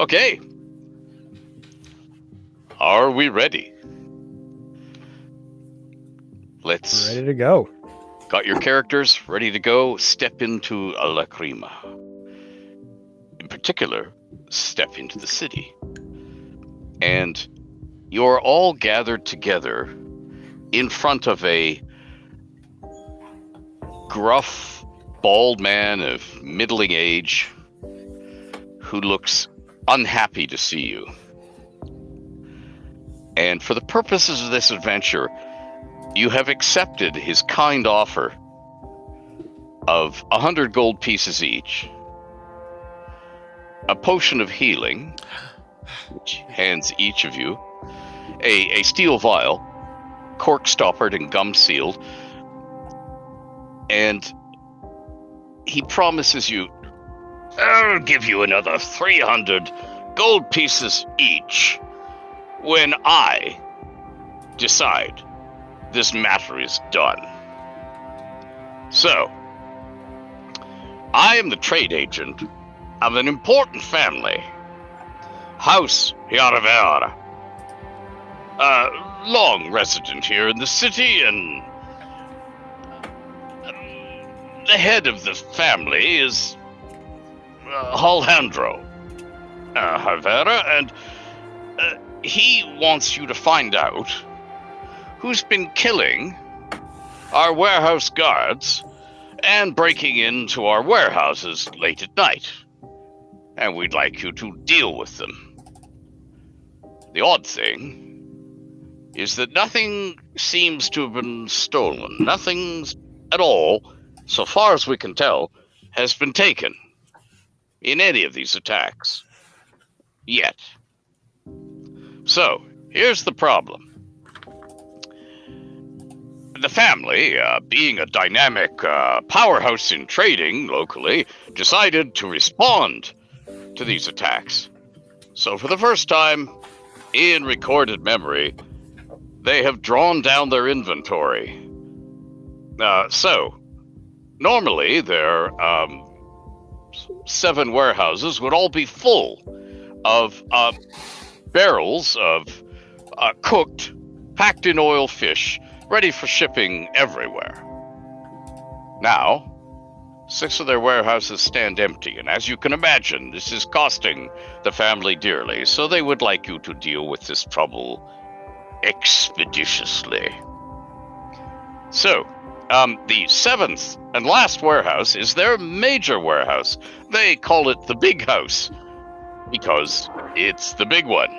Okay. Are we ready? Let's... Ready to go. Got your characters ready to go? Step into a Lacrima. In particular, step into the city. And you're all gathered together in front of a gruff, bald man of middling age who looks unhappy to see you. And for the purposes of this adventure, you have accepted his kind offer of 100 gold pieces each, a potion of healing, which hands each of you, a steel vial, cork stoppered and gum sealed, and he promises you, I'll give you another 300 gold pieces each when I decide this matter is done. So, I am the trade agent of an important family, House Yarvera, long resident here in the city, and the head of the family is Alejandro Yarvera, and he wants you to find out who's been killing our warehouse guards and breaking into our warehouses late at night. And we'd like you to deal with them. The odd thing is that nothing seems to have been stolen. Nothing at all, so far as we can tell, has been taken in any of these attacks. Yet. So, here's the problem. The family, being a dynamic powerhouse in trading locally, decided to respond to these attacks. So for the first time in recorded memory, they have drawn down their inventory. So, normally their 7 warehouses would all be full of barrels of cooked, packed in oil fish, ready for shipping everywhere. Now, 6 of their warehouses stand empty, and as you can imagine, this is costing the family dearly, so they would like you to deal with this trouble expeditiously. So, the 7th and last warehouse is their major warehouse. They call it the Big House, because it's the big one.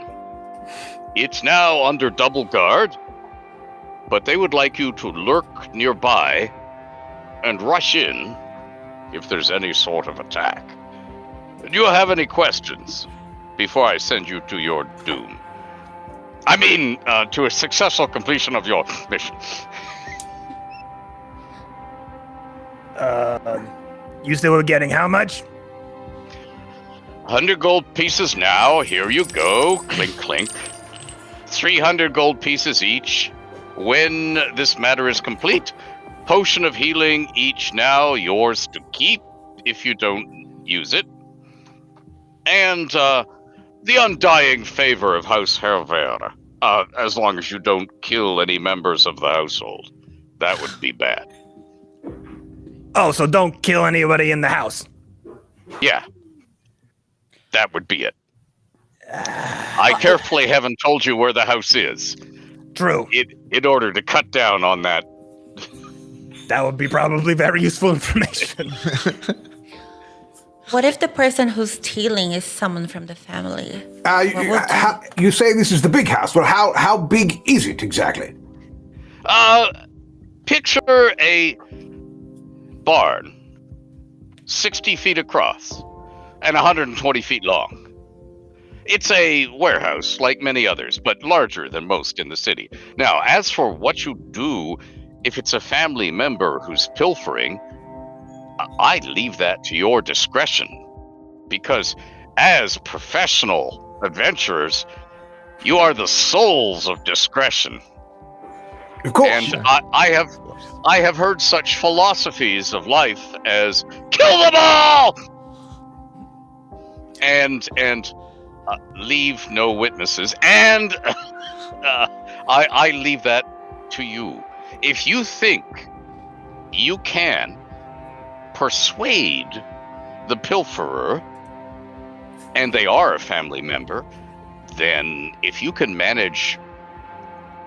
It's now under double guard, but they would like you to lurk nearby and rush in if there's any sort of attack. Do you have any questions before I send you to your doom? I mean, to a successful completion of your mission. You still were getting how much? 100 gold pieces now. Here you go. Clink, clink. 300 gold pieces each when this matter is complete. Potion of healing each now, yours to keep if you don't use it. And the undying favor of House Yarvera, as long as you don't kill any members of the household. That would be bad. Oh, so don't kill anybody in the house. Yeah. That would be it. I carefully haven't told you where the house is. True. In order to cut down on that. That would be probably very useful information. What if the person who's stealing is someone from the family? You say this is the big house. Well, how big is it exactly? Picture a barn, 60 feet across and 120 feet long. It's a warehouse like many others, but larger than most in the city. Now, as for what you do if it's a family member who's pilfering, I leave that to your discretion, because as professional adventurers, you are the souls of discretion. Of course. And I have heard such philosophies of life as kill them all, and leave no witnesses, and I leave that to you. If you think you can persuade the pilferer, and they are a family member, then if you can manage...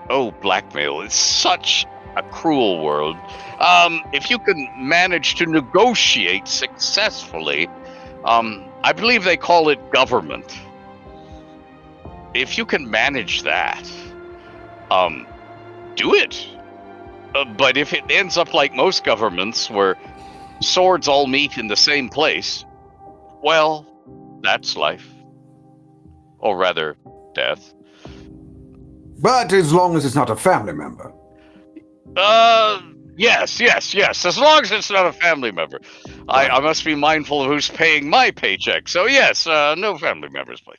Oh, blackmail. It's such a cruel world. If you can manage to negotiate successfully, I believe they call it government. If you can manage that, do it. But if it ends up like most governments, where swords all meet in the same place, well, that's life. Or rather, death. But as long as it's not a family member. Yes. As long as it's not a family member. I must be mindful of who's paying my paycheck. So yes, no family members, please.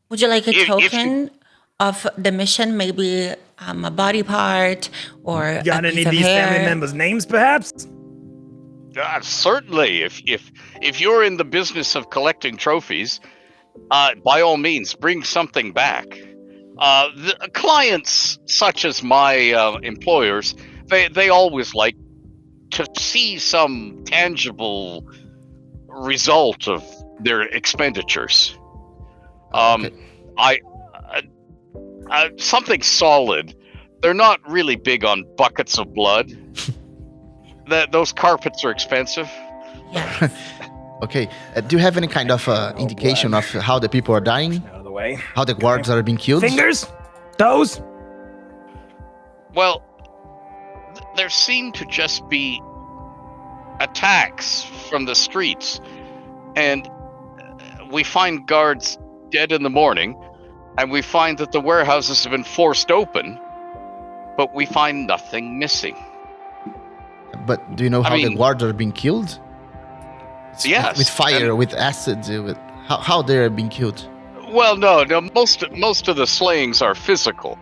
Would you like a If token of the mission? Maybe a body part or Got a any piece of of these hair? family members' names, perhaps? Certainly, if you're in the business of collecting trophies, by all means, bring something back. The clients, such as my employers, they always like to see some tangible result of their expenditures. Okay. Something solid. They're not really big on buckets of blood. Those carpets are expensive. Yeah. Okay. Do you have any kind of indication of how the people are dying? Out of the way. How the guards are being killed? Fingers? Toes? Well, there seem to just be attacks from the streets, and we find guards dead in the morning, and we find that the warehouses have been forced open, but we find nothing missing. But do you know how the guards are being killed? Yes. With fire, with acid, with how they are being killed? Well, no. Most of the slayings are physical.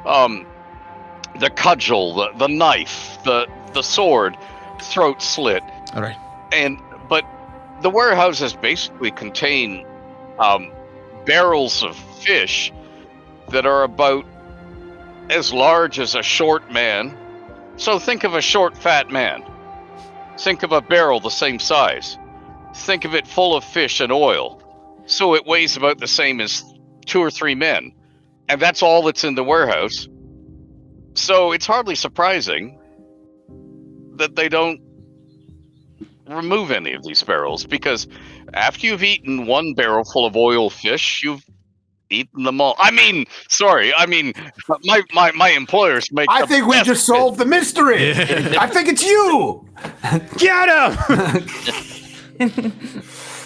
The cudgel, the knife, the sword, throat slit. All right. But the warehouses basically contain barrels of fish that are about as large as a short man. So think of a short, fat man. Think of a barrel the same size. Think of it full of fish and oil. So it weighs about the same as 2 or 3 men. And that's all that's in the warehouse. So it's hardly surprising that they don't remove any of these barrels, because after you've eaten one barrel full of oil fish, you've eaten them all. My employers make. I think we just solved the mystery. I think it's you. Get him!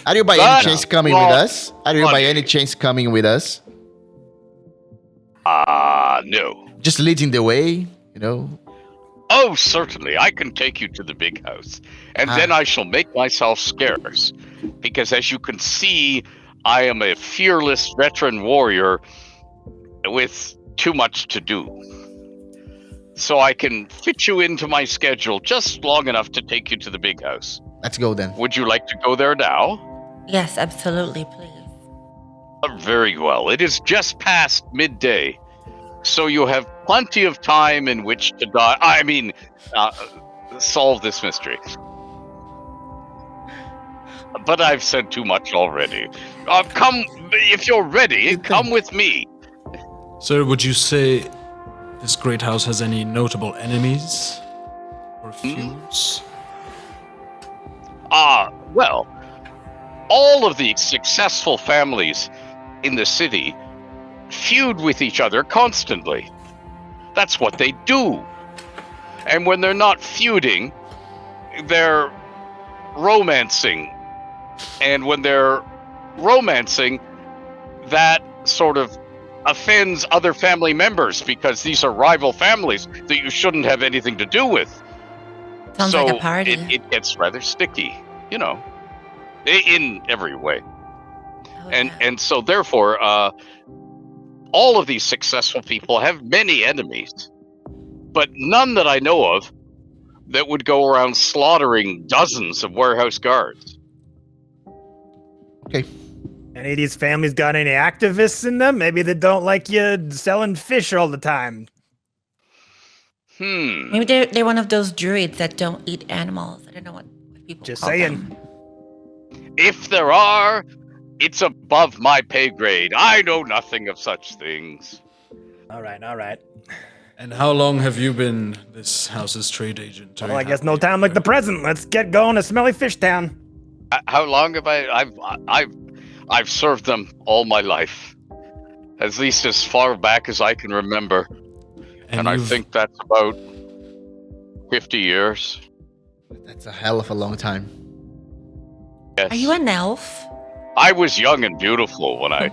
Are you by any chance coming with us? Are you by any chance coming with us? No. Just leading the way, you know? Oh, certainly. I can take you to the big house. And then I shall make myself scarce. Because as you can see, I am a fearless veteran warrior with too much to do. So I can fit you into my schedule just long enough to take you to the big house. Let's go then. Would you like to go there now? Yes, absolutely, please. Very well. It is just past midday. So you have plenty of time in which to solve this mystery. But I've said too much already. Come, if you're ready, come with me. Sir, would you say this great house has any notable enemies or feuds? Well, all of the successful families in the city feud with each other constantly. That's what they do. And when they're not feuding, they're romancing. And when they're romancing, that sort of offends other family members, because these are rival families that you shouldn't have anything to do with. Sounds like a party. It gets rather sticky, in every way. Oh, And so therefore, all of these successful people have many enemies, but none that I know of that would go around slaughtering dozens of warehouse guards. Okay. Any of these families got any activists in them? Maybe they don't like you selling fish all the time. Maybe they're one of those druids that don't eat animals. I don't know what people Just call saying. them. If there are, it's above my pay grade. I know nothing of such things. All right. And how long have you been this house's trade agent? Well, I guess no time like the present. Let's get going to Smelly Fish Town. How long have I've served them all my life, at least as far back as I can remember, and I think that's about 50 years. That's a hell of a long time. Yes. Are you an elf? I was young and beautiful when I.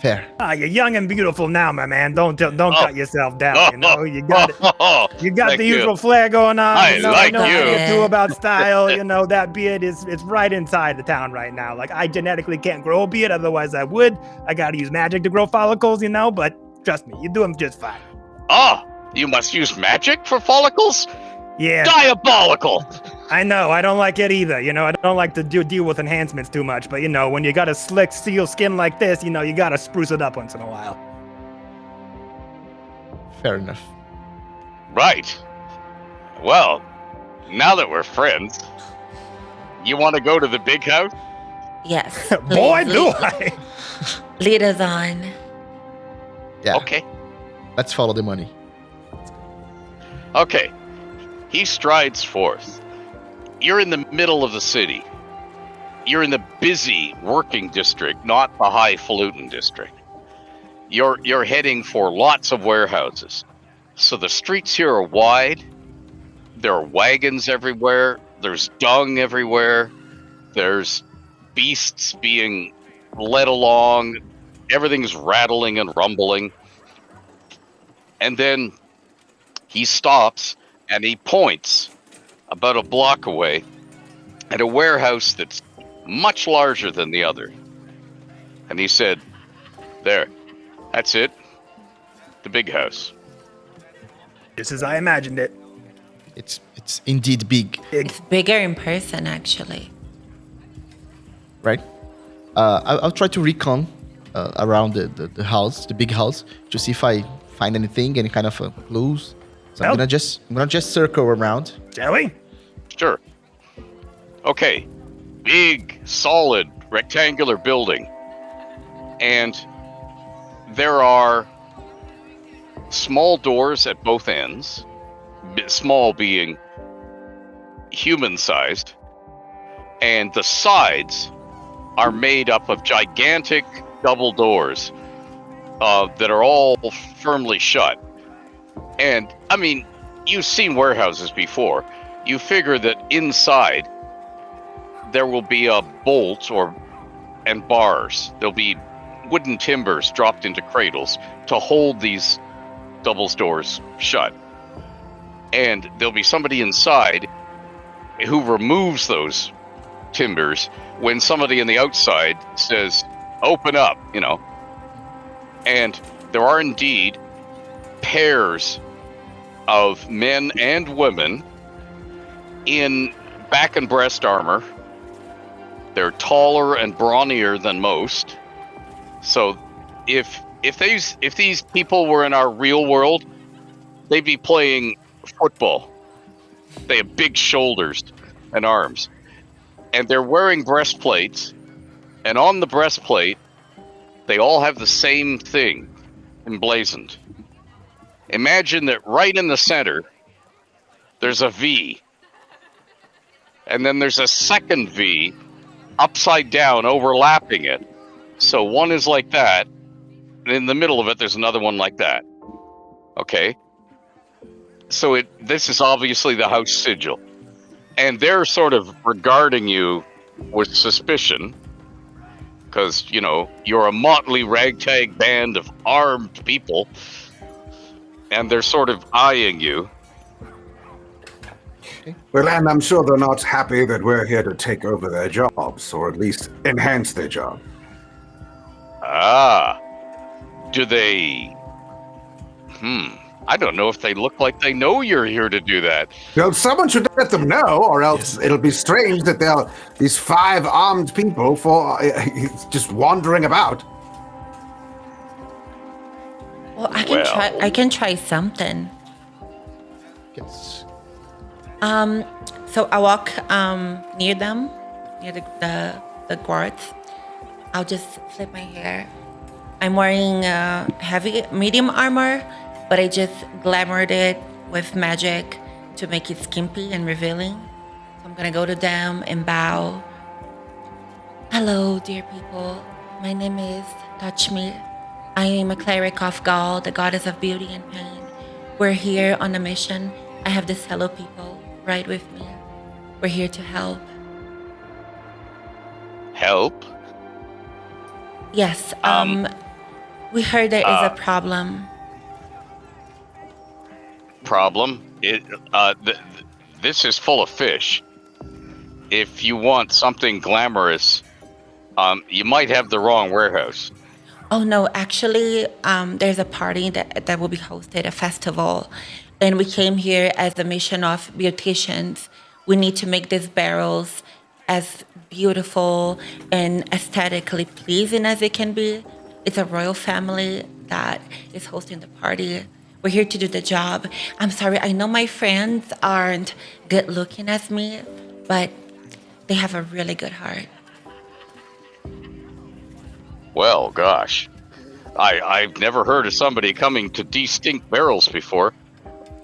Fair. You're young and beautiful now, my man. Don't cut yourself down. You know, you got it. You got Thank the you. usual flair going on. I like know you. what too about style. You know that beard it's right inside the town right now. Like I genetically can't grow a beard, otherwise I would. I got to use magic to grow follicles, you know. But trust me, you do them just fine. Oh, you must use magic for follicles? Yeah, Diabolical! I know. I don't like it either. You know, I don't like to deal with enhancements too much. But you know, when you got a slick steel skin like this, you know, you got to spruce it up once in a while. Fair enough. Right. Well, now that we're friends, you want to go to the big house? Yes. Boy, please do I! lead us on. Yeah. Okay. Let's follow the money. Okay. He strides forth. You're in the middle of the city. You're in the busy working district, not the highfalutin district. You're heading for lots of warehouses. So the streets here are wide. There are wagons everywhere. There's dung everywhere. There's beasts being led along. Everything's rattling and rumbling. And then he stops and he points about a block away at a warehouse that's much larger than the other. And he said, "There, that's it. The big house." Just as I imagined it. It's indeed big, It's bigger in person, actually. right? I'll try to recon around the house, the big house, to see if I find anything, any kind of clues. So I'm Well- gonna just circle around. Shall we? Sure. Okay. Big, solid, rectangular building. And there are small doors at both ends, small being human-sized, and the sides are made up of gigantic double doors that are all firmly shut. And, I mean, you've seen warehouses before. You figure that inside there will be a bolt and bars. There'll be wooden timbers dropped into cradles to hold these doubles doors shut. And there'll be somebody inside who removes those timbers when somebody on the outside says, "Open up," you know. And there are indeed pairs of men and women in back and breast armor. They're taller and brawnier than most. So if these people were in our real world, they'd be playing football. They have big shoulders and arms. And they're wearing breastplates, and on the breastplate they all have the same thing emblazoned. Imagine that right in the center there's a V, and then there's a second V upside down overlapping it. So one is like that, and in the middle of it there's another one like that. Okay? So this is obviously the house sigil. And they're sort of regarding you with suspicion because, you know, you're a motley ragtag band of armed people, and they're sort of eyeing you. Well, and I'm sure they're not happy that we're here to take over their jobs, or at least enhance their job. Ah. Do they... I don't know if they look like they know you're here to do that. Well, someone should let them know, or else it'll be strange that these 5 armed people just wandering about. Well, I can try something. Yes. So I walk near them, near the guards. I'll just flip my hair. I'm wearing medium armor, but I just glamoured it with magic to make it skimpy and revealing. So I'm gonna go to them and bow. Hello, dear people. My name is Touch Me. I am a cleric of Gaul, the goddess of beauty and pain. We're here on a mission. I have this hello people right with me. We're here to help. Help? Yes, we heard there is a problem. Problem? This is full of fish. If you want something glamorous, you might have the wrong warehouse. Oh no, actually, there's a party that will be hosted, a festival. And we came here as a mission of beauticians. We need to make these barrels as beautiful and aesthetically pleasing as it can be. It's a royal family that is hosting the party. We're here to do the job. I'm sorry, I know my friends aren't good looking as me, but they have a really good heart. Well, gosh. I've never heard of somebody coming to de-stink barrels before.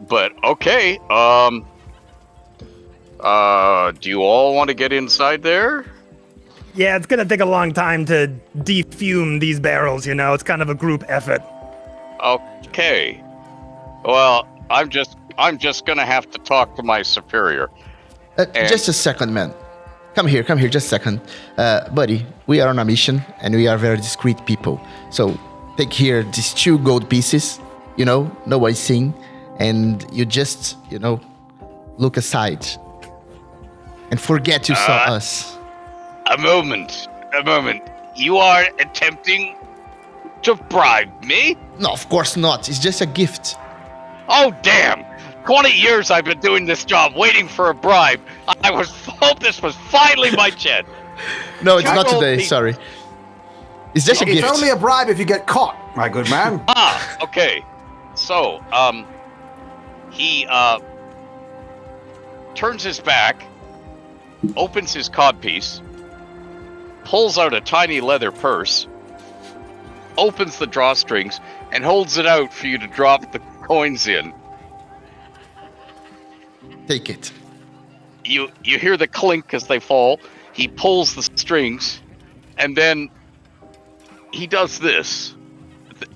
But okay, do you all want to get inside there? Yeah, it's gonna take a long time to defume these barrels, you know. It's kind of a group effort. Okay. Well, I'm just gonna have to talk to my superior. Just a second, man. Come here, just a second. Buddy, we are on a mission, and we are very discreet people. So, take here these 2 gold pieces, nobody's seeing, and you just, look aside. And forget you saw us. A moment. You are attempting to bribe me? No, of course not. It's just a gift. Oh, damn! 20 years I've been doing this job, waiting for a bribe. I hope this was finally my chance. No, it's not today. Sorry. It's just a gift. It's only a bribe if you get caught, my good man. Okay. So, he turns his back, opens his codpiece, pulls out a tiny leather purse, opens the drawstrings, and holds it out for you to drop the coins in. Take it. You hear the clink as they fall. He pulls the strings, and then he does this,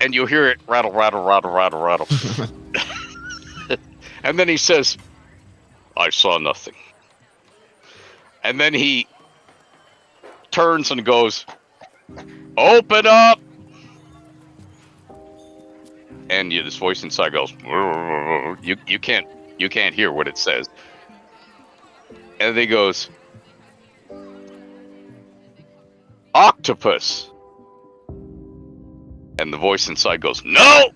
and you hear it rattle, rattle, rattle, rattle, rattle. And then he says, I saw nothing. And then he turns and goes, open up! And this voice inside goes, you can't hear what it says. And then he goes, octopus. And the voice inside goes, no!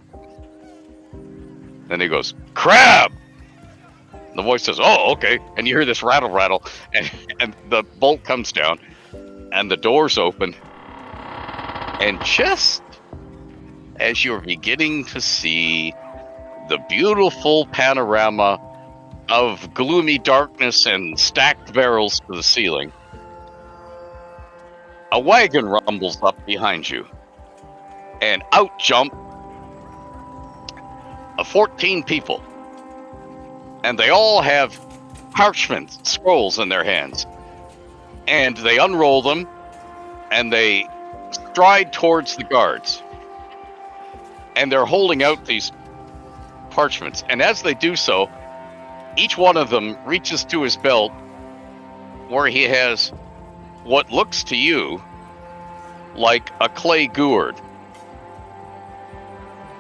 Then he goes, crab! The voice says, oh, okay. And you hear this rattle, rattle, and the bolt comes down, and the doors open, and just as you're beginning to see the beautiful panorama of gloomy darkness and stacked barrels to the ceiling, a wagon rumbles up behind you, and out jump 14 people. And they all have parchment scrolls in their hands. And they unroll them, and they stride towards the guards. And they're holding out these parchments. And as they do so, each one of them reaches to his belt where he has what looks to you like a clay gourd.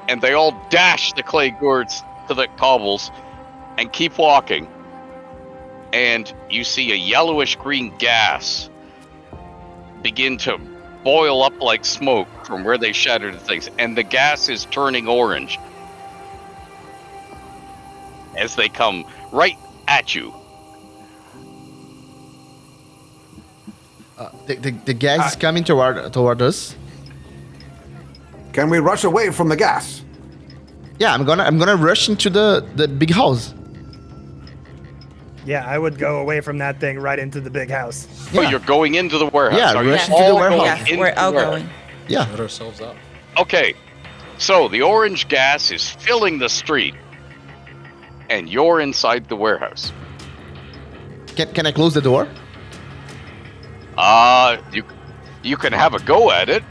And they all dash the clay gourds to the cobbles and keep walking. And you see a yellowish green gas begin to boil up like smoke from where they shattered the things. And the gas is turning orange. as they come right at you. The gas is coming toward us. Can we rush away from the gas? Yeah, I'm gonna rush into the big house. Yeah, I would go away from that thing right into the big house. Oh, Yeah. you're going into the warehouse. Yeah, Are you rush into the all warehouse. going Yes, into we're the all warehouse? going. Yeah. Set ourselves up. Okay, so the orange gas is filling the street, and you're inside the warehouse. Can I close the door? You can have a go at it.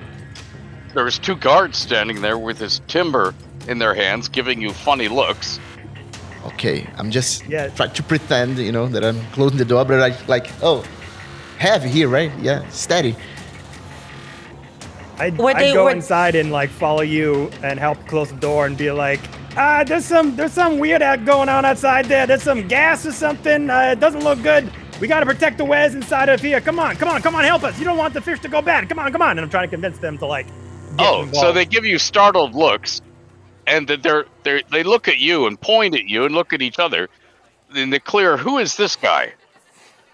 There's 2 guards standing there with this timber in their hands, giving you funny looks. Okay, I'm just Yeah. trying to pretend, that I'm closing the door, but oh, heavy here, right? Yeah, steady. I'd Were they- go were- inside and like follow you and help close the door and be like, there's some weird act going on outside there. There's some gas or something. It doesn't look good. We gotta protect the wares inside of here. Come on, help us. You don't want the fish to go bad. Come on. And I'm trying to convince them to like. Get Oh, involved. so they give you startled looks, and that they look at you and point at you and look at each other. Then they clear, who is this guy?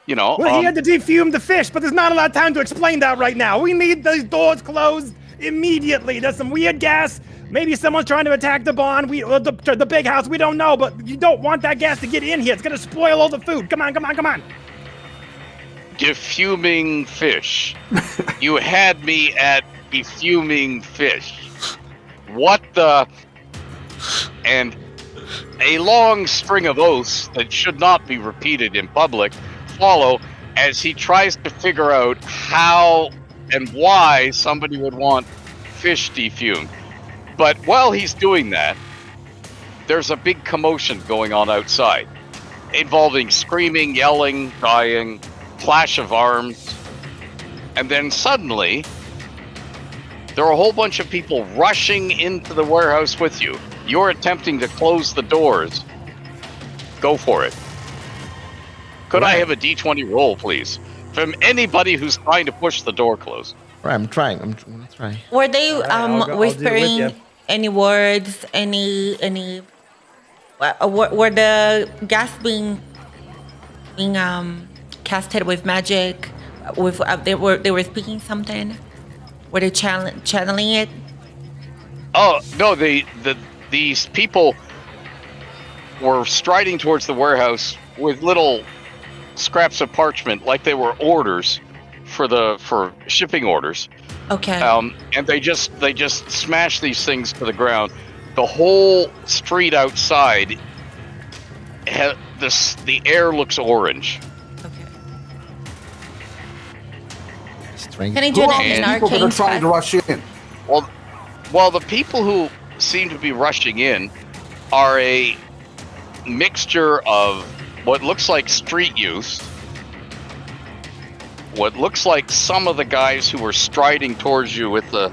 Well, he had to defume the fish, but there's not a lot of time to explain that right now. We need these doors closed immediately. There's some weird gas. Maybe someone's trying to attack the barn. The big house. We don't know, but you don't want that gas to get in here. It's gonna spoil all the food. Come on. Defuming fish. You had me at defuming fish. What the? And a long string of oaths that should not be repeated in public follow as he tries to figure out how and why somebody would want fish defumed. But while he's doing that, there's a big commotion going on outside, involving screaming, yelling, dying, flash of arms, and then suddenly there are a whole bunch of people rushing into the warehouse with you. You're attempting to close the doors. Go for it. Could I have a D20 roll, please? From anybody who's trying to push the door closed. Right, I'm trying. I'm gonna try. Were they I'll do it with whispering you. any words? Were the gas being casted with magic? With they were speaking something. Were they channeling it? Oh no, these people were striding towards the warehouse with little scraps of parchment, like they were orders for shipping orders. Okay. And they just smash these things to the ground. The whole street outside, the air looks orange. Okay. Strange. Can I do Who that are in these our people that are change trying to rush in? Well, the people who seem to be rushing in are a mixture of what looks like street youth, what looks like some of the guys who were striding towards you with the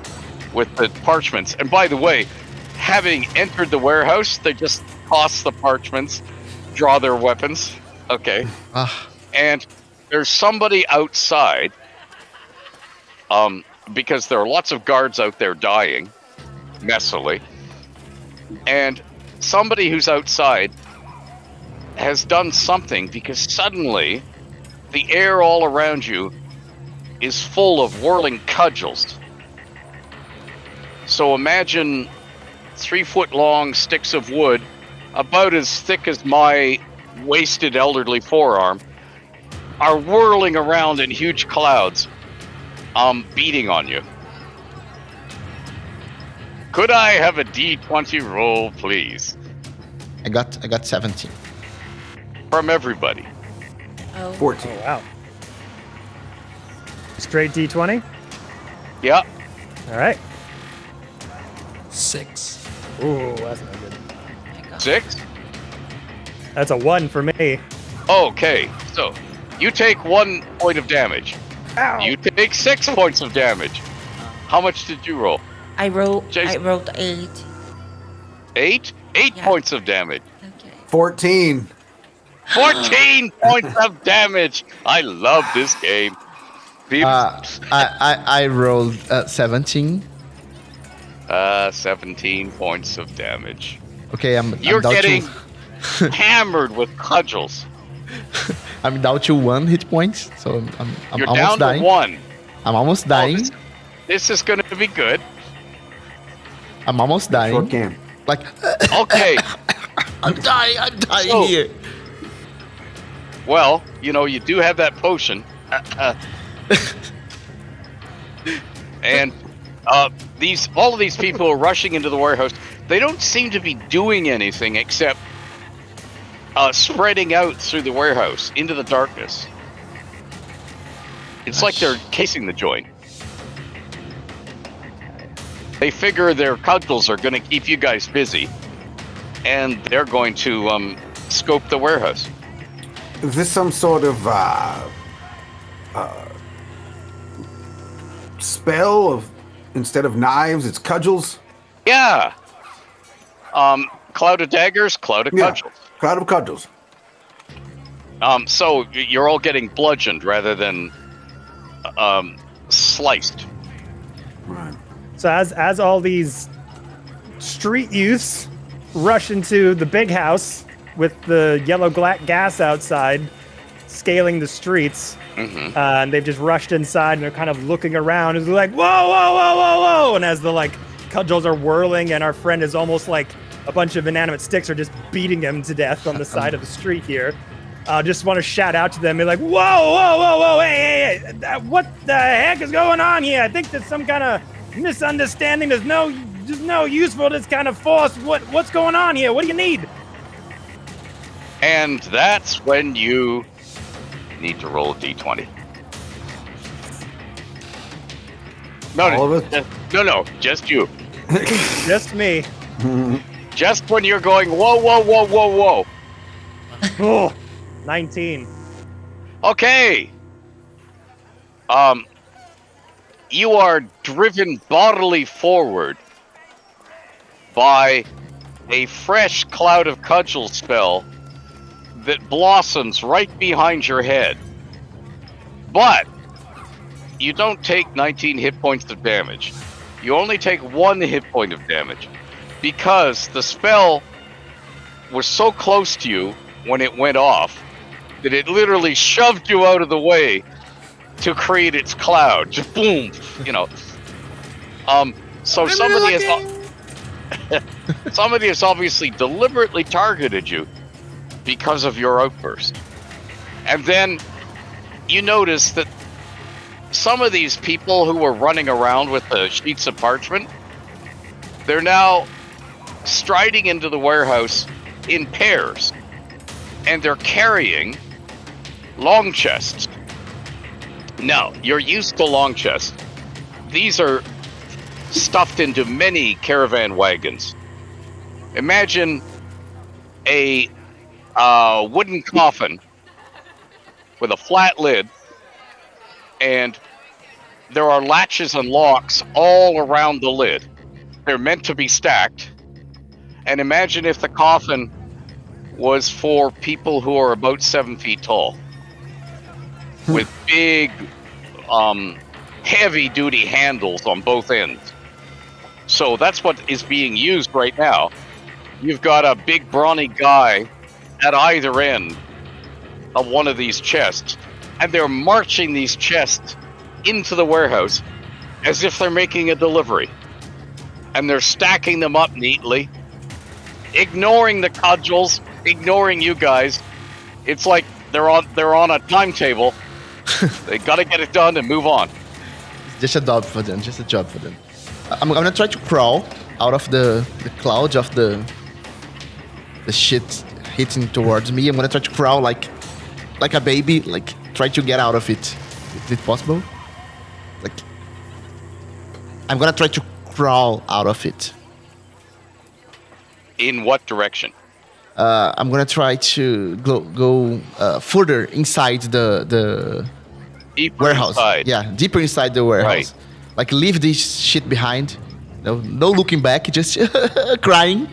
parchments. And by the way, having entered the warehouse, they just toss the parchments, draw their weapons. Okay. And there's somebody outside, because there are lots of guards out there dying messily, and somebody who's outside has done something, because suddenly the air all around you is full of whirling cudgels. So imagine 3-foot long sticks of wood, about as thick as my wasted elderly forearm, are whirling around in huge clouds, beating on you. Could I have a D20 roll, please? I got 17. From everybody. Oh. 14. Oh, wow. Straight D20. Yeah. All right. 6. Ooh, that's not good. 6? That's a 1 for me. Okay, so you take 1 point of damage. Ow. You take 6 points of damage. How much did you roll? I rolled 8. 8? 8 Yeah. points of damage. Okay. 14. 14 points of damage. I love this game. I rolled 17. 17 points of damage. Okay, I'm You're down getting to hammered with cudgels. I'm down to 1 hit point, so I'm You're almost down dying. to 1. I'm almost Oh, dying. this is going to be good. I'm almost dying. Sure can. Like, Okay. I'm dying So- here. Well, you do have that potion. And all of these people are rushing into the warehouse. They don't seem to be doing anything except spreading out through the warehouse into the darkness. It's like they're casing the joint. They figure their cudgels are going to keep you guys busy, and they're going to scope the warehouse. Is this some sort of spell of instead of knives, it's cudgels? Yeah. Cloud of daggers, cloud of cudgels. Cloud of cudgels. So you're all getting bludgeoned rather than sliced. Right. So as all these street youths rush into the big house with the yellow gas outside, scaling the streets, and they've just rushed inside and they're kind of looking around and they're like, whoa, whoa, whoa, whoa, whoa! And as the cudgels are whirling and our friend is almost like a bunch of inanimate sticks are just beating him to death on the side of the street here. Just want to shout out to them, be like, whoa, whoa, whoa, whoa, hey, what the heck is going on here? I think there's some kind of misunderstanding. There's no use for this kind of force. What's going on here? What do you need? And that's when you need to roll a d20. All of it? No, just you. Just me. Just when you're going, whoa, whoa, whoa, whoa, whoa. Oh, 19. Okay. You are driven bodily forward by a fresh cloud of cudgel spell that blossoms right behind your head. But you don't take 19 hit points of damage. You only take 1 hit point of damage because the spell was so close to you when it went off that it literally shoved you out of the way to create its cloud. Just boom, So somebody has obviously deliberately targeted you because of your outburst. And then you notice that some of these people who were running around with the sheets of parchment, they're now striding into the warehouse in pairs. And they're carrying long chests. Now, you're used to long chests. These are stuffed into many caravan wagons. Imagine a wooden coffin with a flat lid, and there are latches and locks all around the lid. They're meant to be stacked. And imagine if the coffin was for people who are about 7 feet tall, with big, heavy-duty handles on both ends. So that's what is being used right now. You've got a big, brawny guy at either end of one of these chests, and they're marching these chests into the warehouse as if they're making a delivery. And they're stacking them up neatly, ignoring the cudgels, ignoring you guys. It's like they're on a timetable. They gotta get it done and move on. Just a job for them. Just a job for them. I'm gonna try to crawl out of the cloud of the shit hitting towards me. I'm gonna try to crawl like a baby, like try to get out of it. Is it possible? Like I'm gonna try to crawl out of it. In what direction? I'm gonna try to go further inside the Deeper warehouse. inside. Yeah, deeper inside the warehouse. Right. Like leave this shit behind. No looking back, just crying,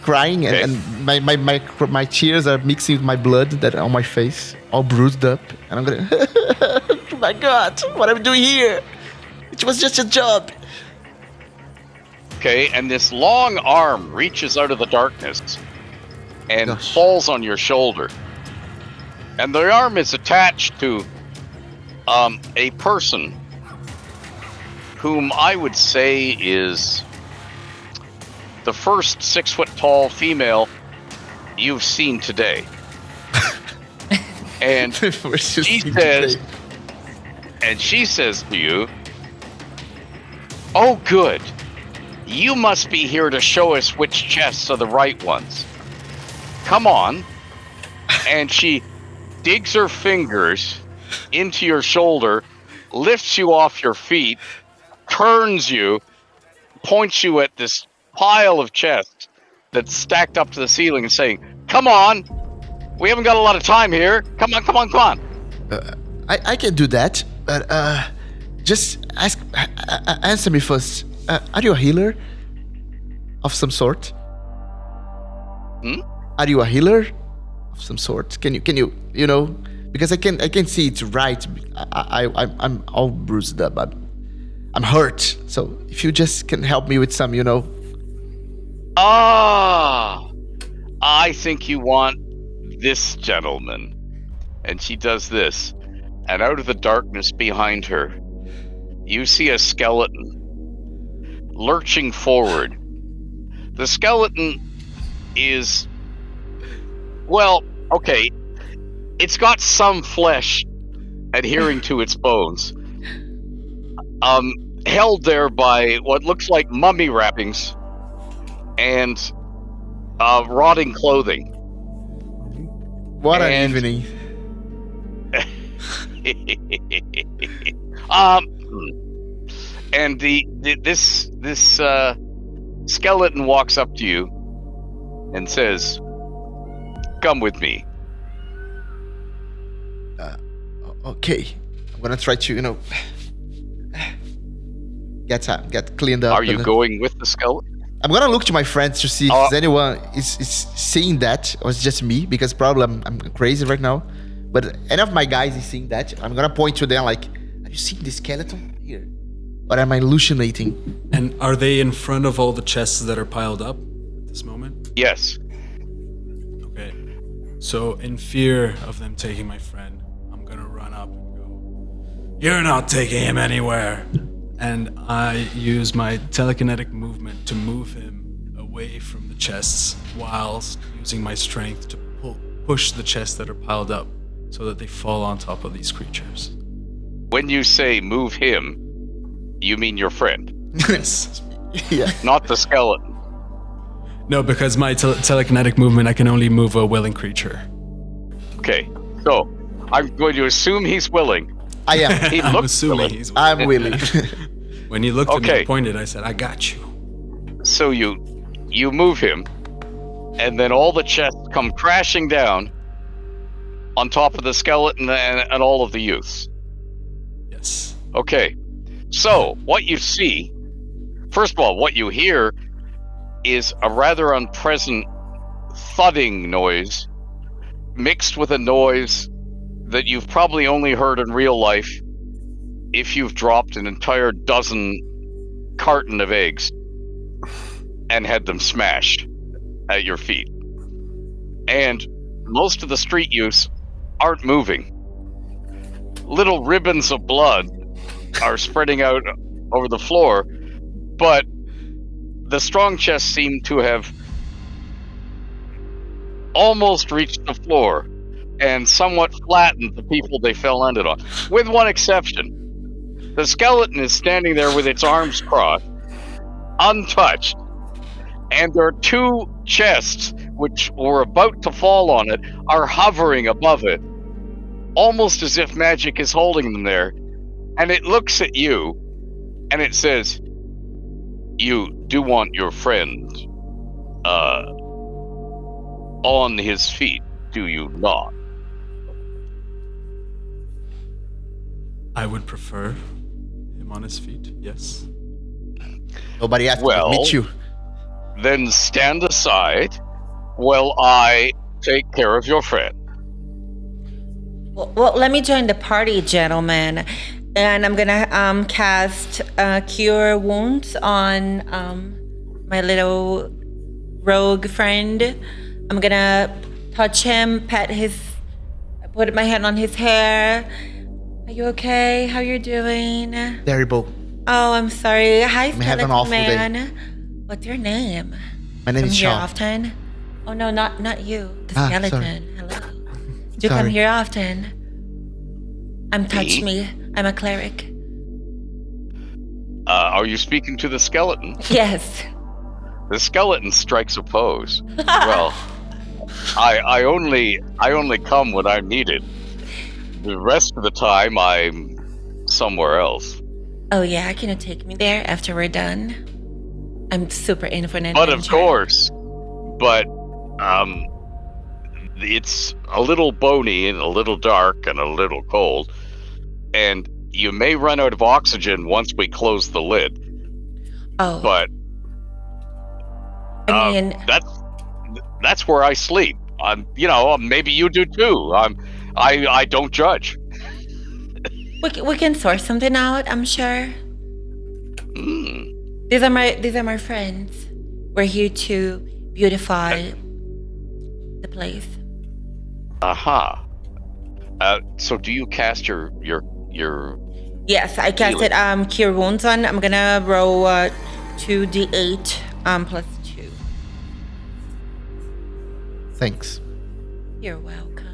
crying, Okay. and my tears are mixing with my blood that on my face, all bruised up, and I'm gonna. Oh my God, what am I doing here? It was just a job. Okay, and this long arm reaches out of the darkness and Gosh. falls on your shoulder. And the arm is attached to a person whom I would say is the first 6 foot tall female you've seen today. And she says to you, "Oh, good. You must be here to show us which chests are the right ones. Come on." And she digs her fingers into your shoulder, lifts you off your feet, turns you, points you at this pile of chests that's stacked up to the ceiling and saying, "Come on. We haven't got a lot of time here. Come on, come on, come on." I can do that, but just answer me first. Are you a healer of some sort? Are you a healer of some sort? Can you because I can see it's right. I'm all bruised up. I'm hurt. So if you just can help me with some, I think you want this gentleman. And she does this. And out of the darkness behind her, you see a skeleton lurching forward. The skeleton is, well, okay, it's got some flesh adhering to its bones, held there by what looks like mummy wrappings and rotting clothing. What an evening. And this skeleton walks up to you and says, "Come with me." Okay, I'm gonna try to get cleaned up. Are you going with the skeleton? I'm gonna look to my friends to see if anyone is seeing that, or it's just me, because probably I'm crazy right now. But any of my guys is seeing that. I'm gonna point to them like, "Have you seen the skeleton here? Or am I hallucinating?" And are they in front of all the chests that are piled up at this moment? Yes. Okay. So in fear of them taking my friend, I'm gonna run up and go, "You're not taking him anywhere." And I use my telekinetic movement to move him away from the chests, whilst using my strength to push the chests that are piled up so that they fall on top of these creatures. When you say move him, you mean your friend, Yes. Yeah. not the skeleton. No, because my telekinetic movement, I can only move a willing creature. Okay, so I'm going to assume he's willing. I am. He I'm looks assuming willing. he's I'm willing. When he looked at me Okay. and pointed, I said, "I got you." So you move him, and then all the chests come crashing down on top of the skeleton and all of the youths. Yes. Okay, so what you see, first of all, what you hear is a rather unpleasant thudding noise mixed with a noise that you've probably only heard in real life if you've dropped an entire dozen carton of eggs and had them smashed at your feet. And most of the street youths aren't moving. Little ribbons of blood are spreading out over the floor, but the strong chests seem to have almost reached the floor and somewhat flattened the people they fell ended on, with one exception. The skeleton is standing there with its arms crossed, untouched, and there are 2 chests which were about to fall on it are hovering above it, almost as if magic is holding them there. And it looks at you and it says, "You do want your friend on his feet, do you not?" I would prefer him on his feet, yes. Nobody asked me Well, to meet you. Then stand aside while I take care of your friend. Well, let me join the party, gentlemen. And I'm gonna cast Cure Wounds on my little rogue friend. I'm gonna touch him, put my hand on his hair. Are you okay? How you doing? Terrible. Oh, I'm sorry. Hi, I'm having an skeleton awful day. man. What's your name? My name Come is here Sean. often? Oh no, not you. The skeleton. Hello. Do you come Sorry. here often? I'm Touch Me. I'm a cleric. Are you speaking to the skeleton? Yes. The skeleton strikes a pose. Well, I only come when I'm needed. The rest of the time, I'm somewhere else. Oh yeah, can you take me there after we're done? I'm super in for an But adventure. of course, it's a little bony and a little dark and a little cold, and you may run out of oxygen once we close the lid. Oh, But I mean, that's where I sleep. Maybe you do too. I don't judge. we can sort something out. I'm sure. These are my friends. We're here to beautify the place. Aha. So do you cast your Yes, I casted Cure Wounds on. I'm gonna roll 2d8 plus 2. Thanks. You're welcome.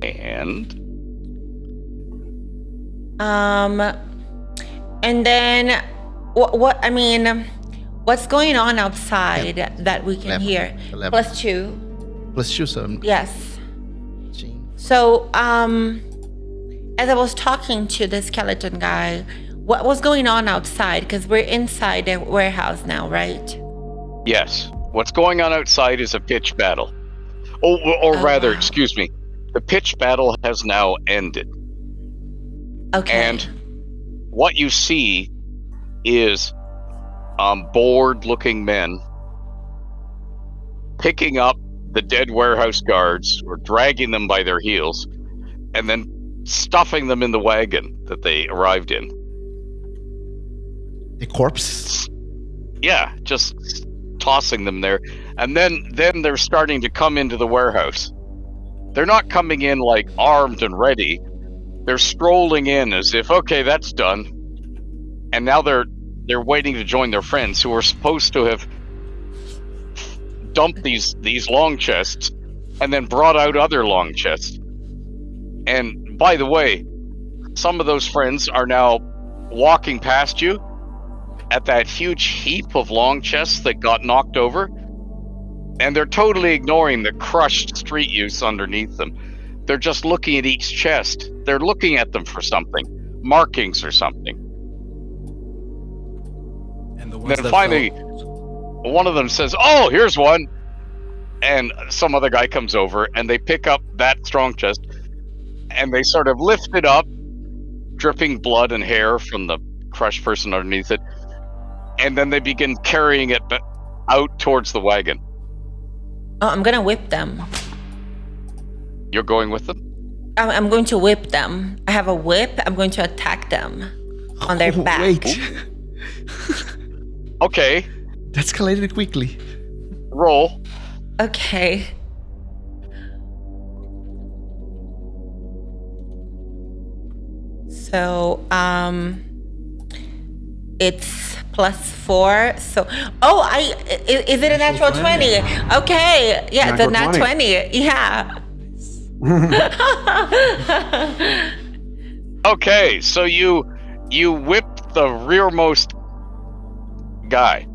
and And then what I mean, what's going on outside that we can 11. hear? 11. Plus 2. +2, so Yes. 18. So, as I was talking to the skeleton guy, what was going on outside? Because we're inside the warehouse now, right? yes, what's going on outside is a pitch battle. Or rather, wow. excuse me, the pitch battle has now ended. Okay. And what you see is bored-looking men picking up the dead warehouse guards or dragging them by their heels and then stuffing them in the wagon that they arrived in. The corpse? Yeah, just tossing them there. And then they're starting to come into the warehouse. They're not coming in like armed and ready. They're strolling in as if, okay, that's done. And now they're waiting to join their friends who are supposed to have dumped these long chests and then brought out other long chests. And by the way, some of those friends are now walking past you at that huge heap of long chests that got knocked over, and they're totally ignoring the crushed street use underneath them. They're just looking at each chest. They're looking at them for something, markings or something. And the ones Then that finally, fell- one of them says, "Oh, here's one," and some other guy comes over and they pick up that strong chest and they sort of lift it up, dripping blood and hair from the crushed person underneath it, and then they begin carrying it out towards the wagon. Oh, I'm gonna whip them. You're going with them? I'm going to whip them. I have a whip. I'm going to attack them on their back. Wait. Okay, That escalated quickly. roll. Okay. So, it's +4. So, is it a natural 20? Okay. Yeah, the nat Natural 20. Yeah. Okay, so you whip the rearmost guy.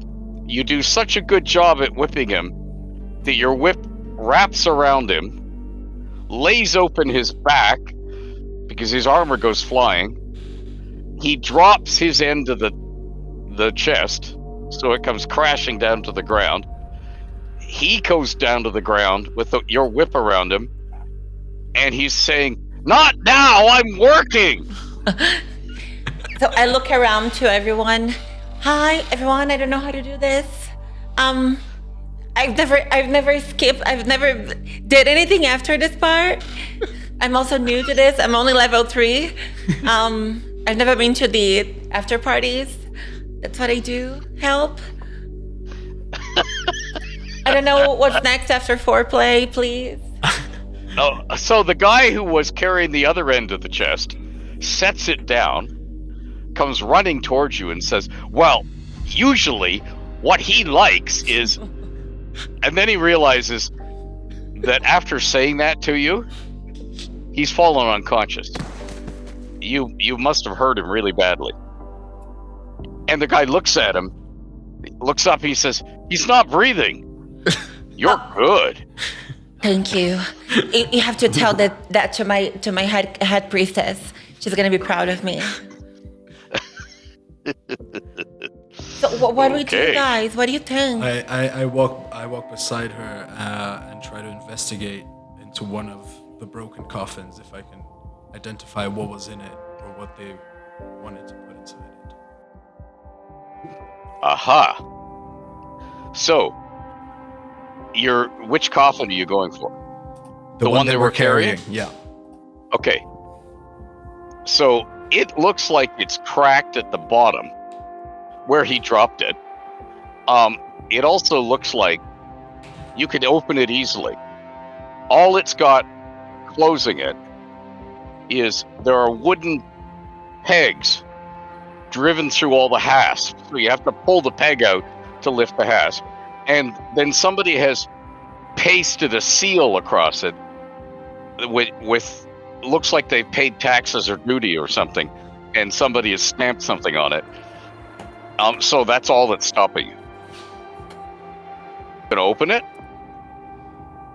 You do such a good job at whipping him that your whip wraps around him, lays open his back because his armor goes flying. He drops his end of the chest, so it comes crashing down to the ground. He goes down to the ground with your whip around him, and he's saying, "Not now, I'm working!" So I look around to everyone. Hi, everyone. I don't know how to do this. I've never skipped. I've never did anything after this part. I'm also new to this. I'm only level 3. I've never been to the after parties. That's what I do. Help. to know what's next after foreplay, please. Oh, so the guy who was carrying the other end of the chest sets it down, comes running towards you and says, well, usually what he likes is... And then he realizes that after saying that to you, he's fallen unconscious. You must have hurt him really badly. And the guy looks at him, looks up, he says, he's not breathing. You're good. Thank you. You have to tell that to my head priestess. She's gonna be proud of me. So what do we do, guys? What do you think? I walk beside her and try to investigate into one of the broken coffins if I can identify what was in it or what they wanted to put inside it. Aha. So, which coffin are you going for? The one they were carrying? Yeah. Okay. So, it looks like it's cracked at the bottom where he dropped it. It also looks like you could open it easily. All it's got closing it is there are wooden pegs driven through all the hasps. So you have to pull the peg out to lift the hasp. And then somebody has pasted a seal across it with looks like they've paid taxes or duty or something, and somebody has stamped something on it. So that's all that's stopping you. Gonna open it?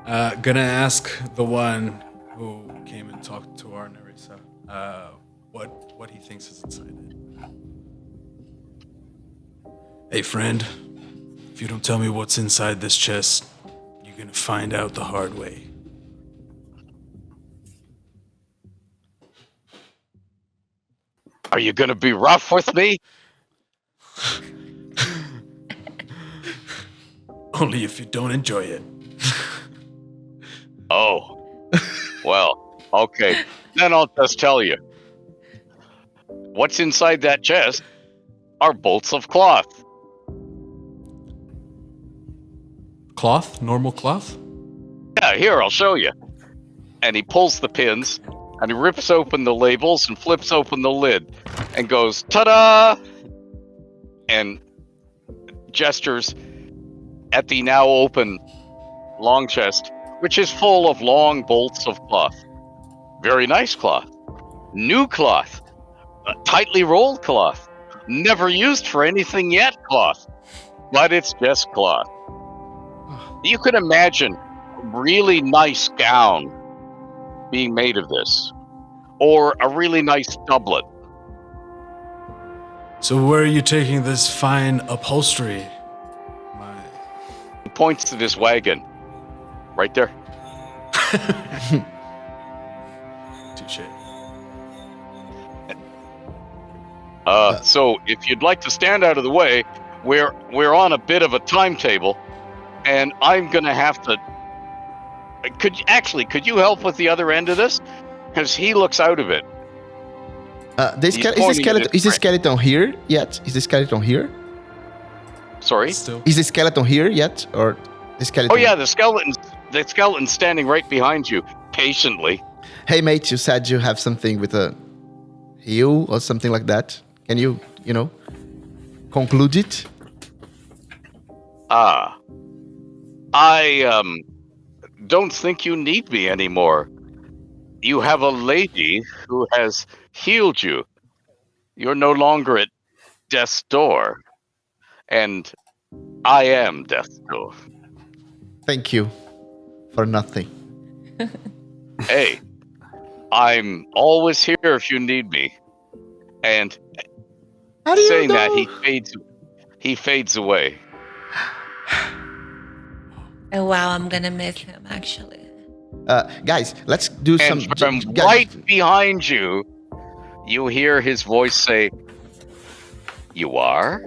Gonna ask the one who came and talked to our Nerissa what he thinks is inside it. Hey friend, if you don't tell me what's inside this chest, you're gonna find out the hard way. Are you gonna be rough with me? Only if you don't enjoy it. Oh. Well, okay. Then I'll just tell you. What's inside that chest are bolts of cloth. Cloth? Normal cloth? Yeah, here, I'll show you. And he pulls the pins, and he rips open the labels and flips open the lid and goes, ta-da! And gestures at the now open long chest, which is full of long bolts of cloth. Very nice cloth. New cloth. Tightly rolled cloth. Never used for anything yet cloth. But it's just cloth. You can imagine a really nice gown being made of this. Or a really nice doublet. So where are you taking this fine upholstery? He points to this wagon. Right there. Touche. So if you'd like to stand out of the way, we're on a bit of a timetable, and I'm gonna have to. Could you help with the other end of this? Because he looks out of it. Is the skeleton here yet? Is the skeleton here? Sorry? Still. Is the skeleton here yet, or the skeleton? Oh yeah, the skeleton's standing right behind you, patiently. Hey mate, you said you have something with a heel or something like that. Can you conclude it? I don't think you need me anymore. You have a lady who has healed you. You're no longer at death's door. And I am death's door. Thank you for nothing. Hey, I'm always here if you need me. And saying that, he fades away. Oh wow, I'm gonna miss him actually. Guys, let's do And from right behind you, you hear his voice say, "You are?"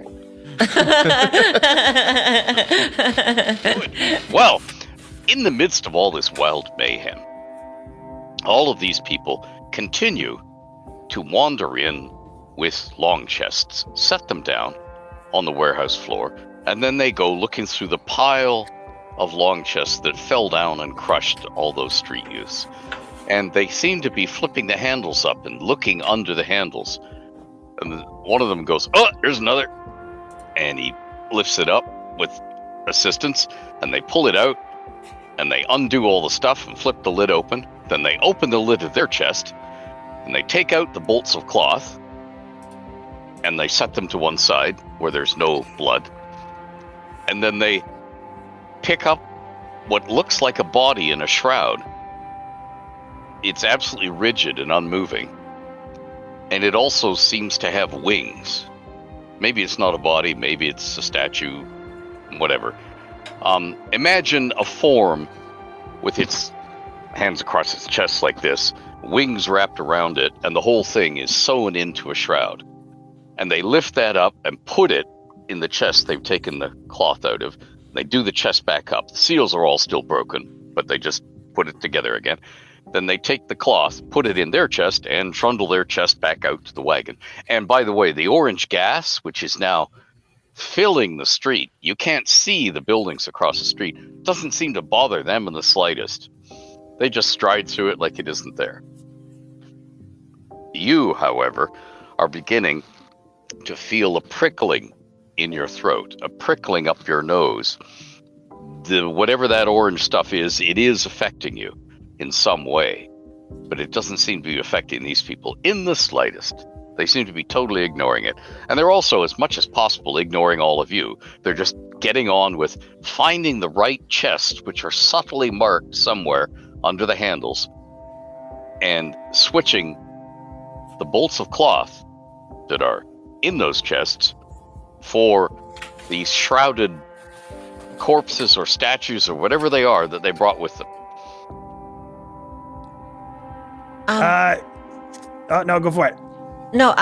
Well, in the midst of all this wild mayhem, all of these people continue to wander in with long chests, set them down on the warehouse floor, and then they go looking through the pile of long chests that fell down and crushed all those street youths. And they seem to be flipping the handles up and looking under the handles. And one of them goes, "Oh, here's another." And he lifts it up with assistance, and they pull it out, and they undo all the stuff and flip the lid open. Then they open the lid of their chest, and they take out the bolts of cloth, and they set them to one side where there's no blood. And then they pick up what looks like a body in a shroud. It's absolutely rigid and unmoving. And it also seems to have wings. Maybe it's not a body, maybe it's a statue, whatever. Imagine a form with its hands across its chest like this, wings wrapped around it, and the whole thing is sewn into a shroud. And they lift that up and put it in the chest they've taken the cloth out of. They do the chest back up. The seals are all still broken, but they just put it together again. Then they take the cloth, put it in their chest, and trundle their chest back out to the wagon. And by the way, the orange gas, which is now filling the street, you can't see the buildings across the street, doesn't seem to bother them in the slightest. They just stride through it like it isn't there. You, however, are beginning to feel a prickling in your throat, a prickling up your nose. Whatever that orange stuff is, it is affecting you in some way, but it doesn't seem to be affecting these people in the slightest. They seem to be totally ignoring it. And they're also, as much as possible, ignoring all of you. They're just getting on with finding the right chests, which are subtly marked somewhere under the handles, and switching the bolts of cloth that are in those chests for these shrouded corpses or statues or whatever they are that they brought with them. Oh, no, go for it. No,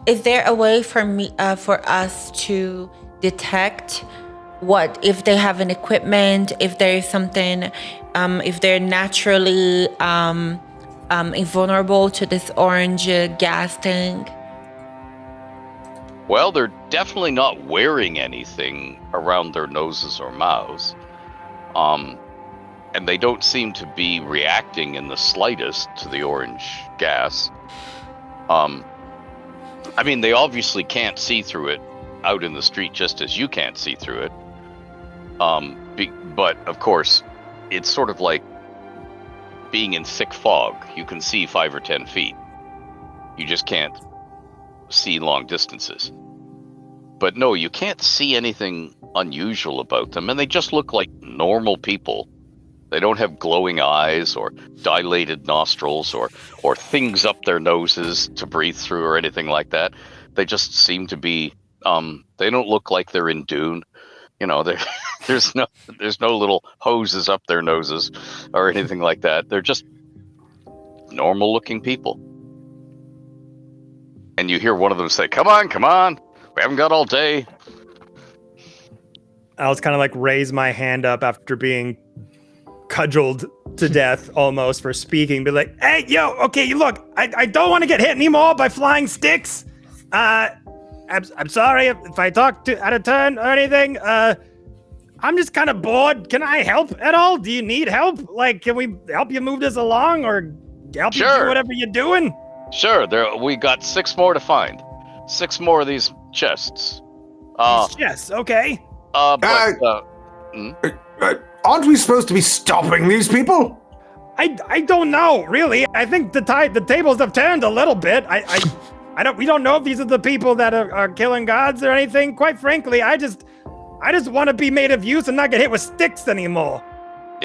is there a way for us to detect if they have an equipment, if there is something, if they're naturally invulnerable to this orange gas thing? Well, they're definitely not wearing anything around their noses or mouths. And they don't seem to be reacting in the slightest to the orange gas. I mean, they obviously can't see through it out in the street, just as you can't see through it. But, of course, it's sort of like being in thick fog. You can see 5 or 10 feet. You just can't see long distances. But no, you can't see anything unusual about them, and they just look like normal people. They don't have glowing eyes or dilated nostrils or things up their noses to breathe through or anything like that. They just seem to be, they don't look like they're in Dune. You know, there's no little hoses up their noses or anything like that. They're just normal looking people. And you hear one of them say, come on, we haven't got all day. I'll just kind of like raise my hand up after being cudgeled to death almost for speaking, be like, hey, yo, okay, look, I don't want to get hit anymore by flying sticks. I'm sorry if I talk out of turn or anything. I'm just kind of bored. Can I help at all? Do you need help? Like, can we help you move this along or help you do whatever you're doing? Sure, we got 6 more to find. 6 more of these chests. Yes, okay. Aren't we supposed to be stopping these people? I don't know, really. I think the tables have turned a little bit. We don't know if these are the people that are killing gods or anything. Quite frankly, I just want to be made of use and not get hit with sticks anymore.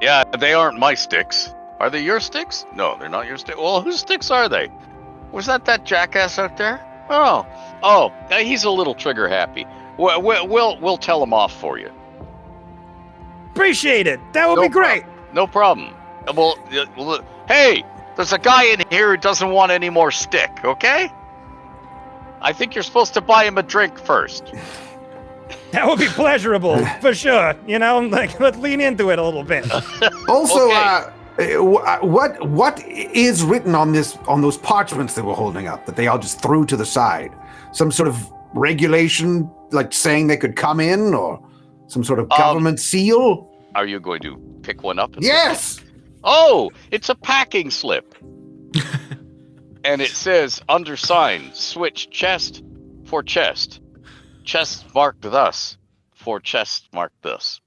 Yeah, they aren't my sticks. Are they your sticks? No, they're not your sticks. Well, whose sticks are they? Was that jackass out there? Oh, he's a little trigger happy. We'll tell him off for you. Appreciate it. That would be great. No problem. Well, hey, there's a guy in here who doesn't want any more stick, okay? I think you're supposed to buy him a drink first. That would be pleasurable, for sure. You know, like, let's lean into it a little bit. Also, Okay. what is written on those parchments they were holding up that they all just threw to the side? Some sort of regulation, like saying they could come in, or some sort of government seal? Are you going to pick one up? Yes! Oh, it's a packing slip. And it says, undersigned, switch chest for chest. Chest marked thus for chest marked thus.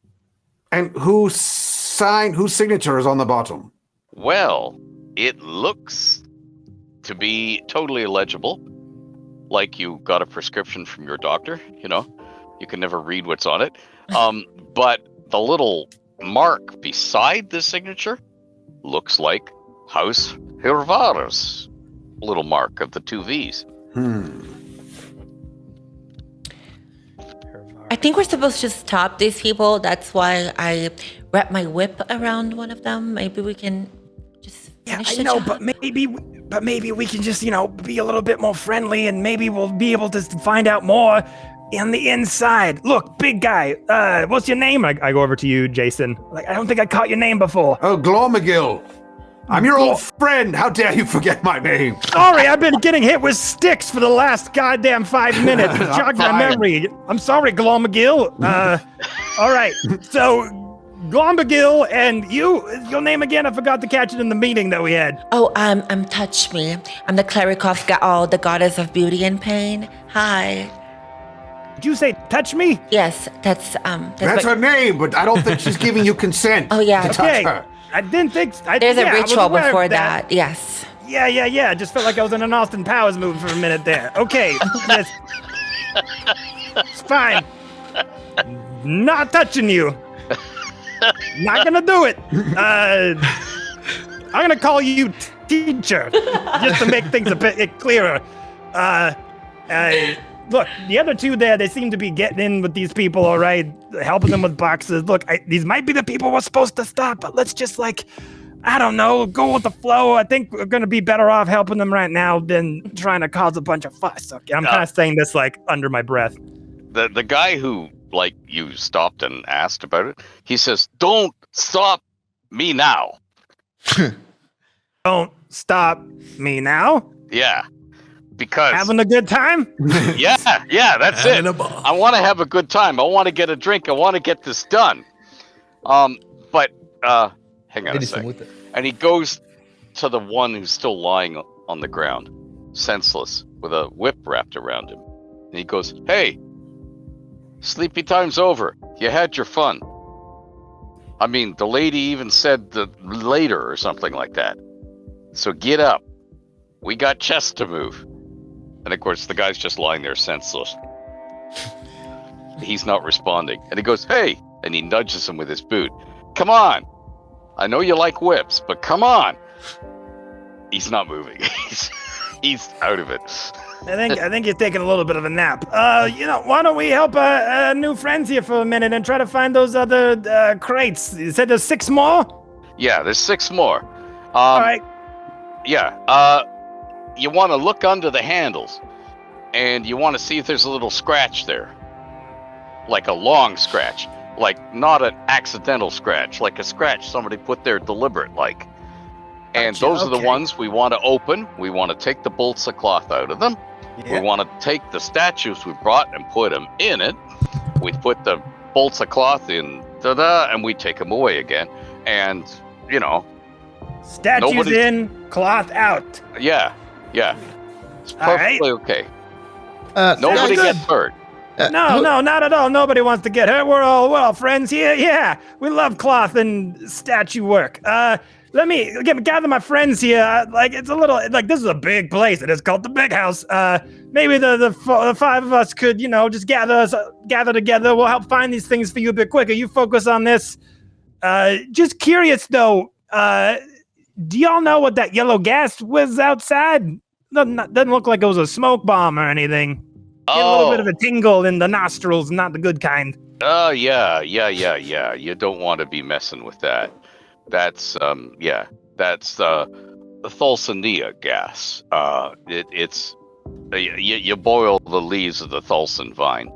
And whose signature is on the bottom? Well, it looks to be totally illegible. Like you got a prescription from your doctor, You can never read what's on it. But the little mark beside the signature looks like House Hirvara's little mark of the 2 V's. I think we're supposed to stop these people. That's why I wrap my whip around one of them. Maybe we can just finish the job. but maybe we can just, be a little bit more friendly, and maybe we'll be able to find out more on the inside. Look, big guy, what's your name? I go over to you, Jason. I don't think I caught your name before. Oh, Glormagill. I'm your old friend. How dare you forget my name? Sorry, I've been getting hit with sticks for the last goddamn 5 minutes. It jogged my memory. I'm sorry, Glormagill. All right, so Glormagill, and your name again? I forgot to catch it in the meeting that we had. Oh, I'm Touch Me. I'm the cleric of the goddess of beauty and pain. Hi. Did you say touch me? Yes, that's her name, but I don't think she's giving you consent. Oh, yeah. To touch her. I didn't think. There's a ritual before that. Yes. Yeah. I just felt like I was in an Austin Powers movie for a minute there. Okay. Yes. It's fine. Not touching you. Not gonna do it. I'm gonna call you teacher, just to make things a bit clearer. Look, the other two there, they seem to be getting in with these people, all right, helping them with boxes. Look, these might be the people we're supposed to stop, but let's just, I don't know, go with the flow. I think we're going to be better off helping them right now than trying to cause a bunch of fuss. Okay, I'm kind of saying this, under my breath. The guy who, you stopped and asked about it, he says, don't stop me now. Don't stop me now? Yeah. Because having a good time? yeah, that's it. I want to have a good time. I want to get a drink. I want to get this done. But hang on a second. And he goes to the one who's still lying on the ground, senseless, with a whip wrapped around him. And he goes, "Hey, sleepy time's over. You had your fun." I mean, the lady even said later or something like that. So get up. We got chests to move. And of course, the guy's just lying there senseless. He's not responding. And he goes, "Hey," and he nudges him with his boot. "Come on. I know you like whips, but come on." He's not moving. He's out of it. I think you're taking a little bit of a nap. Why don't we help new friends here for a minute and try to find those other crates? You said there's 6 more? Yeah, there's 6 more. All right. Yeah. You want to look under the handles, and you want to see if there's a little scratch there. Like a long scratch. Like not an accidental scratch. Like a scratch somebody put there deliberate, And those are the ones we want to open. We want to take the bolts of cloth out of them. Yeah. We want to take the statues we brought and put them in it. We put the bolts of cloth in, and we take them away again. And, Statues in, cloth out. Yeah. It's perfectly okay. Nobody gets hurt. No, not at all. Nobody wants to get hurt. We're all friends here. Yeah, we love cloth and statue work. Let me gather my friends here. It's a little this is a big place. It is called the Big House. Maybe the 5 of us could, just gather together. We'll help find these things for you a bit quicker. You focus on this. Just curious though. Do y'all know what that yellow gas was outside? Doesn't look like it was a smoke bomb or anything. Get a little bit of a tingle in the nostrils, not the good kind. Oh, yeah. You don't want to be messing with that. That's, that's the Thulsania gas. It's you boil the leaves of the Thulsan vine.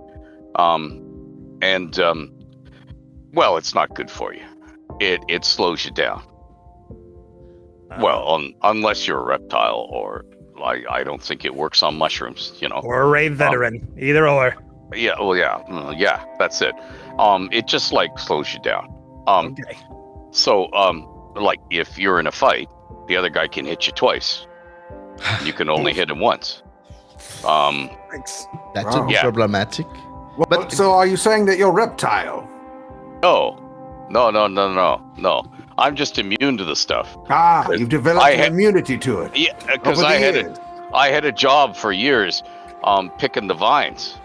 Well, it's not good for you. It slows you down. Well, unless you're a reptile, or I don't think it works on mushrooms, Or a rave veteran, either or. Yeah, well, yeah, that's it. It just slows you down. Okay. So, like, if you're in a fight, the other guy can hit you twice. You can only hit him once. Thanks. That Wow. would be Yeah. problematic. Well, But- so are you saying that you're reptile? No. I'm just immune to the stuff. Ah, you've developed I an had- immunity to it. Yeah, because over the I years. had a job for years, picking the vines,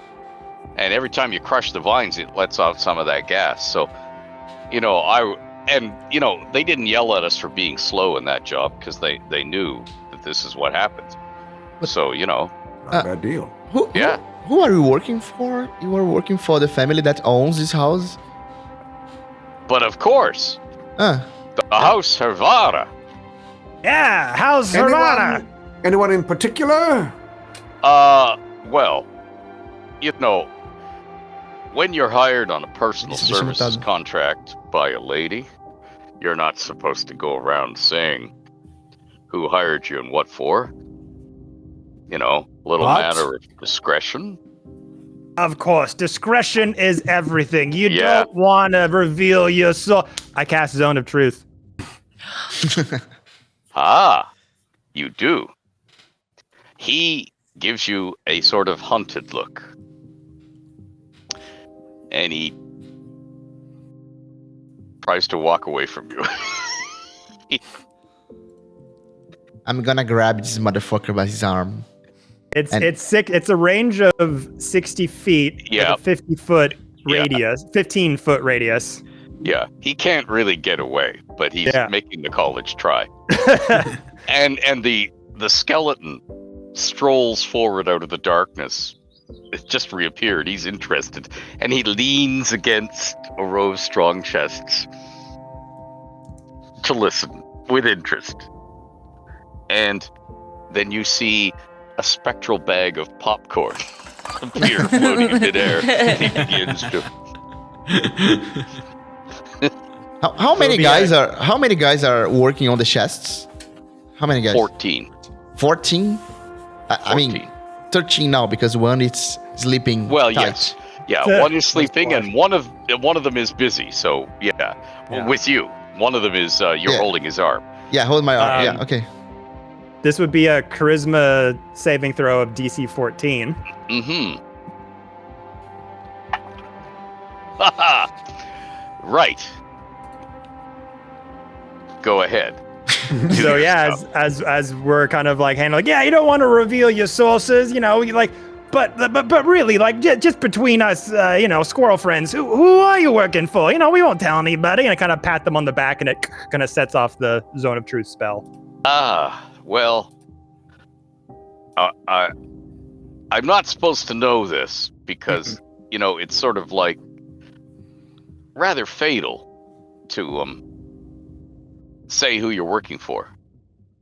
and every time you crush the vines, it lets out some of that gas. So, you know, they didn't yell at us for being slow in that job because they knew that this is what happens. So, you know, Not a bad deal. Yeah. Who are you working for? You are working for the family that owns this house? but of course, Ah, the House Hervara. Yeah, how's Havana? Anyone in particular? Well, you know, when you're hired on a personal Isso deixa services anotado. contract by a lady, you're not supposed to go around saying who hired you and what for. You know, little What? matter of discretion. Of course, discretion is everything. You Yeah. don't want to reveal your soul. I cast Zone of Truth. Ah, you do. He gives you a sort of hunted look. And he tries to walk away from you. I'm gonna grab this motherfucker by his arm. It's And- it's sick. It's a range of 60 feet Yeah. with a 50-foot Yeah. radius, 15-foot radius. Yeah, he can't really get away, but he's Yeah. making the college try. And the skeleton strolls forward out of the darkness. It just reappeared. He's interested, and he leans against a row of strong chests to listen with interest. And then you see a spectral bag of popcorn appear floating in midair. He begins to. How many be guys are working on the chests? How many guys? 14. 14? I mean 14. 13 now because one is sleeping. Well, tight. yes. Yeah, Yeah. one is sleeping Nice and one of them is busy. So, yeah. With you. One of them is you're Yeah. holding his arm. Yeah, hold my arm. Um, Yeah, okay. This would be a charisma saving throw of DC 14. Mhm. Haha. Right. Go ahead. So yeah, as we're kind of like handling, yeah, you don't want to reveal your sources, you know, you like, but really, like, just between us, you know, squirrel friends, who are you working for? You know, we won't tell anybody. And I kind of pat them on the back, and it kind of sets off the Zone of Truth spell. Well, I'm not supposed to know this because, you know, it's sort of like rather fatal to say who you're working for.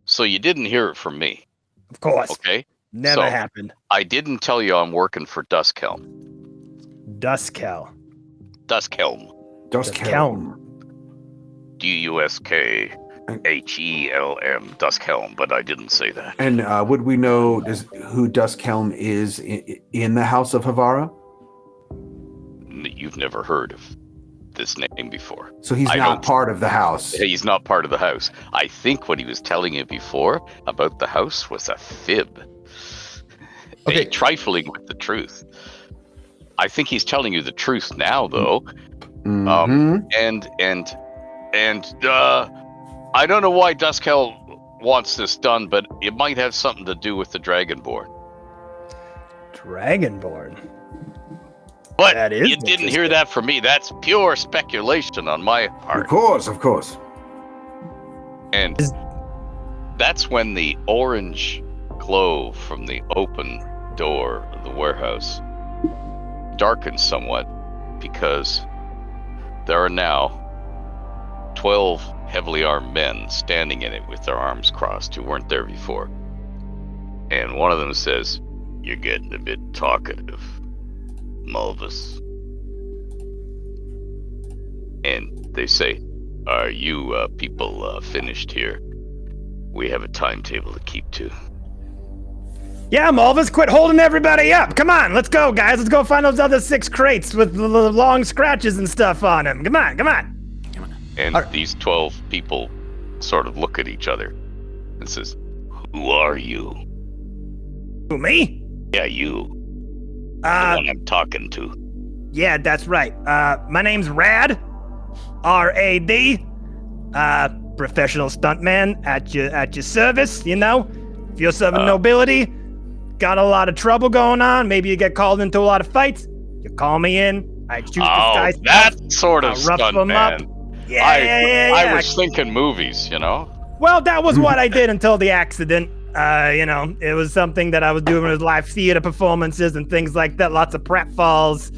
So you didn't hear it from me, Of course, okay? never So- happened. I didn't tell you I'm working for Duskhelm. Duskhelm. Duskhelm. Duskhelm. Duskhelm. Duskhelm, but I didn't say that. And would we know who Duskhelm is in the House of Havara? You've never heard of this name before. So he's I not don't- part of the house. He's not part of the house. I think what he was telling you before about the house was a fib. Okay. Trifling with the truth. I think he's telling you the truth now, though. Mhm. And I don't know why Duskhelm wants this done, but it might have something to do with the Dragonborn. Dragonborn. But That is you didn't hear interesting. that from me. That's pure speculation on my Of part. course, of course. And that's when the orange glow from the open door of the warehouse darkens somewhat, because there are now 12 heavily armed men standing in it with their arms crossed who weren't there before. And one of them says, "You're getting a bit talkative, Mulvis." And they say, "Are you people finished here? We have a timetable to keep to." Yeah, Mulvis, quit holding everybody up. Come on, let's go, guys. Let's go find those other 6 crates with the long scratches and stuff on them. Come on, come on. And Are- these 12 people sort of look at each other and says, "Who are you?" Who, me? "Yeah, you. The one I'm talking to." Yeah, that's right. My name's Rad. R-A-D. Professional stuntman at your service, you know? If you're serving nobility, got a lot of trouble going on, maybe you get called into a lot of fights, you call me in, I choose Oh, disguise that stuff, sort of I'll rough stunt them up. man. Yeah, yeah. I was thinking movies, you know? Well, that was what I did until the accident. It was something that I was doing with live theater performances and things like that, lots of pratfalls.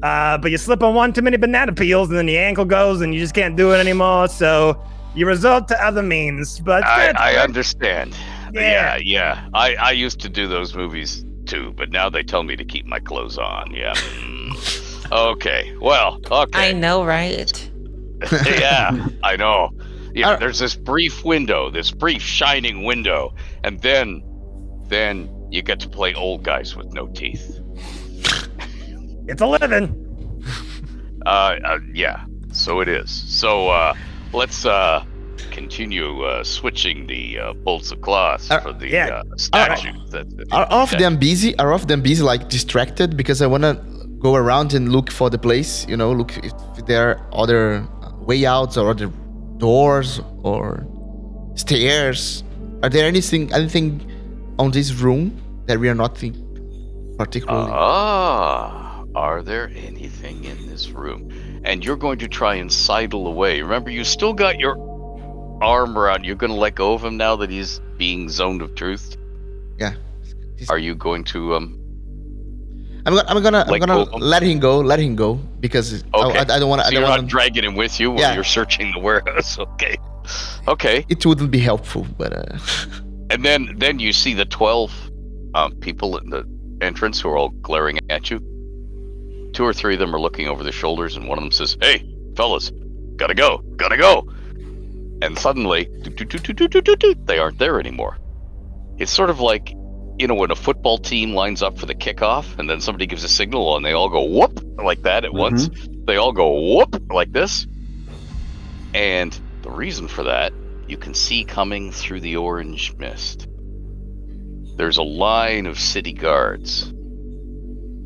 But you slip on one too many banana peels and then your ankle goes and you just can't do it anymore, so you resort to other means. But I understand. Yeah. Yeah. I used to do those movies too, but now they tell me to keep my clothes on. Yeah. Okay. Well, okay. I know, right? Yeah, I know. Yeah, Are- there's this brief window, this brief shining window, and then you get to play old guys with no teeth. it's a living. Yeah, so it is. So let's continue switching the bolts of cloth for the statue. Are all of them busy? Are all of them busy, like distracted? Because I wanna go around and look for the place. You know, look if there are other way outs or other doors or stairs. Are there anything on this room that we are not thinking particularly? Are there anything in this room? And you're going to try and sidle away. Remember, you still got your arm around. You're going to let go of him now that he's being zoned of truth. Yeah. Are you going to I'm gonna go? let him go because Okay. I don't want to. So you're not dragging him with you while Yeah. you're searching the warehouse. Okay. It wouldn't be helpful, but And then you see the 12 people in the entrance who are all glaring at you. 2 or 3 of them are looking over their shoulders, and one of them says, "Hey, fellas, gotta go. And suddenly, they aren't there anymore. It's sort of like, when a football team lines up for the kickoff, and then somebody gives a signal, and they all go whoop like that at once. They all go whoop like this. And the reason for that, you can see coming through the orange mist. There's a line of city guards.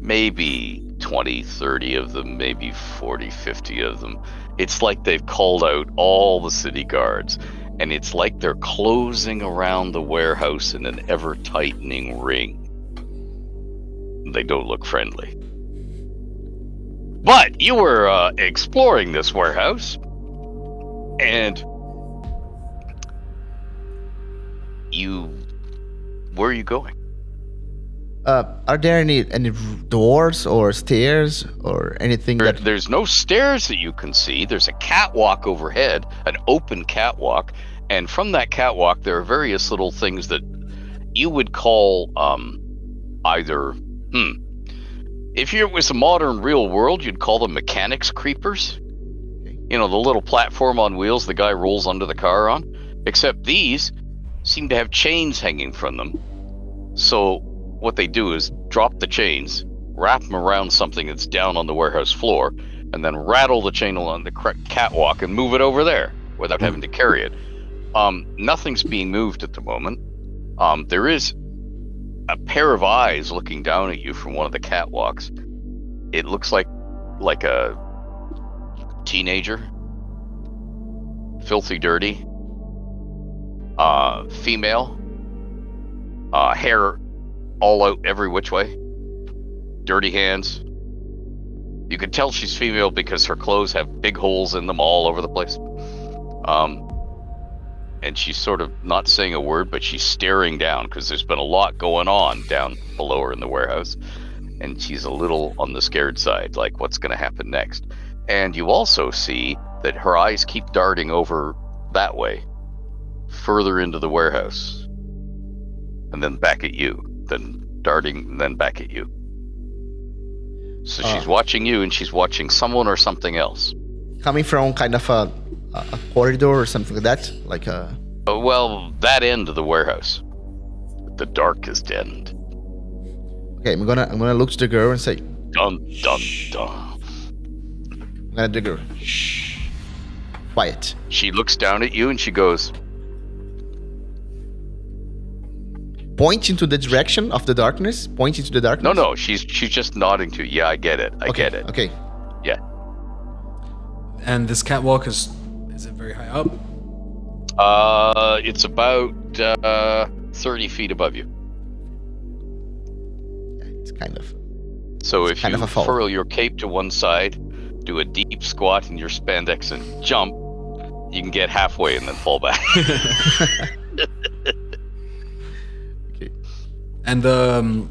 Maybe 20, 30 of them, maybe 40, 50 of them. It's like they've called out all the city guards, and it's like they're closing around the warehouse in an ever-tightening ring. They don't look friendly. But you were exploring this warehouse, and where are you going? are there any doors or stairs or anything There's no stairs that you can see. There's a catwalk overhead, an open catwalk, and from that catwalk there are various little things that you would call either if it was a modern real world, you'd call them mechanics creepers. The little platform on wheels the guy rolls under the car on. Except these seem to have chains hanging from them. So what they do is drop the chains, wrap them around something that's down on the warehouse floor, and then rattle the chain along the catwalk and move it over there without having to carry it. Nothing's being moved at the moment. There is a pair of eyes looking down at you from one of the catwalks. It looks like a teenager, filthy dirty, female, hair all out every which way, dirty hands. You can tell she's female because her clothes have big holes in them all over the place. And she's sort of not saying a word, but she's staring down because there's been a lot going on down below her in the warehouse. And she's a little on the scared side, like what's going to happen next. And you also see that her eyes keep darting over that way, further into the warehouse, and then back at you, then darting, and then back at you. So she's watching you, and she's watching someone or something else. coming from kind of a corridor or something like that, Well, that end of the warehouse, the darkest end. Okay, I'm gonna look to the girl and say, Dun dun dun. I'm gonna the girl. Shh. Quiet. She looks down at you and she goes, Point into the direction of the darkness. Point into the darkness. no, she's just nodding to you. Yeah, I get it. I get it. Okay. Yeah. And this catwalk is it very high up? It's about 30 feet above you. It's kind of. So if kind you of a fall. furl your cape to one side, do a deep squat in your spandex and jump, you can get halfway and then fall back. Okay. And the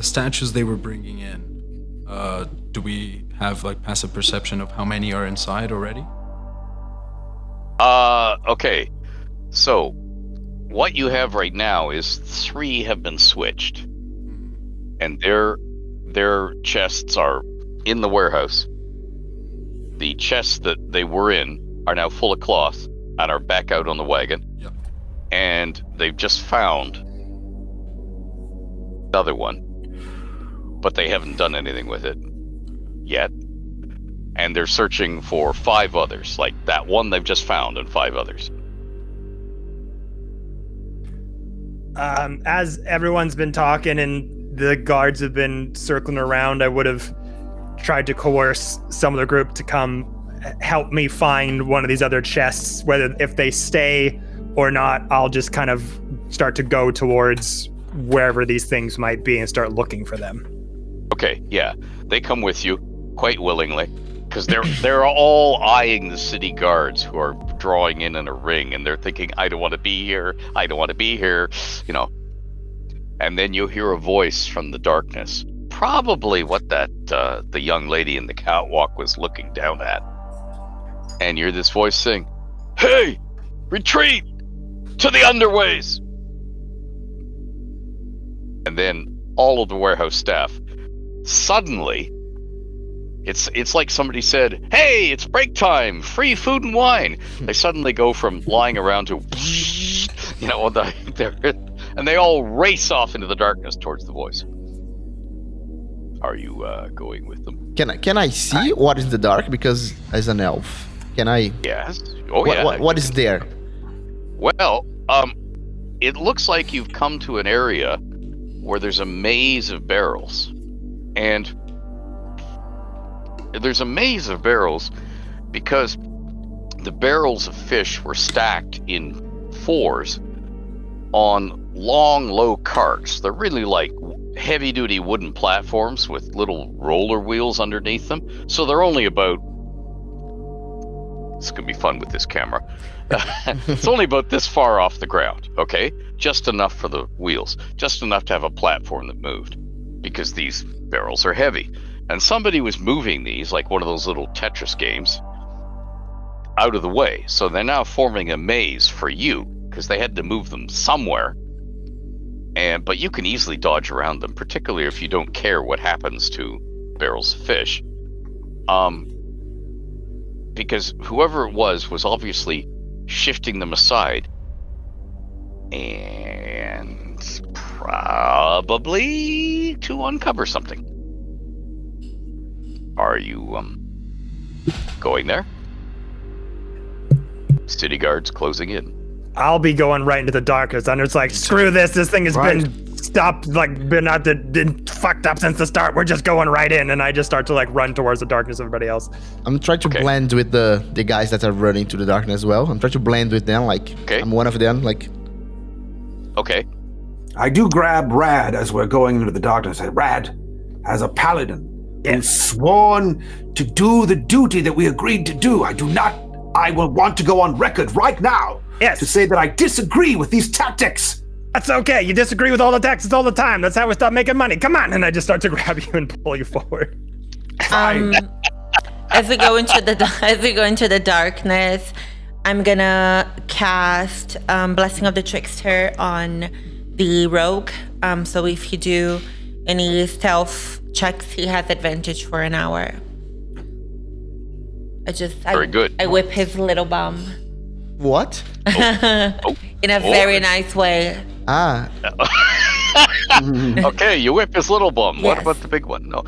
statues they were bringing in, do we have like passive perception of how many are inside already? Okay. So what you have right now is 3 have been switched. And their chests are in the warehouse. The chests that they were in are now full of cloth and are back out on the wagon. Yep. And they've just found another one, but they haven't done anything with it yet. And they're searching for 5 others, like that one they've just found and 5 others. As everyone's been talking and the guards have been circling around, I would have tried to coerce some of the group to come help me find one of these other chests. Whether if they stay or not, I'll just kind of start to go towards wherever these things might be and start looking for them. Okay, yeah. They come with you quite willingly because they're all eyeing the city guards who are drawing in a ring, and they're thinking, I don't want to be here. I don't want to be here, you know. And then you hear a voice from the darkness, probably what that the young lady in the catwalk was looking down at. And you hear this voice saying, "Hey, retreat to the underways." And then all of the warehouse staff suddenly, it's like somebody said, "Hey, it's break time, free food and wine." They suddenly go from lying around to, you know, and they all race off into the darkness towards the voice. Are you going with them? Can I see what is in the dark? Because as an elf, can I? Yes. Oh, yeah. What is there? Well, it looks like you've come to an area where there's a maze of barrels. And there's a maze of barrels because the barrels of fish were stacked in 4s on long, low carts. They're really like heavy-duty wooden platforms with little roller wheels underneath them. So they're only about... It's going to be fun with this camera. It's only about this far off the ground, okay? Just enough for the wheels. Just enough to have a platform that moved. Because these barrels are heavy. And somebody was moving these, like one of those little Tetris games, out of the way. So they're now forming a maze for you, because they had to move them somewhere. But you can easily dodge around them, particularly if you don't care what happens to barrels of fish. Because whoever it was obviously shifting them aside. And probably to uncover something. Are you, going there? City guards closing in. I'll be going right into the darkness, and it's like, screw this. This thing has been stopped, like, been fucked up since the start. We're just going right in, and I just start to like run towards the darkness. Everybody else. I'm trying to blend with the guys that are running to the darkness as well. I'm trying to blend with them, like I'm one of them, like. Okay. I do grab Rad as we're going into the darkness. Rad, as a paladin, who's sworn to do the duty that we agreed to do. I will want to go on record right now to say that I disagree with these tactics. That's okay. You disagree with all the tactics all the time. That's how we start making money. Come on. And I just start to grab you and pull you forward. As we go into the darkness, I'm gonna cast Blessing of the Trickster on the rogue. So if you do any stealth checks, he has advantage for an hour. Very good. I whip his little bum. What? In a very nice way. Ah. Okay, you whip his little bum. What Yes. about the big one? No.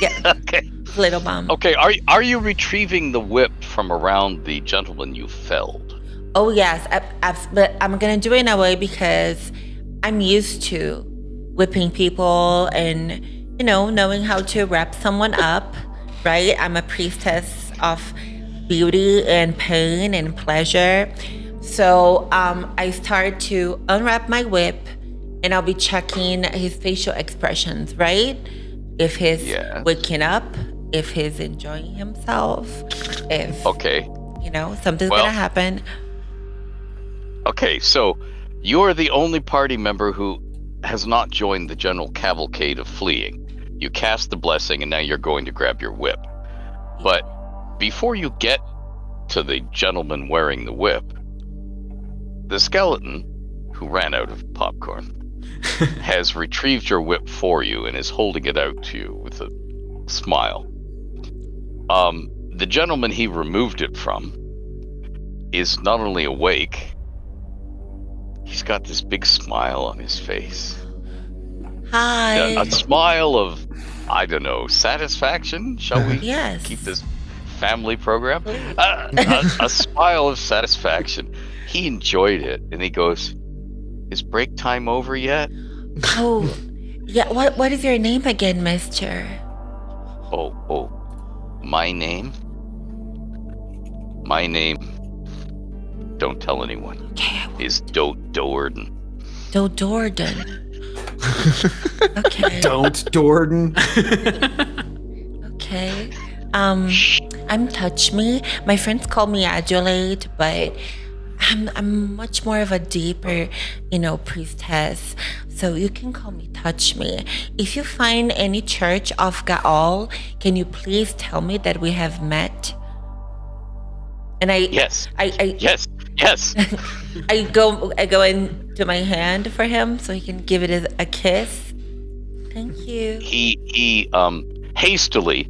Yeah, Okay. little bum. Okay, are you retrieving the whip from around the gentleman you felled? Oh yes, but I'm gonna do it in a way because I'm used to whipping people and knowing how to wrap someone up. Right? I'm a priestess of beauty and pain and pleasure. So I start to unwrap my whip, and I'll be checking his facial expressions. Right? If he's Yes. waking up, if he's enjoying himself, if Okay. something's Well- gonna happen. Okay, so you're the only party member who has not joined the general cavalcade of fleeing. You cast the blessing, and now you're going to grab your whip. But before you get to the gentleman wearing the whip, the skeleton, who ran out of popcorn, has retrieved your whip for you and is holding it out to you with a smile. The gentleman he removed it from is not only awake, he's got this big smile on his face. Hi. A smile of, I don't know, satisfaction? Shall we Yes. keep this family program? A smile of satisfaction. He enjoyed it, and he goes, "Is break time over yet?" Oh, yeah. What is your name again, Mister? Oh, my name? My name, don't tell anyone, Okay, is Doorden. Dorden. Okay. Don't, Dorden. Okay. I'm Touch Me. My friends call me Adulate, but I'm much more of a deeper, priestess. So you can call me Touch Me. If you find any church of Gaal, can you please tell me that we have met? And Yes. Yes. I go into my hand for him so he can give it a kiss. Thank you. He hastily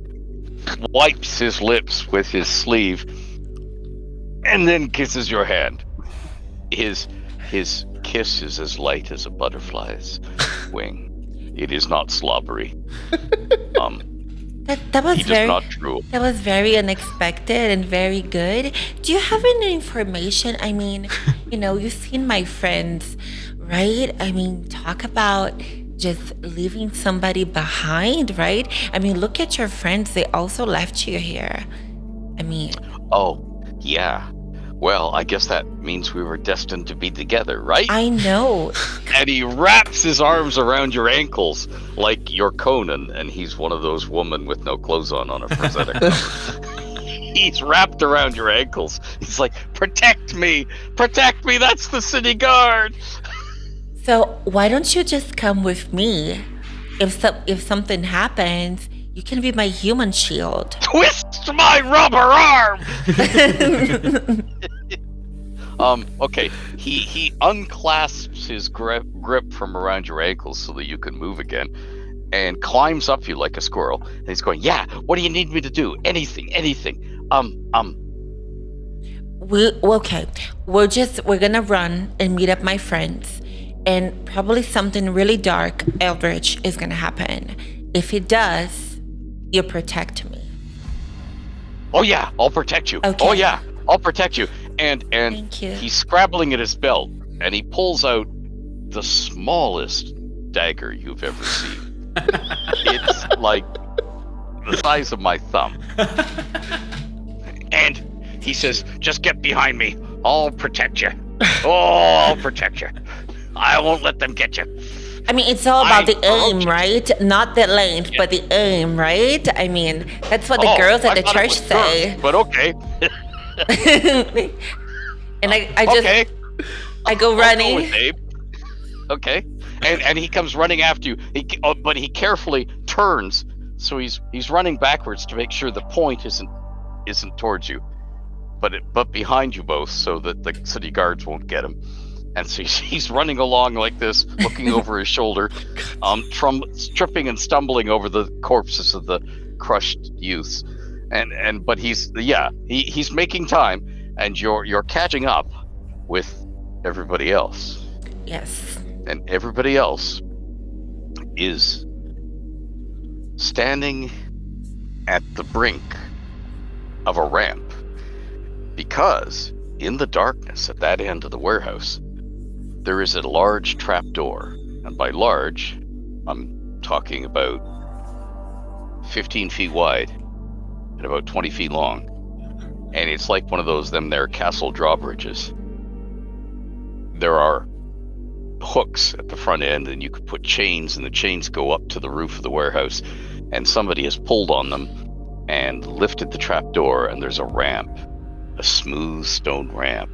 wipes his lips with his sleeve and then kisses your hand. His kiss is as light as a butterfly's wing. It is not slobbery. That was He does very not drool. that was very unexpected and very good. Do you have any information? I mean, you've seen my friends, right? I mean, talk about just leaving somebody behind, right? I mean, look at your friends. They also left you here. I mean, Oh, yeah. Well, I guess that means we were destined to be together, right? I know. And he wraps his arms around your ankles like you're Conan, and he's one of those women with no clothes on a prosthetic cover. He's wrapped around your ankles. He's like, protect me, that's the city guard. So why don't you just come with me? If something happens, you can be my human shield. Twist my rubber arm. Okay. He unclasps his grip from around your ankles so that you can move again, and climbs up you like a squirrel. And he's going, "Yeah, what do you need me to do? Anything. Okay. We're gonna run and meet up my friends, and probably something really dark, eldritch, is gonna happen. If it does, you protect me. Oh yeah, I'll protect you. Okay. Oh yeah, I'll protect you." And Thank you. he's scrabbling at his belt, and he pulls out the smallest dagger you've ever seen. It's like the size of my thumb. And he says, "Just get behind me. I'll protect you. Oh, I'll protect you. I won't let them get you." I mean, it's all about the aim, Okay. right? Not the length, but the aim, right? I mean, that's what the Oh, girls at I the thought it church was say. yours, but okay. And I just Okay. I go I'll go running. with Abe. Okay. And he comes running after you. But he carefully turns, so he's running backwards to make sure the point isn't towards you, but behind you both, so that the city guards won't get him. And so he's running along like this, looking over his shoulder, tripping and stumbling over the corpses of the crushed youths. But he's making time, and you're catching up with everybody else. Yes. And everybody else is standing at the brink of a ramp, because in the darkness at that end of the warehouse, there is a large trapdoor. And by large, I'm talking about 15 feet wide and about 20 feet long. And it's like one of those there castle drawbridges. There are hooks at the front end, and you could put chains, and the chains go up to the roof of the warehouse, and somebody has pulled on them and lifted the trapdoor, and there's a ramp, a smooth stone ramp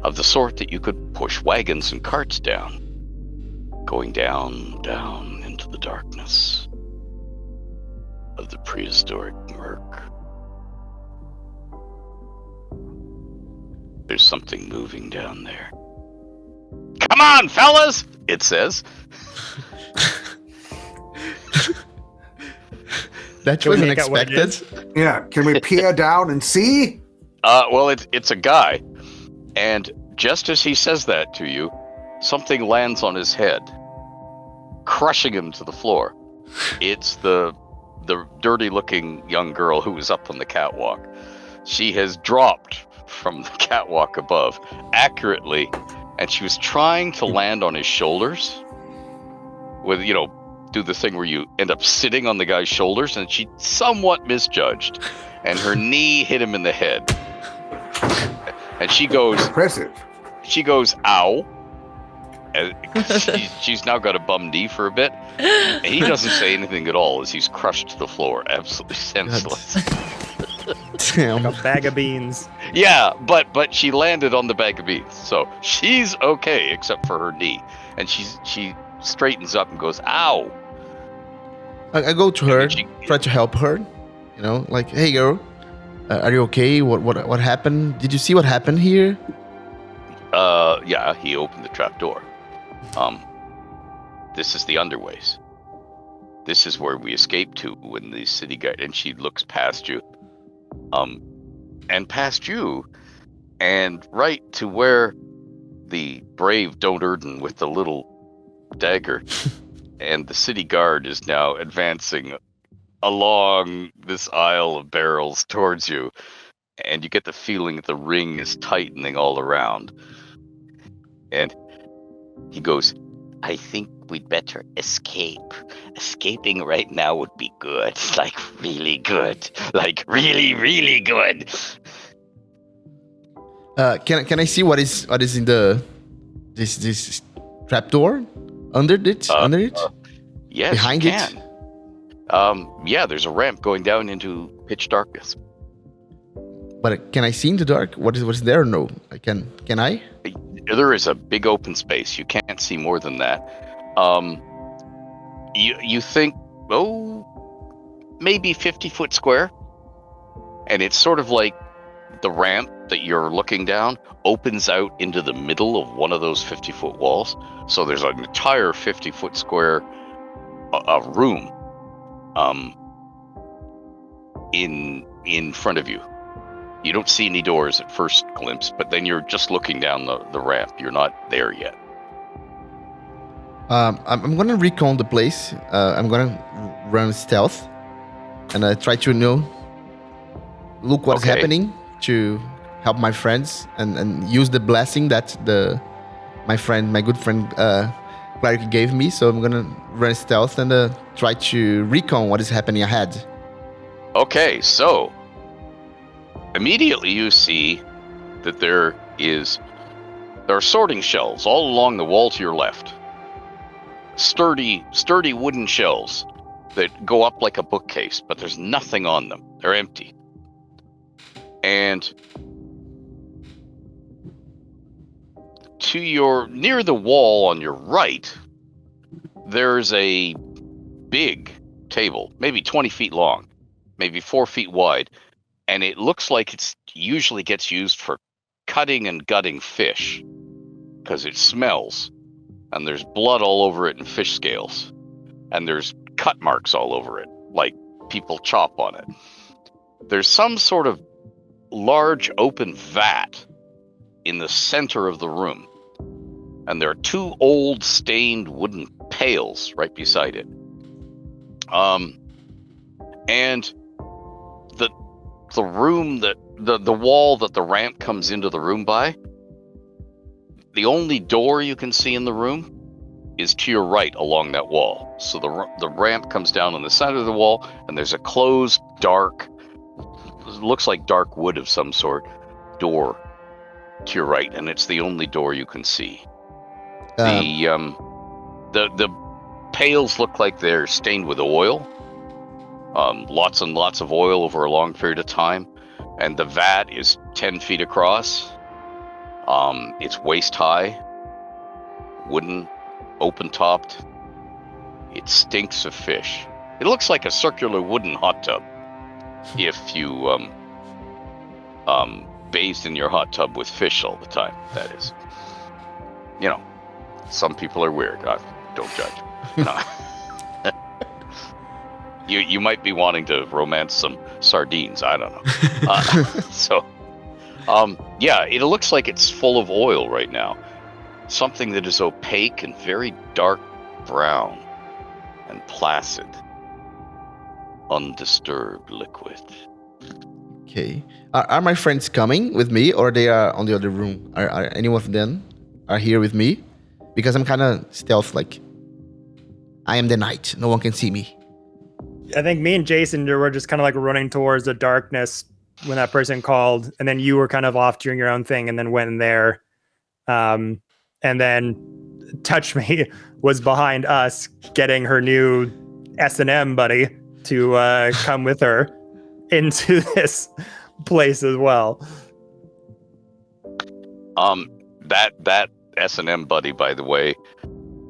of the sort that you could push wagons and carts down, going down into the darkness of the prehistoric murk. There's something moving down there. Come on, fellas, it says. That Can we wasn't make out what it expected. Yeah, can we peer down and see? Well, it's a guy, and just as he says that to you, something lands on his head, crushing him to the floor. It's the dirty-looking young girl who was up on the catwalk. She has dropped from the catwalk above, accurately, and she was trying to land on his shoulders with, do the thing where you end up sitting on the guy's shoulders, and she somewhat misjudged, and her knee hit him in the head. And she goes, Impressive. ow. And she's now got a bum knee for a bit, and he doesn't say anything at all as he's crushed to the floor, absolutely senseless. Damn. Like a bag of beans. Yeah, but she landed on the bag of beans, so she's okay except for her knee, and she straightens up and goes, ow. I go to her, then she- try to help her. Like, hey girl, are you okay? What happened? Did you see what happened here? Yeah, he opened the trap door. This is the underways. This is where we escaped to when the city guy, and she looks past you. And past you, and right to where the brave Donurden with the little dagger and the city guard is now advancing along this aisle of barrels towards you, and you get the feeling that the ring is tightening all around. And he goes, I think we'd better escape. Escaping right now would be good. Like really good. Like really, really good. Can I see what is in this trapdoor? Under it? Yes, Behind you it? can. Yeah, there's a ramp going down into pitch darkness. But can I see in the dark? What's there? No, can I? There is a big open space. You can't see more than that. You think, maybe 50 foot square, and it's sort of like the ramp that you're looking down opens out into the middle of one of those 50-foot walls. So there's an entire 50-foot square room in front of you. You don't see any doors at first glimpse, but then you're just looking down the ramp. You're not there yet. I'm gonna recon the place. I'm gonna run stealth, and I try to look what's Okay. happening to help my friends, and use the blessing that my good friend Cleric gave me. So I'm gonna run stealth and try to recon what is happening ahead. Okay, so immediately you see that there are sorting shelves all along the wall to your left. Sturdy wooden shelves that go up like a bookcase, but there's nothing on them. They're empty. And near the wall on your right, there's a big table, maybe 20 feet long, maybe 4 feet wide, and it looks like it usually gets used for cutting and gutting fish because it smells, and there's blood all over it and fish scales, and there's cut marks all over it, like people chop on it. There's some sort of large open vat in the center of the room, and there are two old stained wooden pails right beside it. And the room that the wall that the ramp comes into the room by, the only door you can see in the room is to your right along that wall. So the ramp comes down on the side of the wall, and there's a closed, dark, looks like dark wood of some sort, door to your right, and it's the only door you can see. The pails look like they're stained with oil. Lots and lots of oil over a long period of time, and the vat is 10 feet across. It's waist high, wooden, open topped. It stinks of fish. It looks like a circular wooden hot tub if you bathed in your hot tub with fish all the time, that is. You know, some people are weird. Don't judge. No. You might be wanting to romance some sardines. I don't know. Yeah, it looks like it's full of oil right now. Something that is opaque and very dark brown and placid. Undisturbed liquid. Okay. Are my friends coming with me, or they are on the other room? Are any of them are here with me? Because I'm kind of stealth, like I am the night. No one can see me. I think me and Jason were just kind of like running towards the darkness when that person called, and then you were kind of off doing your own thing, and then went in there. And then Touch Me was behind us, getting her new S&M buddy to come with her into this place as well. That S&M buddy, by the way,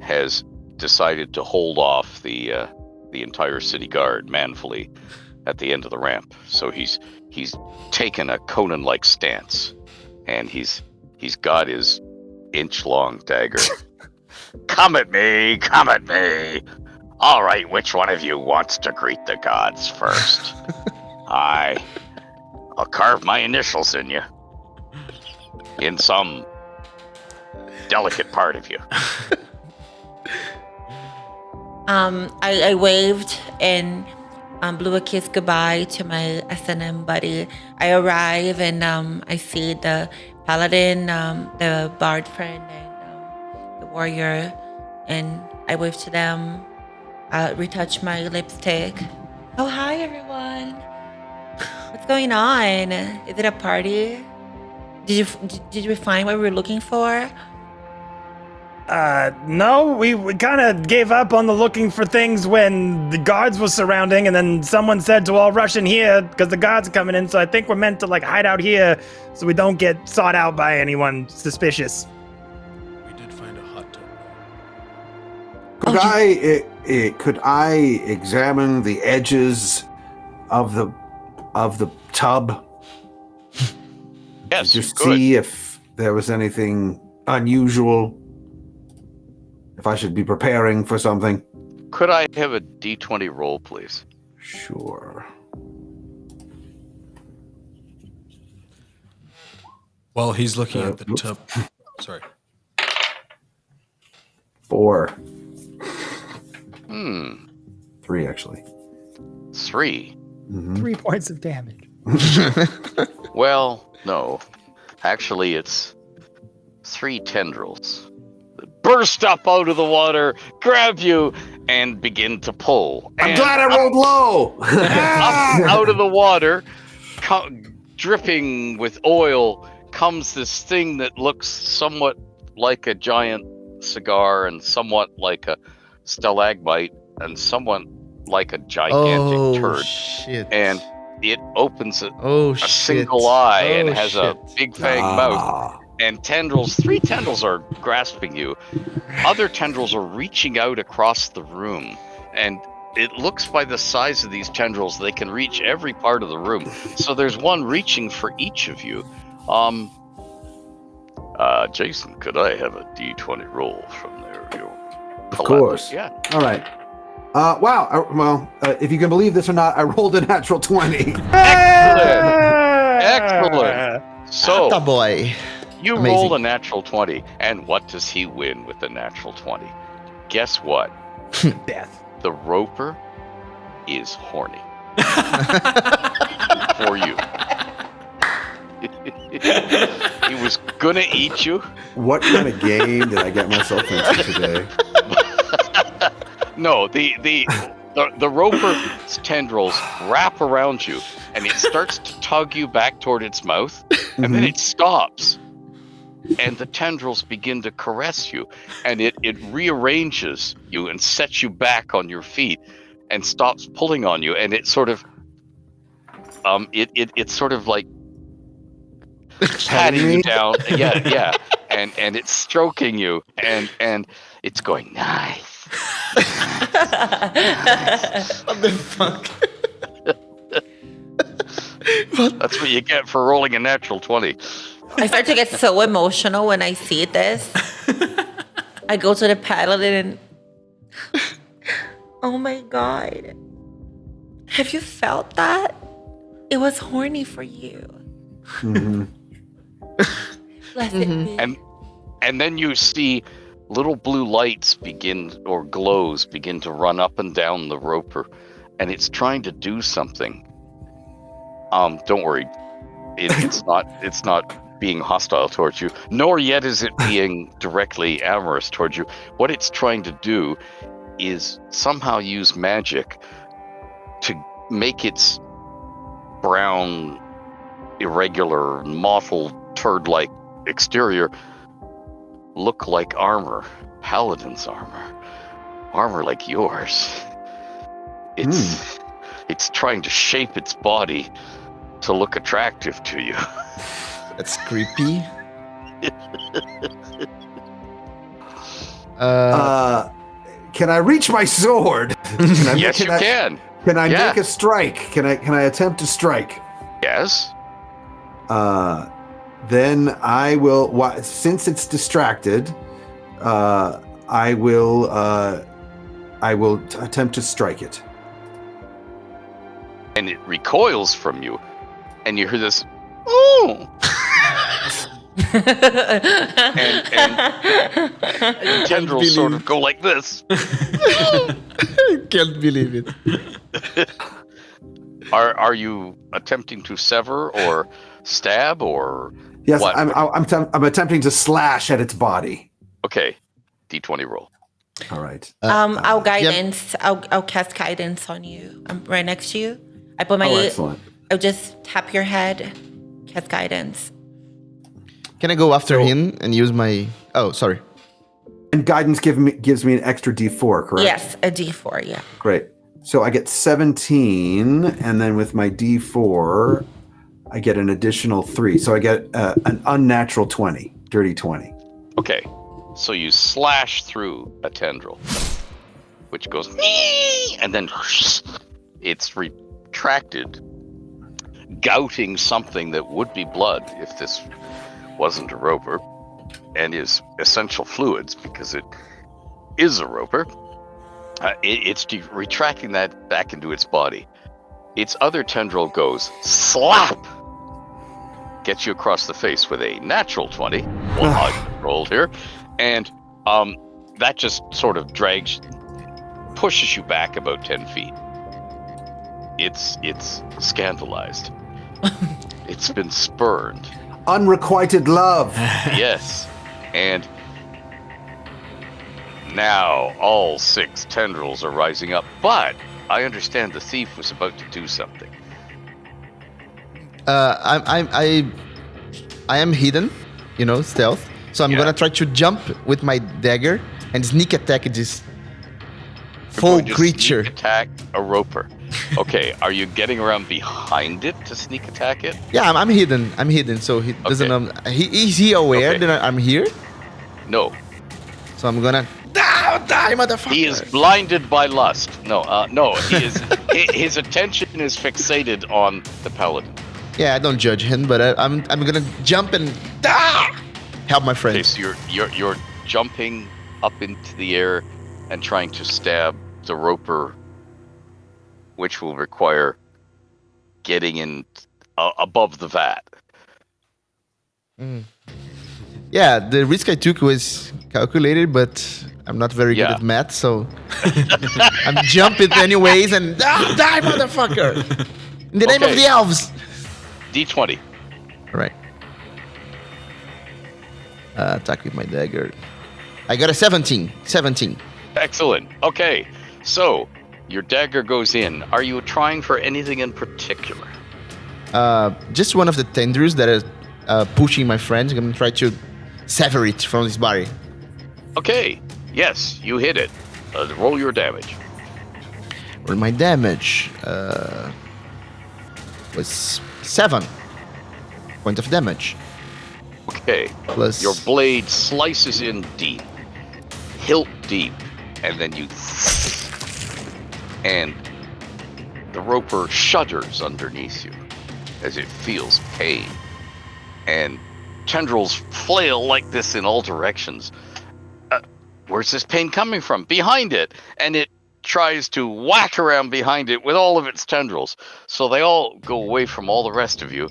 has decided to hold off the entire city guard manfully at the end of the ramp. So he's taken a Conan-like stance, and he's got his inch-long dagger. Come at me! Come at me! All right, which one of you wants to greet the gods first? I'll carve my initials in you. In some delicate part of you. I waved and blew a kiss goodbye to my S&M buddy. I arrive and I see the paladin, the bard friend, and the warrior, and I wave to them. Retouch my lipstick. Oh, hi everyone. What's going on? Is it a party? Did you find what we were looking for? No, we kind of gave up on the looking for things when the guards were surrounding, and then someone said to all rush in here because the guards are coming in, so I think we're meant to like hide out here so we don't get sought out by anyone suspicious. We did find a hot tub. Could I examine the edges of the tub? Yes, Just good. see if there was anything unusual. If I should be preparing for something. Could I have a D20 roll, please? Sure. While he's looking at the tub. Sorry. 4. 3, actually. 3. 3 points of damage. Well, no. Actually, it's 3 tendrils that burst up out of the water, grab you, and begin to pull. I'm glad I rolled low! Up out of the water, dripping with oil, comes this thing that looks somewhat like a giant cigar, and somewhat like a stalagmite, and somewhat like a gigantic turd. Shit. And it opens a shit. single eye and has shit. a big fang mouth. And tendrils, 3 tendrils are grasping you. Other tendrils are reaching out across the room. And it looks by the size of these tendrils, they can reach every part of the room. So there's one reaching for each of you. Jason, could I have a D20 roll from there? Of course. Yeah. All right. Wow. If you can believe this or not, I rolled a natural 20. Excellent. So, Atta boy. you Amazing. roll a natural 20, and what does he win with the natural 20? guess what? Death. The roper is horny for you. He was gonna eat you. What kind of game did I get myself into today? No, the roper's tendrils wrap around you, and it starts to tug you back toward its mouth, and then it stops, and the tendrils begin to caress you, and it rearranges you and sets you back on your feet, and stops pulling on you, and it sort of, it's sort of like patting you down, yeah, and it's stroking you, and it's going nice. What the fuck? That's what you get for rolling a natural 20. I start to get so emotional when I see this. I go to the paladin and oh my god. Have you felt that? It was horny for you. Bless it be. And then you see little blue lights glows begin to run up and down the roper, and it's trying to do something. Don't worry, it's not being hostile towards you, nor yet is it being directly amorous towards you. What it's trying to do is somehow use magic to make its brown, irregular, mottled, turd-like exterior look like armor, paladin's armor like yours. It's trying to shape its body to look attractive to you. That's creepy. Can I reach my sword? Yes, you can. Can I make a strike? Can I attempt to strike? Yes. Then I will. Since it's distracted, I will attempt to strike it. And it recoils from you, and you hear this. Oh. and tendrils sort of go like this. I can't believe it. Are you attempting to sever or stab or? Yes, what? I'm attempting to slash at its body. Okay, D20 roll. All right. I'll guidance. I'll cast guidance on you. I'm right next to you. I put my. Excellent. I'll just tap your head. Cast guidance. Can I go after him and use my? Oh, sorry. And guidance gives me an extra D4, correct? Yes, a D4. Yeah. Great. So I get 17, and then with my D4, I get an additional 3. So I get an unnatural 20, dirty 20. Okay, so you slash through a tendril, which goes, and then it's retracted, gouting something that would be blood if this wasn't a roper, and is essential fluids because it is a roper. It's retracting that back into its body. Its other tendril goes slap, gets you across the face with a natural 20. Well, I rolled here, and that just sort of pushes you back about 10 feet. It's scandalized. It's been spurned. Unrequited love. Yes, and now all 6 tendrils are rising up, but I understand the thief was about to do something. I am hidden, stealth. So I'm gonna try to jump with my dagger and sneak attack this full creature. Sneak attack a roper. Okay, are you getting around behind it to sneak attack it? Yeah, I'm hidden. So he doesn't. Is he aware that I'm here? No. So I'm gonna die, motherfucker. He is blinded by lust. No. He is. His attention is fixated on the paladin. Yeah, I don't judge him, but I'm gonna jump and help my friend. Okay, so you're jumping up into the air and trying to stab the roper, which will require getting in above the vat. Yeah, the risk I took was calculated, but I'm not very good Yeah. at math, so I'm jumping anyways and die, motherfucker! In the name of Okay. the elves. D20. All right. Attack with my dagger. I got a 17. 17. Excellent. Okay. So, your dagger goes in. Are you trying for anything in particular? Just one of the tendrils that is pushing my friend. I'm gonna try to sever it from his body. Okay. Yes, you hit it. Roll your damage. Well, my damage was 7 point of damage. Okay. Plus Your blade slices in deep, hilt deep, and then you... And the roper shudders underneath you as it feels pain. And tendrils flail like this in all directions. Where's this pain coming from? Behind it! And it tries to whack around behind it with all of its tendrils. So they all go away from all the rest of you,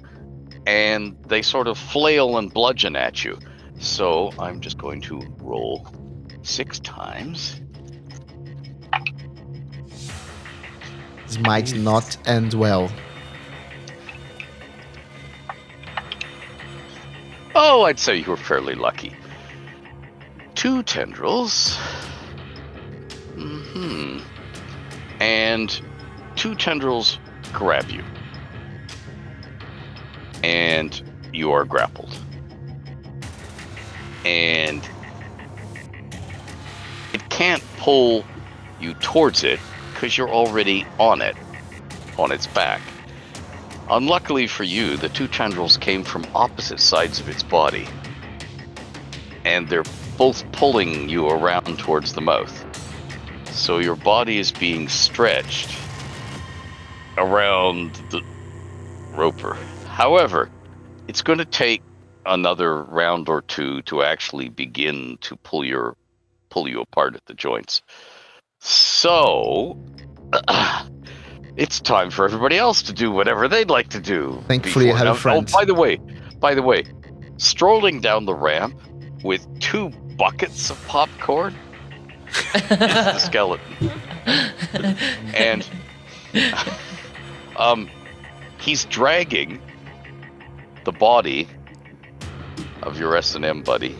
and they sort of flail and bludgeon at you. So I'm just going to roll 6 times. this might not end well. Oh, I'd say you were fairly lucky. 2 tendrils. And 2 tendrils grab you. And you are grappled. And it can't pull you towards it because you're already on it, on its back. Unluckily for you, the 2 tendrils came from opposite sides of its body. And they're both pulling you around towards the mouth. So your body is being stretched around the roper. However, it's going to take another round or 2 to actually begin to pull you apart at the joints. So it's time for everybody else to do whatever they'd like to do. Thankfully, I have a friend. Oh, by the way, strolling down the ramp with 2 buckets of popcorn is the skeleton. And he's dragging the body of your S&M buddy,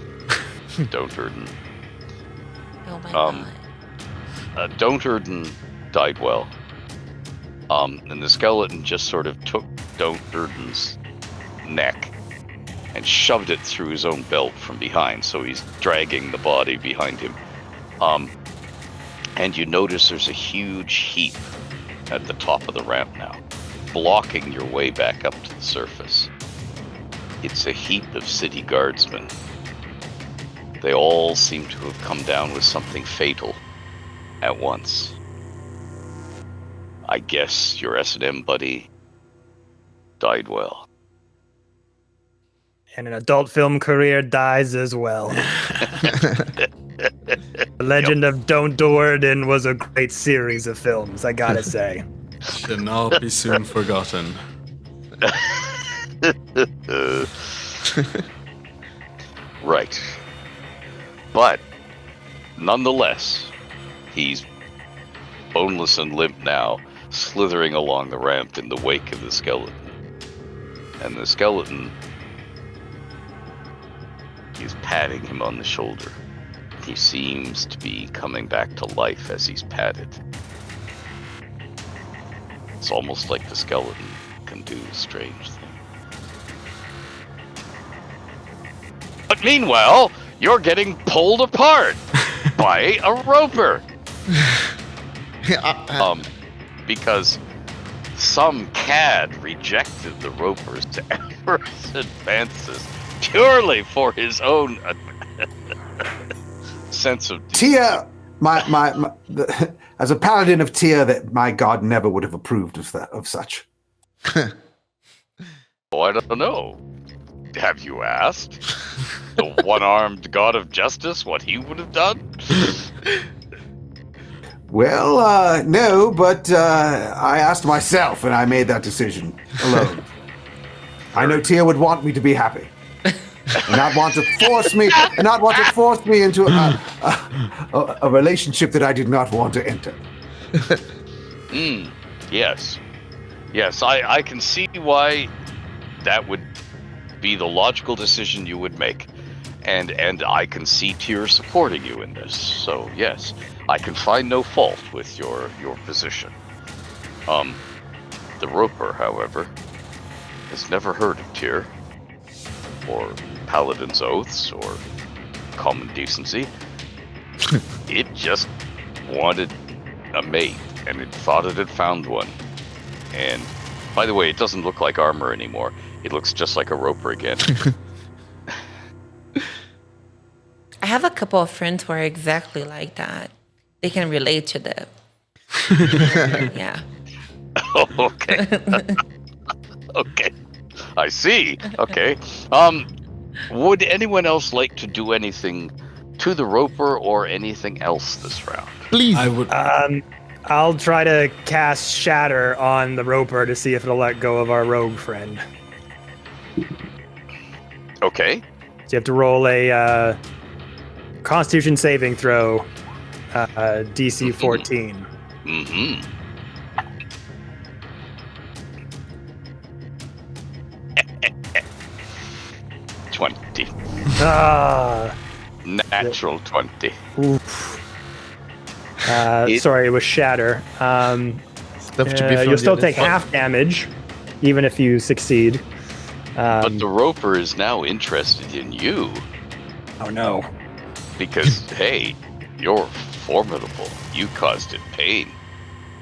Don'turden. Oh my god. Don'turden died well. And the skeleton just sort of took Don'turden's neck and shoved it through his own belt from behind, so he's dragging the body behind him. And you notice there's a huge heap at the top of the ramp now, blocking your way back up to the surface. It's a heap of city guardsmen. They all seem to have come down with something fatal at once. I guess your S&M buddy died well. And an adult film career dies as well. The Legend of Don'turden was a great series of films, I gotta say. Shall not be soon forgotten. Right. But, nonetheless, he's boneless and limp now, slithering along the ramp in the wake of the skeleton. And the skeleton is patting him on the shoulder. He seems to be coming back to life as he's patted. It's almost like the skeleton can do strange things. But meanwhile, you're getting pulled apart by a roper. Because some cad rejected the roper's amorous advances purely for his own sense of Tia, as a paladin of Tia, that my god never would have approved of such. Oh, I don't know. Have you asked the one-armed god of justice what he would have done? Well, no, but I asked myself, and I made that decision alone. I know Tia would want me to be happy. and not want to force me into a relationship that I did not want to enter. Yes. Yes, I can see why that would be the logical decision you would make. And I can see Tyr supporting you in this. So yes, I can find no fault with your position. The Roper, however, has never heard of Tyr, or Paladin's oaths, or common decency. It just wanted a mate, and it thought it had found one. And by the way, it doesn't look like armor anymore. It looks just like a Roper again. I have a couple of friends who are exactly like that. They can relate to that. Yeah. Okay. Okay. I see. Okay. Would anyone else like to do anything to the Roper or anything else this round? Please. I would. I'll try to cast Shatter on the Roper to see if it'll let go of our rogue friend. Okay. So you have to roll a Constitution saving throw, DC 14. Mm-hmm. $20. Ah. Natural 20. Oof. Sorry, it was Shatter. Stuff to be from You'll the still other take side. half damage, even if you succeed. But the Roper is now interested in you Oh no. because, hey, you're formidable. You caused it pain.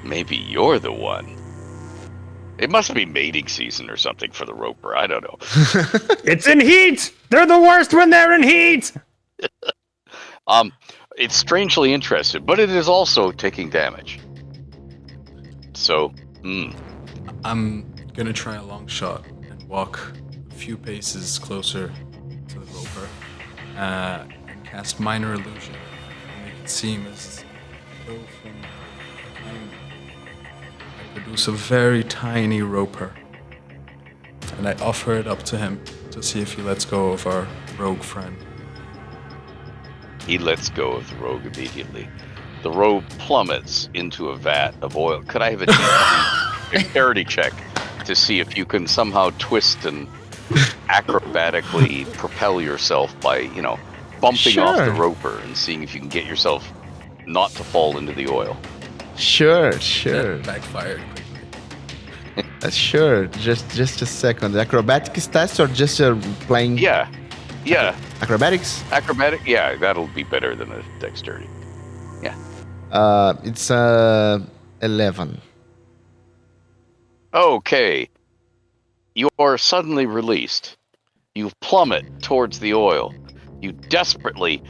Maybe you're the one. It must be mating season or something for the Roper. I don't know. It's in heat! They're the worst when they're in heat! It's strangely interested, but it is also taking damage. So, I'm gonna try a long shot and walk a few paces closer to the Roper and cast Minor Illusion and make it seem as though from behind me I produce a very tiny Roper and I offer it up to him to see if he lets go of our rogue friend. he lets go of the rogue immediately. The rogue plummets into a vat of oil. Could I have a dexterity check to see if you can somehow twist and acrobatically propel yourself by, bumping off the Sure. Roper and seeing if you can get yourself not to fall into the oil? Sure. That backfired quickly. Sure. Just a second. Acrobatics test or just playing Yeah. acrobatics? Acrobatic? Yeah, that'll be better than a dexterity. It's 11. Okay. You are suddenly released. You plummet towards the oil. You desperately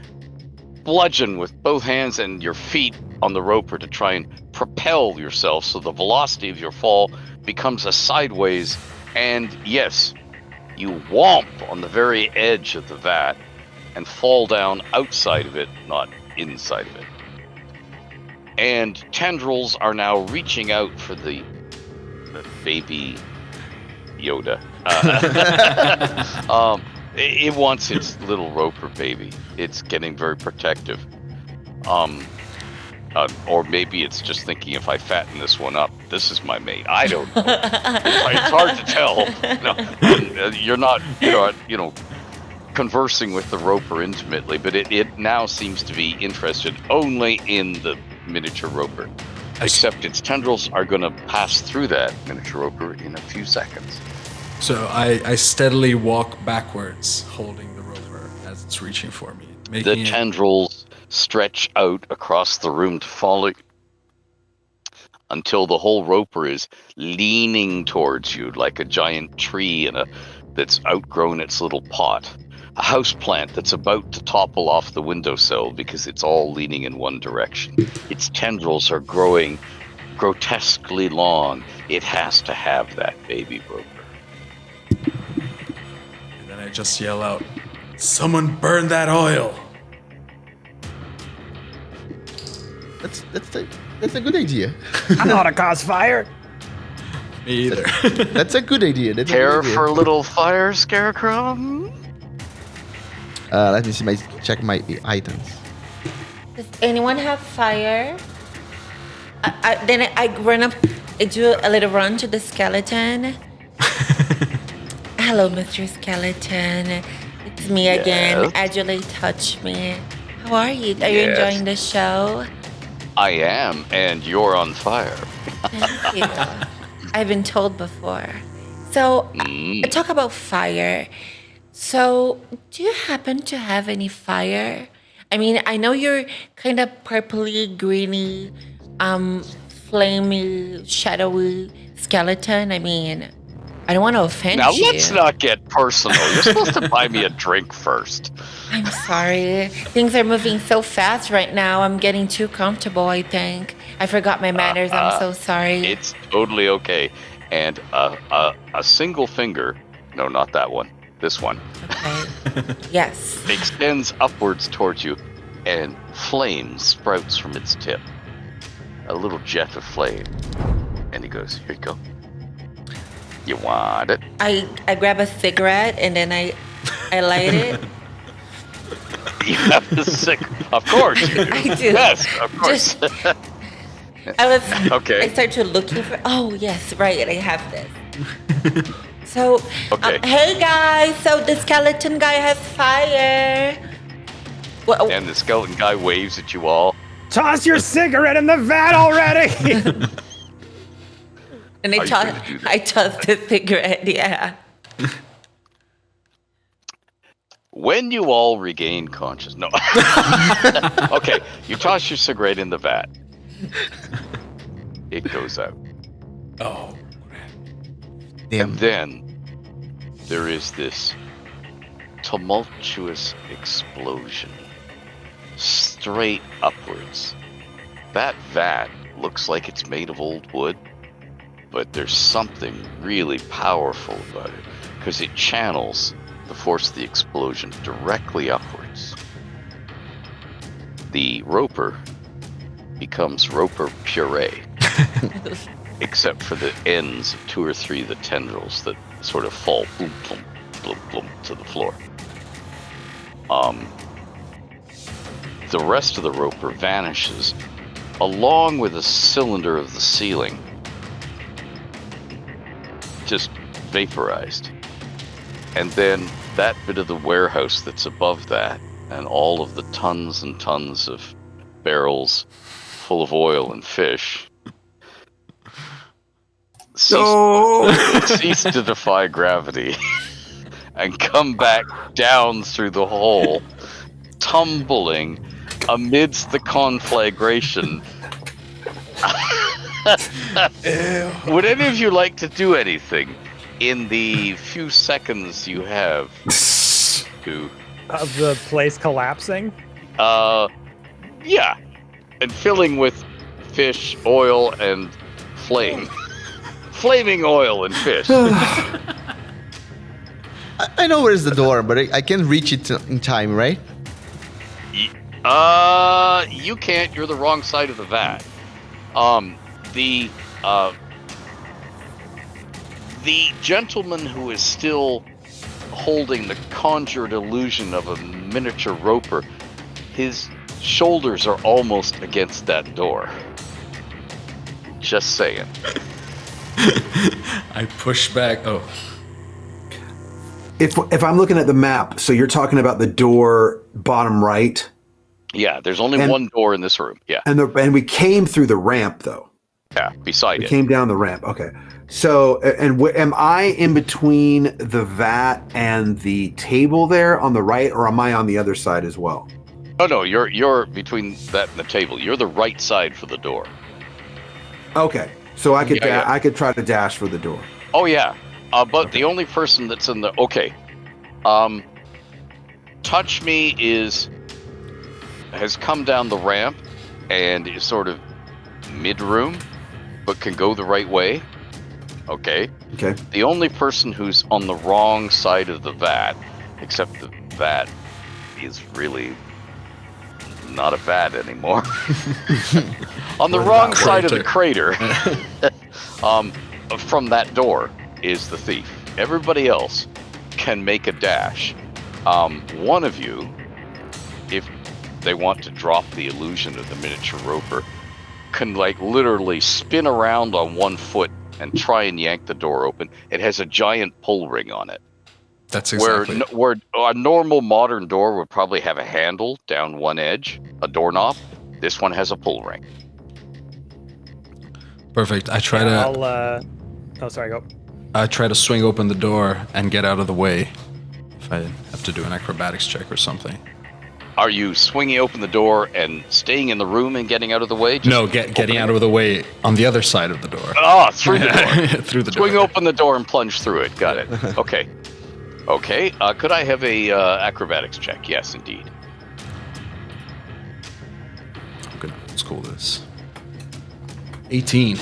bludgeon with both hands and your feet on the Roper to try and propel yourself so the velocity of your fall becomes a sideways, and yes, you whomp on the very edge of the vat and fall down outside of it, not inside of it. And tendrils are now reaching out for the baby Yoda. It wants its little Roper baby. It's getting very protective. Or maybe it's just thinking, if I fatten this one up, this is my mate. I don't know. It's hard to tell. No, you're not, conversing with the Roper intimately, but it now seems to be interested only in the miniature Roper. Except its tendrils are going to pass through that miniature Roper in a few seconds. So I steadily walk backwards, holding the Roper as it's reaching for me. The tendrils stretch out across the room to follow until the whole Roper is leaning towards you like a giant tree that's outgrown its little pot. A houseplant that's about to topple off the windowsill because it's all leaning in one direction. Its tendrils are growing grotesquely long. It has to have that baby Roper. And then I just yell out, "Someone burn that oil!" That's a good idea. I know how to cause fire. Me either. That's a good idea. Care for a little fire, Scarecrow? Let me see check my items. Does anyone have fire? Then I run up. I do a little run to the skeleton. Hello, Mr. Skeleton. It's me again. Agilely touch me. How are you? Are you enjoying the show? I am, and you're on fire. Thank you. I've been told before. So, talk about fire. So, do you happen to have any fire? I mean, I know you're kind of purpley, greeny, flamey, shadowy skeleton. I mean, I don't want to offend you. Now, let's not get personal. You're supposed to buy me a drink first. I'm sorry. Things are moving so fast right now. I'm getting too comfortable, I think. I forgot my manners. I'm so sorry. It's totally okay. And a single finger, no, not that one, this one. Okay. Yes. Extends upwards towards you, and flame sprouts from its tip. A little jet of flame. And he goes, here you go. You want it? I grab a cigarette and then I light it. You have a of course you do. I do. Yes, of course. Okay. I start to looking for. Oh yes, right. I have this. So, okay. Hey guys. So the skeleton guy has fire. Well, and the skeleton guy waves at you all. Toss your cigarette in the vat already! And I toss the cigarette. Yeah. When you all regain consciousness, no. Okay, you toss your cigarette in the vat. It goes out. Oh. Damn. And then there is this tumultuous explosion straight upwards. That vat looks like it's made of old wood, but there's something really powerful about it because it channels the force of the explosion directly upwards. The roper becomes roper puree, except for the ends of 2 or 3 of the tendrils that sort of fall boom, boom, boom, boom to the floor. The rest of the roper vanishes along with a cylinder of the ceiling, just vaporized. And then that bit of the warehouse that's above that, and all of the tons and tons of barrels full of oil and fish, cease to defy gravity and come back down through the hole, tumbling amidst the conflagration. Would any of you like to do anything in the few seconds you have to... Of the place collapsing? Yeah. And filling with fish, oil, and flame. Flaming oil and fish. I know where's the door, but I can reach it in time, right? You can't. You're the wrong side of the vat. The gentleman who is still holding the conjured illusion of a miniature roper, his shoulders are almost against that door. Just saying. I push back. Oh. If I'm looking at the map, so you're talking about the door bottom right? Yeah, there's only one door in this room. Yeah. And we came through the ramp, though. Yeah, beside we it. Came down the ramp. Okay. So, am I in between the vat and the table there on the right, or am I on the other side as well? Oh no, you're between that and the table. You're the right side for the door. Okay. So I could I could try to dash for the door. Oh yeah. But the only person that's in the Touch Me has come down the ramp and is sort of mid-room, but can go the right way. Okay. The only person who's on the wrong side of the vat, except the vat is really not a vat anymore. On the wrong side of the crater, from that door, is the thief. Everybody else can make a dash, One of you, if they want to drop the illusion of the miniature roper, can like literally spin around on one foot and try and yank the door open. It has a giant pull ring on it. That's exactly. Where a normal modern door would probably have a handle down one edge, a doorknob. This one has a pull ring. Perfect. I try to. Oh, sorry. Go. I try to swing open the door and get out of the way. If I have to do an acrobatics check or something. Are you swinging open the door and staying in the room and getting out of the way? No, getting out of the way on the other side of the door. Oh, through the door. Through the door. Swing open the door and plunge through it. Got it. Okay. Okay. Could I have a acrobatics check? Yes, indeed. Okay, let's call this 18.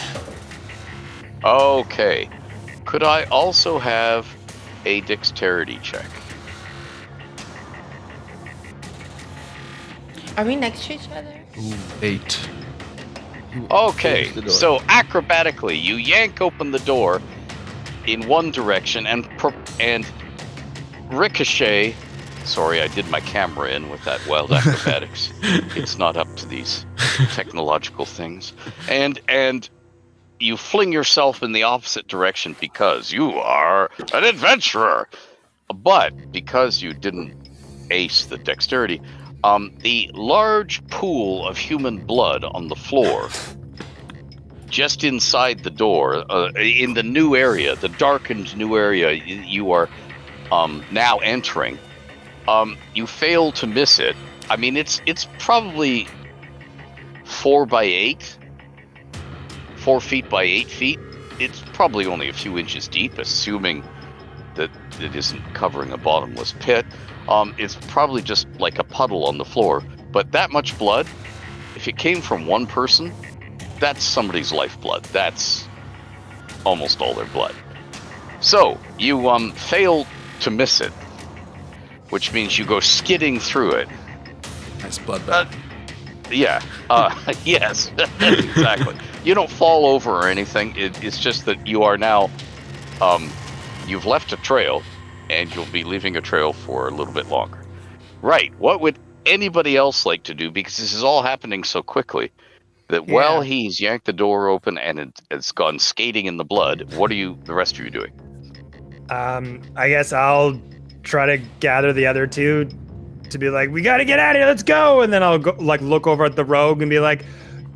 Okay. Could I also have a dexterity check? Are we next to each other? 8. Okay, Close the door. so acrobatically, you yank open the door in one direction and ricochet. Sorry, I did my camera in with that wild acrobatics. It's not up to these technological things. And you fling yourself in the opposite direction because you are an adventurer. But because you didn't ace the dexterity, the large pool of human blood on the floor just inside the door, in the new area, the darkened new area you are now entering, you fail to miss it. I mean, it's probably 4 by 8, 4 feet by 8 feet. It's probably only a few inches deep, assuming that it isn't covering a bottomless pit. It's probably just like a puddle on the floor. But that much blood, if it came from one person, that's somebody's lifeblood. That's almost all their blood. So you fail to miss it, which means you go skidding through it. Nice bloodbath. Yeah. Yes. Exactly. You don't fall over or anything. It's just that you are now. You've left a trail, and you'll be leaving a trail for a little bit longer. Right. What would anybody else like to do? Because this is all happening so quickly that while he's yanked the door open and it's gone skating in the blood, what are the rest of you doing? I guess I'll try to gather the other two to be like, we gotta get out of here, let's go. And then I'll go, like, look over at the rogue and be like,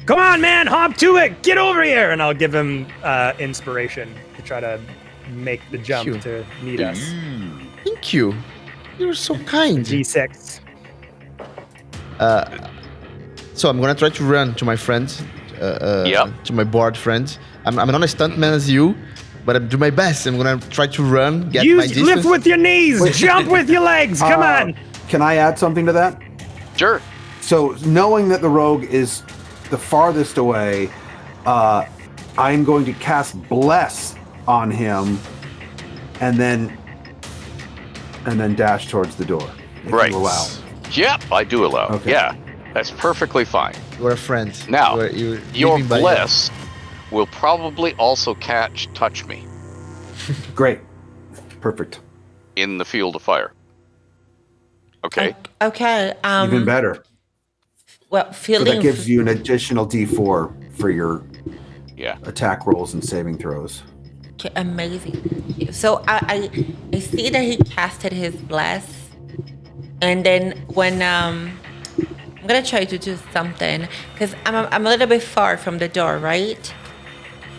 come on, man, hop to it, get over here. And I'll give him inspiration to try to make the jump to meet us. Thank you. You're so kind. D6. So I'm gonna try to run to my friends, to my board friends. I'm not a stuntman as you, but I'm do my best. I'm gonna try to run, get my distance. Lift with your knees, jump with your legs, come on. Can I add something to that? Sure. So, knowing that the rogue is the farthest away, I'm going to cast Bless on him, and then dash towards the door. If Right. you allow. Yep, I do allow. Okay. Yeah, that's perfectly fine. You're a friend. Now, you're your living by bless will probably also catch touch me Great. Perfect. in the field of fire. Okay. Okay. Even better. Well, So feeling. that gives you an additional D4 for your Yeah. attack rolls and saving throws. Okay, amazing. So I see that he casted his bless, and then when I'm gonna try to do something because I'm a little bit far from the door, right?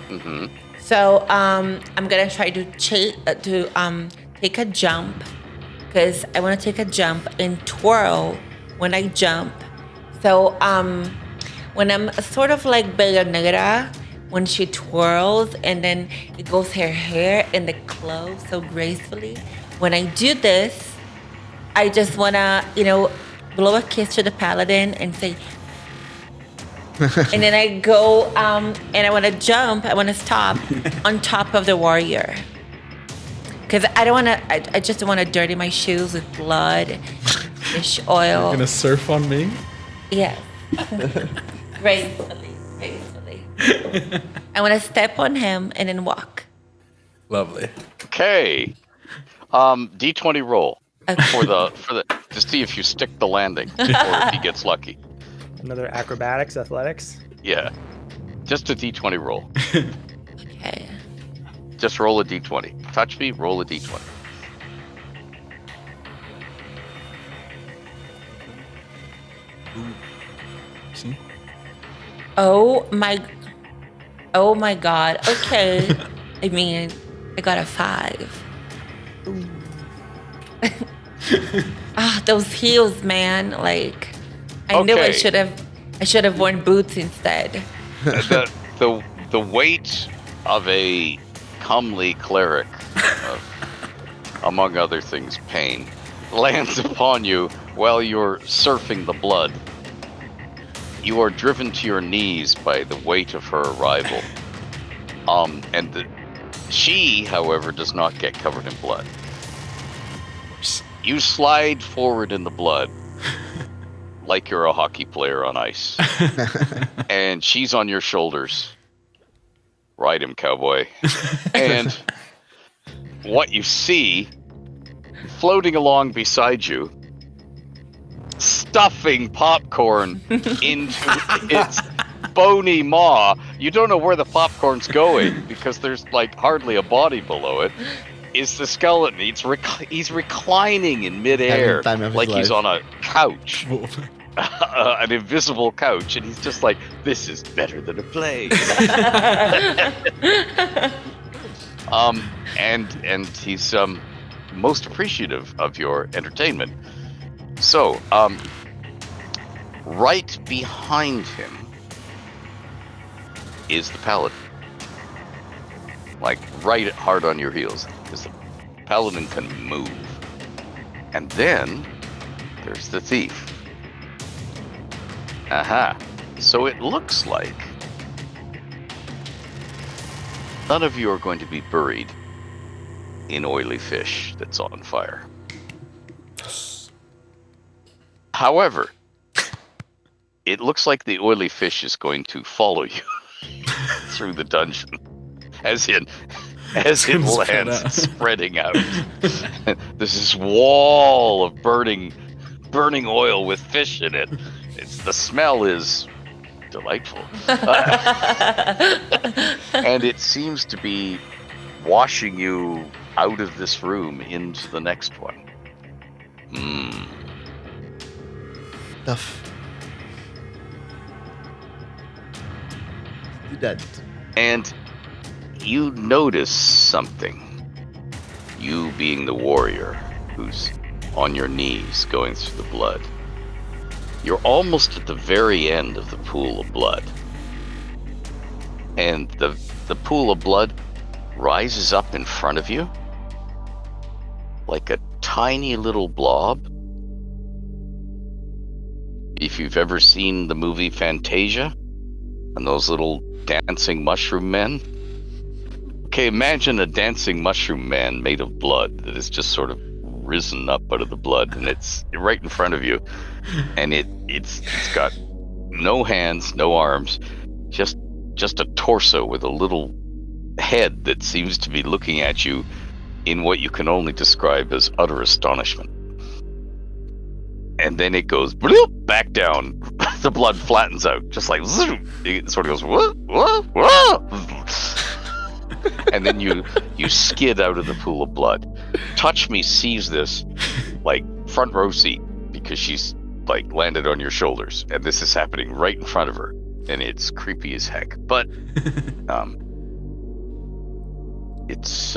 Mm-hmm. So I'm gonna try to take a jump because I want to take a jump and twirl when I jump. So when I'm sort of like Bella Negra, when she twirls and then it goes her hair in the clothes so gracefully. When I do this, I just wanna, blow a kiss to the paladin and say, and then I go and I wanna jump, I wanna stop on top of the warrior. Cause I don't wanna, I just don't wanna dirty my shoes with blood, fish oil. You're gonna surf on me? Yes. Gracefully. I want to step on him and then walk. Lovely. Okay. D20 roll. for the to see if you stick the landing or if he gets lucky. Another acrobatics, athletics. Yeah, just a D20 roll. Okay. Just roll a D20. Touch me, roll a D20. See? Oh my God. Okay. I mean, I got a 5. Those heels, man. Like, I knew I Okay. should have worn boots instead. The weight of a comely cleric, among other things, pain, lands upon you while you're surfing the blood. You are driven to your knees by the weight of her arrival. She, however, does not get covered in blood. You slide forward in the blood like you're a hockey player on ice. And she's on your shoulders. Ride him, cowboy. And what you see floating along beside you, stuffing popcorn into its bony maw. You don't know where the popcorn's going because there's like hardly a body below it. Is the skeleton. He's reclining in midair Having time of his like he's life. on a couch. An invisible couch, and he's just like, this is better than a play. And he's most appreciative of your entertainment. So, right behind him is the paladin. Like, right hard on your heels, because the paladin can move. And then there's the thief. Aha. So it looks like none of you are going to be buried in oily fish that's on fire. However, it looks like the oily fish is going to follow you through the dungeon. As it lands, spreading out. There's this wall of burning oil with fish in it. The smell is delightful. And it seems to be washing you out of this room into the next one. Tough. You dead. And you notice something. You being the warrior who's on your knees going through the blood. You're almost at the very end of the pool of blood. And the pool of blood rises up in front of you like a tiny little blob. If you've ever seen the movie Fantasia and those little dancing mushroom men. Okay, imagine a dancing mushroom man made of blood that has just sort of risen up out of the blood, and it's right in front of you, and it's got no hands, no arms, just a torso with a little head that seems to be looking at you in what you can only describe as utter astonishment. And then it goes bloop, back down. The blood flattens out, just like zoom. It sort of goes whoa, whoa, whoa. And then you skid out of the pool of blood. Touch Me sees this like front row seat because she's like landed on your shoulders, and this is happening right in front of her, and it's creepy as heck. But it's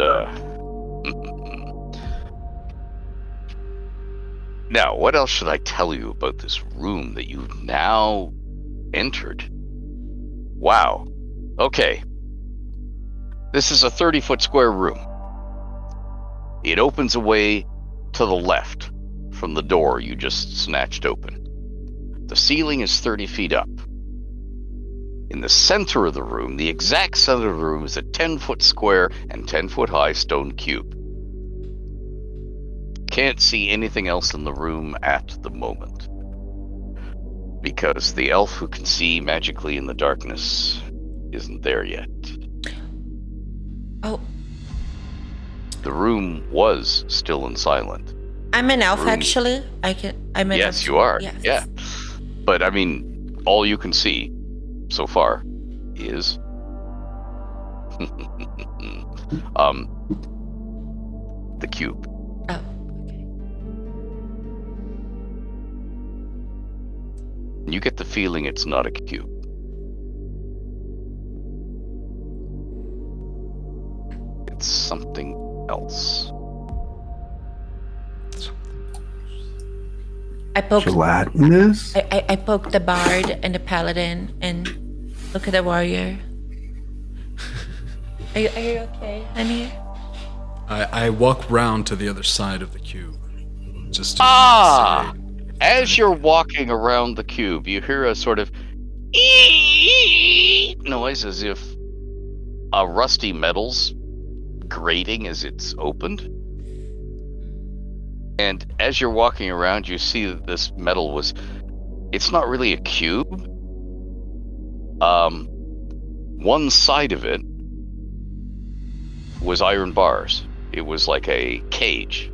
now, what else should I tell you about this room that you've now entered? Wow. Okay. This is a 30-foot square room. It opens away to the left from the door you just snatched open. The ceiling is 30 feet up. In the center of the room, the exact center of the room, is a 10-foot square and 10-foot high stone cube. Can't see anything else in the room at the moment, because the elf who can see magically in the darkness isn't there yet. Oh. The room was still and silent, I'm an elf, room. actually. I'm an Yes, elf. you are. Yes. Yeah. But I mean, all you can see so far is the cube. Oh, okay. You get the feeling it's not a cube. It's something else. I poke Gelatinous? I poke the bard and the paladin and look at the warrior. Are you okay, honey? I walk round to the other side of the cube. Just to investigate. As you're walking around the cube, you hear a sort of noise as if a rusty metal's grating as it's opened. And as you're walking around, you see that this metal it's not really a cube. One side of it was iron bars. It was like a cage.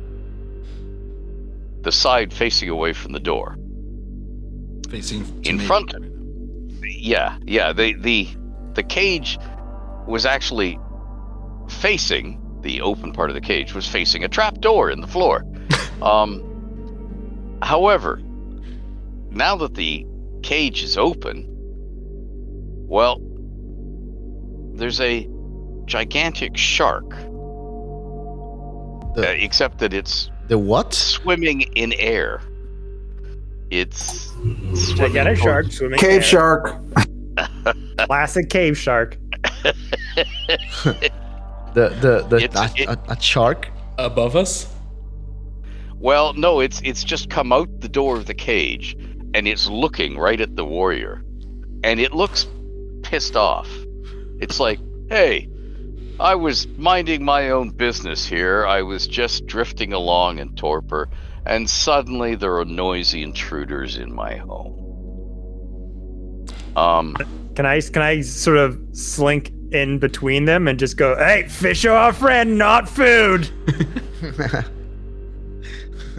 The side facing away from the door. Facing to In me. front. Yeah. The cage was actually facing, the open part of the cage was facing a trap door in the floor. However, now that the cage is open, well, there's a gigantic shark. Except that it's The what? swimming in air. It's Gigantic shark swimming. Cave there. shark. Classic cave shark. A shark? Above us? Well, no, it's just come out the door of the cage, and it's looking right at the warrior, and it looks pissed off. It's like, hey, I was minding my own business here. I was just drifting along in torpor, and suddenly there are noisy intruders in my home. Can I sort of slink in between them and just go, hey, fish are our friend, not food.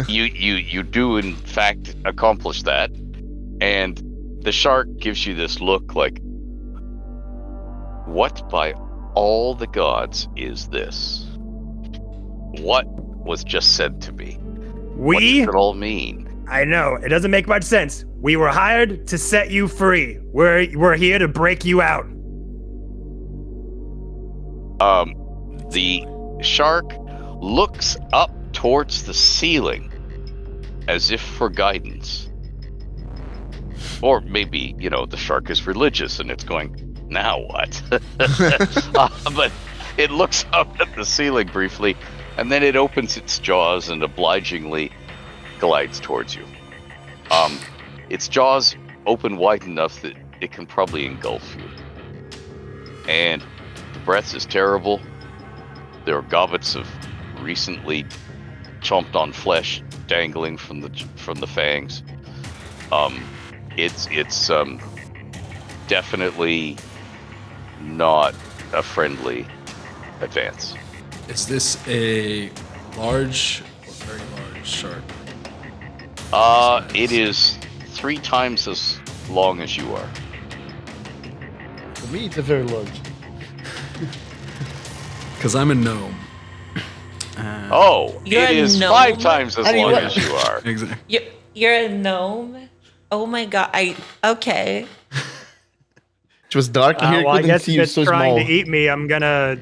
You do in fact accomplish that, and the shark gives you this look like, what by all the gods is this? What was just said to me? What We, does it all mean? I know, it doesn't make much sense. We were hired to set you free. We're here to break you out. The shark looks up towards the ceiling as if for guidance. Or maybe, the shark is religious and it's going, now what? But it looks up at the ceiling briefly, and then it opens its jaws and obligingly glides towards you. Its jaws open wide enough that it can probably engulf you. And the breath is terrible. There are gobbets of recently chomped on flesh dangling from the fangs. It's definitely not a friendly advance. Is this a large or very large shark? It is 3 times as long as you are. For me, it's a very large. Because I'm a gnome. You're it a is gnome? 5 times as long what? as you are. Exactly. You're a gnome? Oh my god, okay. It was dark in here. Well, I Couldn't guess see if you it's so trying small. to eat me, I'm gonna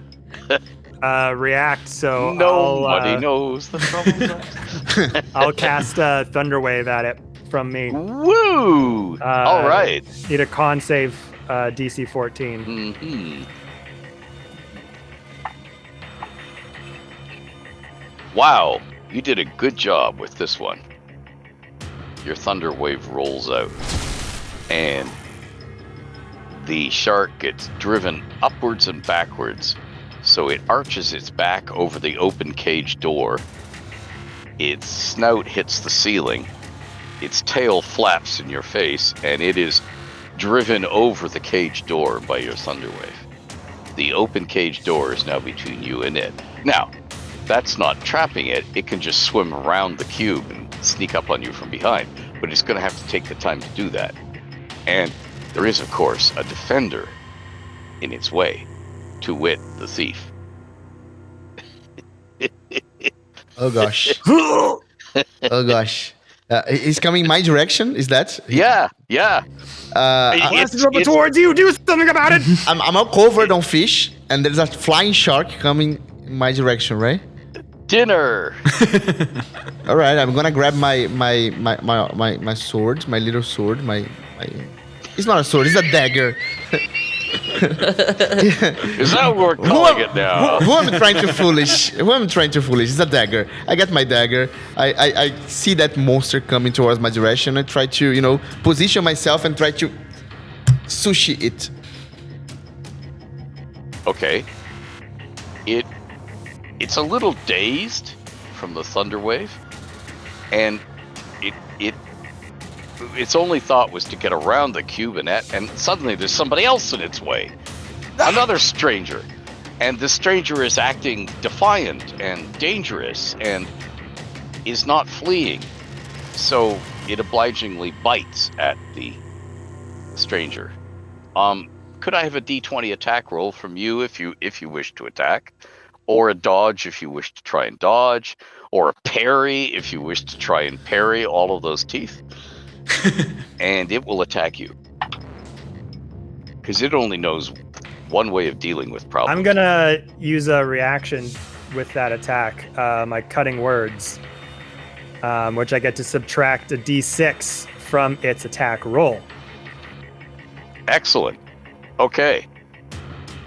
react. So Nobody knows the trouble. I'll cast Thunderwave at it from me. Woo! All right. Need a con save DC 14. Mm-hmm. Wow, you did a good job with this one. Your thunder wave rolls out, and the shark gets driven upwards and backwards, so it arches its back over the open cage door. Its snout hits the ceiling, its tail flaps in your face, and it is driven over the cage door by your thunder wave. The open cage door is now between you and it. Now, that's not trapping it. It can just swim around the cube and sneak up on you from behind. But it's going to have to take the time to do that. And there is, of course, a defender in its way, to wit, the thief. Oh gosh. Oh gosh. He's coming my direction. Is that? Yeah. Blast is over towards you. Do something about it. I'm all covered on fish, and there's a flying shark coming in my direction, right? Dinner. All right, I'm gonna grab my sword, my little sword, my. It's not a sword. It's a dagger. Is that what we're calling it now? Who am I trying to foolish? Who am I trying to foolish? It's a dagger. I got my dagger. I see that monster coming towards my direction. I try to, position myself and try to sushi it. Okay. It's a little dazed from the thunder wave, and its only thought was to get around the cube, and suddenly there's somebody else in its way. Another stranger. And the stranger is acting defiant and dangerous and is not fleeing. So it obligingly bites at the stranger. Could I have a D20 attack roll from you if you wish to attack? Or a dodge if you wish to try and dodge? Or a parry if you wish to try and parry all of those teeth? And it will attack you. Because it only knows one way of dealing with problems. I'm gonna use a reaction with that attack, my cutting words, which I get to subtract a d6 from its attack roll. Excellent. Okay.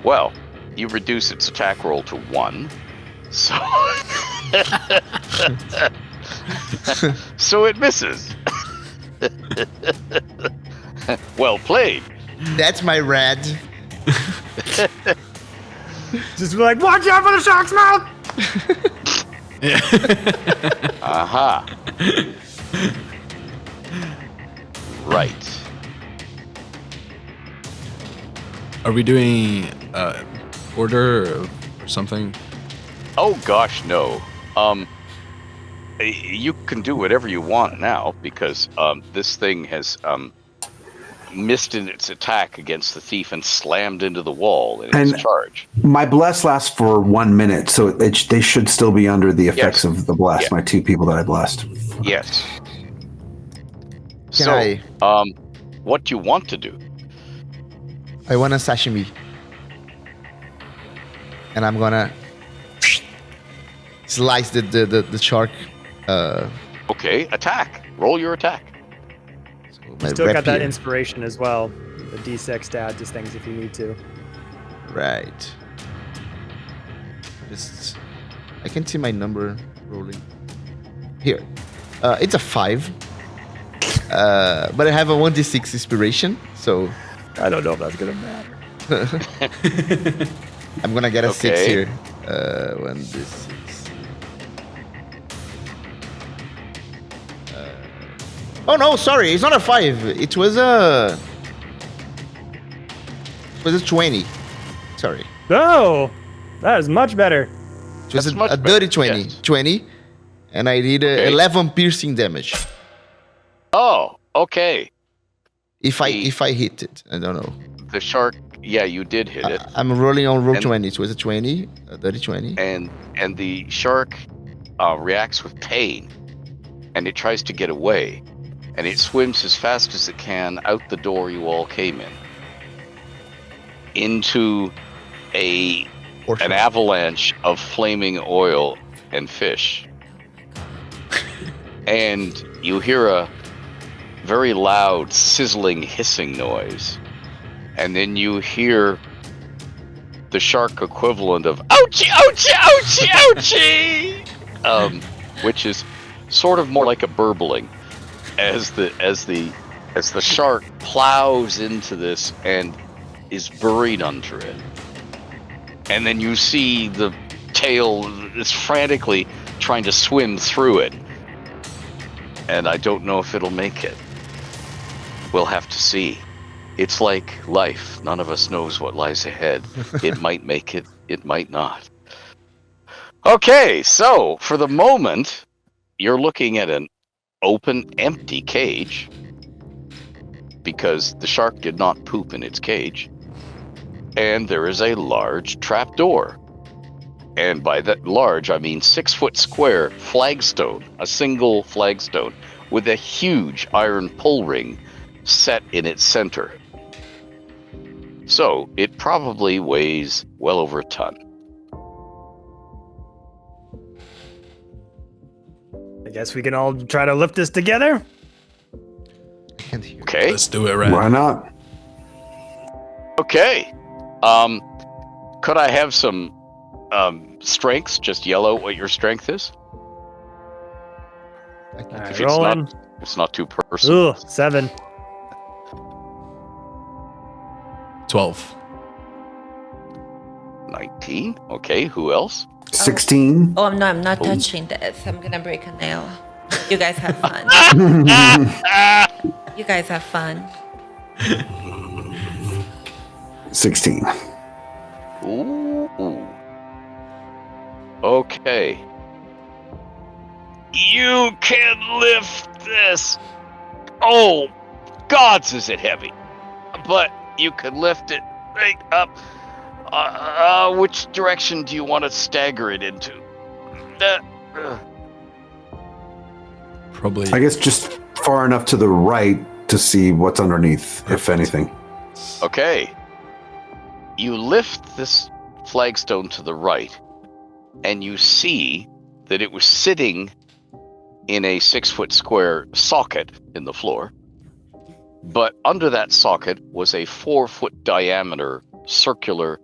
Well, you reduce its attack roll to 1. So so it misses. Well played. That's my red. Just be like, watch out for the shark's mouth! Aha. Right. Are we doing order or something? Oh gosh, no. You can do whatever you want now because this thing has missed in its attack against the thief and slammed into the wall in its charge. My bless lasts for 1 minute, so they should still be under the effects of the bless. Yeah. My 2 people that I blessed. Yes. Can I? What do you want to do? I want a sashimi, and I'm gonna slice the shark. Okay, attack. Roll your attack. Still got that inspiration as well. The D6 to add to things if you need to. Right. I can see my number rolling. Here. It's a 5. But I have a 1d6 inspiration, so... I don't know if that's gonna matter. I'm gonna get a 6 here. 1d6. Oh no, sorry, it's not a 5. It was a 20. Sorry. Oh, that is much better. It was a dirty 20. Yes. 20. And I did 11 piercing damage. Oh, okay. If I hit it, I don't know. The shark, yeah, you did hit it. I'm rolling on roll 20. It was a 20, a dirty 20. And the shark reacts with pain, and it tries to get away. And it swims as fast as it can out the door you all came in, into an avalanche of flaming oil and fish. And you hear a very loud, sizzling, hissing noise. And then you hear the shark equivalent of ouchie, ouchie, ouchie, ouchie, which is sort of more like a burbling. As the shark plows into this and is buried under it, and then you see the tail is frantically trying to swim through it, and I don't know if it'll make it. We'll have to see. It's like life. None of us knows what lies ahead. It might make it. It might not. Okay, so for the moment, you're looking at an open, empty cage because the shark did not poop in its cage. And there is a large trapdoor. And by that large, I mean 6 foot square flagstone, a single flagstone with a huge iron pull ring set in its center. So it probably weighs well over a ton. I guess we can all try to lift this together. I can't hear. Okay. Let's do it, Red. Why not? Okay. Could I have some strengths? Just yellow what your strength is? I can't All right, If hear. it's rolling. not, it's not too personal. Ooh, 7. 12. 19. Okay, who else? 16. Oh, no, I'm not touching this. I'm gonna break a nail. You guys have fun. You guys have fun. 16. Ooh. Okay. You can lift this. Oh, gods, is it heavy? But you can lift it right up. Which direction do you want to stagger it into? Probably. I guess just far enough to the right to see what's underneath, if anything. Okay. You lift this flagstone to the right, and you see that it was sitting in a 6 foot square socket in the floor. But under that socket was a 4 foot diameter circular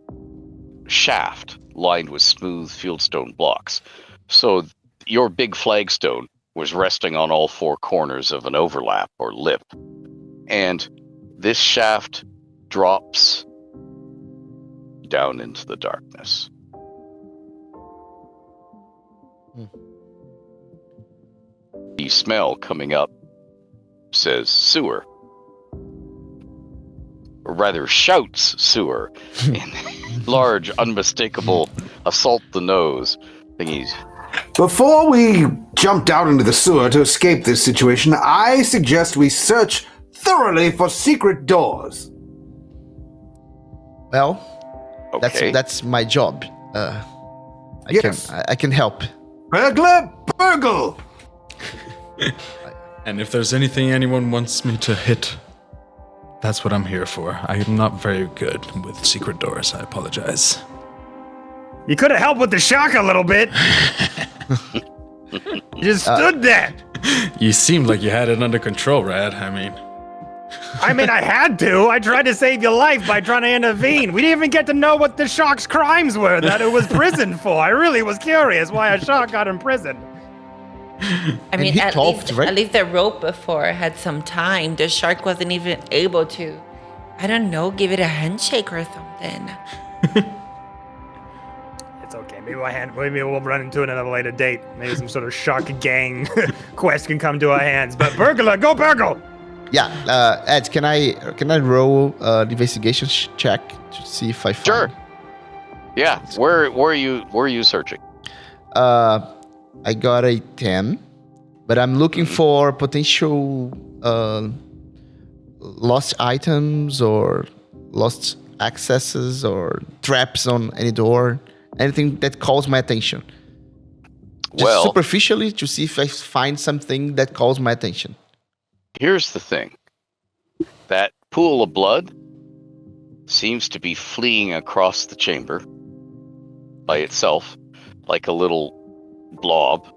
shaft lined with smooth fieldstone blocks. So your big flagstone was resting on all 4 corners of an overlap or lip. And this shaft drops down into the darkness. The smell coming up says sewer. Or rather shouts sewer in large, unmistakable assault the nose thingies. Before we jump down into the sewer to escape this situation, I suggest we search thoroughly for secret doors. Well, Okay. that's my job. Yes. I can help. Burglar, burgle! And if there's anything anyone wants me to hit, that's what I'm here for. I am not very good with secret doors. I apologize. You could have helped with the shock a little bit. You just stood there. You seemed like you had it under control, Rad. I mean, I had to. I tried to save your life by trying to intervene. We didn't even get to know what the shark's crimes were that it was prisoned for. I really was curious why a shark got imprisoned. I mean, he at talked, least, right? at least the rope before had some time. The shark wasn't even able to, I don't know, give it a handshake or something. It's okay. Maybe we'll run into it at a later date. Maybe some sort of shark gang quest can come to our hands. But burglar, go burgle! Yeah, Ed, can I roll the investigation check to see if I find? Sure. Yeah. Where are you searching? I got a 10, but I'm looking for potential lost items or lost accesses or traps on any door, anything that calls my attention. Just Well, superficially to see if I find something that calls my attention. here's the thing. That pool of blood seems to be fleeing across the chamber by itself, like a little blob.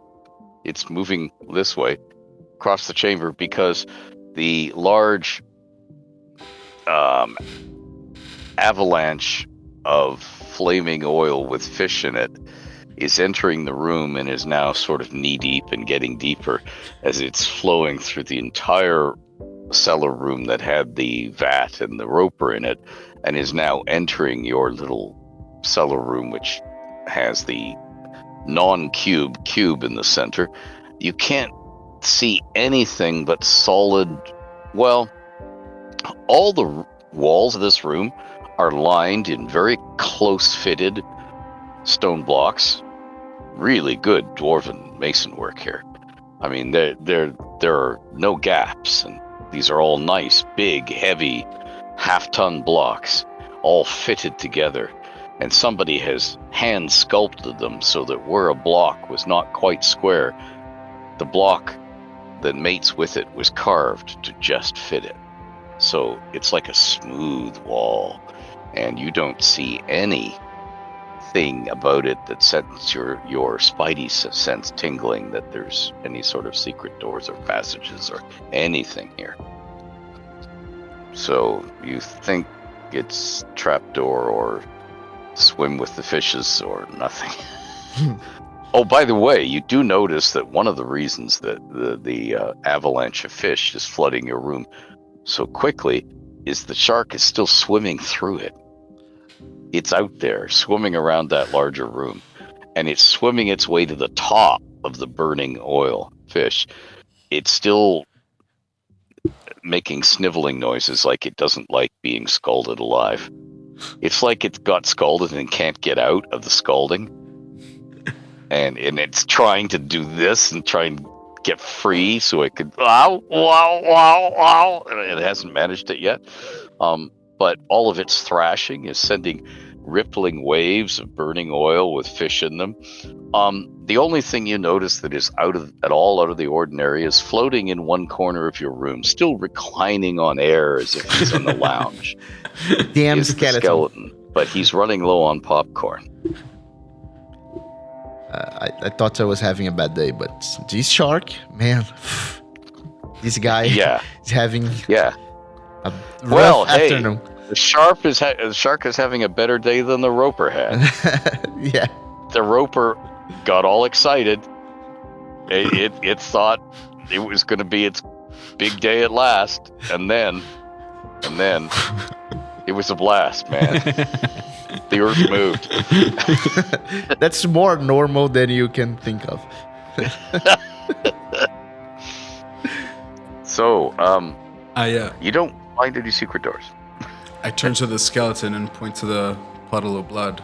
It's moving this way across the chamber because the large avalanche of flaming oil with fish in it is entering the room and is now sort of knee deep and getting deeper as it's flowing through the entire cellar room that had the vat and the roper in it and is now entering your little cellar room, which has the non-cube cube in the center. You can't see anything but solid. Well, all the walls of this room are lined in very close-fitted stone blocks really good dwarven mason work here. I mean, there are no gaps, and these are all nice, big, heavy, half-ton blocks, all fitted together. And somebody has hand sculpted them so that where a block was not quite square, the block that mates with it was carved to just fit it. So it's like a smooth wall, and you don't see anything about it that sets your spidey sense tingling that there's any sort of secret doors or passages or anything here. So you think it's trapdoor or swim with the fishes or nothing. Oh, by the way, you do notice that one of the reasons that the avalanche of fish is flooding your room so quickly is the shark is still swimming through it. It's out there, swimming around that larger room, and it's swimming its way to the top of the burning oil fish. It's still making sniveling noises like it doesn't like being scalded alive. It's like it's got scalded and can't get out of the scalding. And it's trying to do this and try and get free so it could wow. And it hasn't managed it yet. But all of its thrashing is sending rippling waves of burning oil with fish in them. The only thing you notice that is out of the ordinary is floating in one corner of your room, still reclining on air as if he's on the lounge. Damn is the skeleton, but he's running low on popcorn. I thought I was having a bad day, but this shark, man, this guy is having a rough afternoon. The shark is having a better day than the roper had. Yeah. The roper got all excited. It thought it was going to be its big day at last, and then it was a blast, man. The earth moved. That's more normal than you can think of. So, you don't find any secret doors. I turn to the skeleton and point to the puddle of blood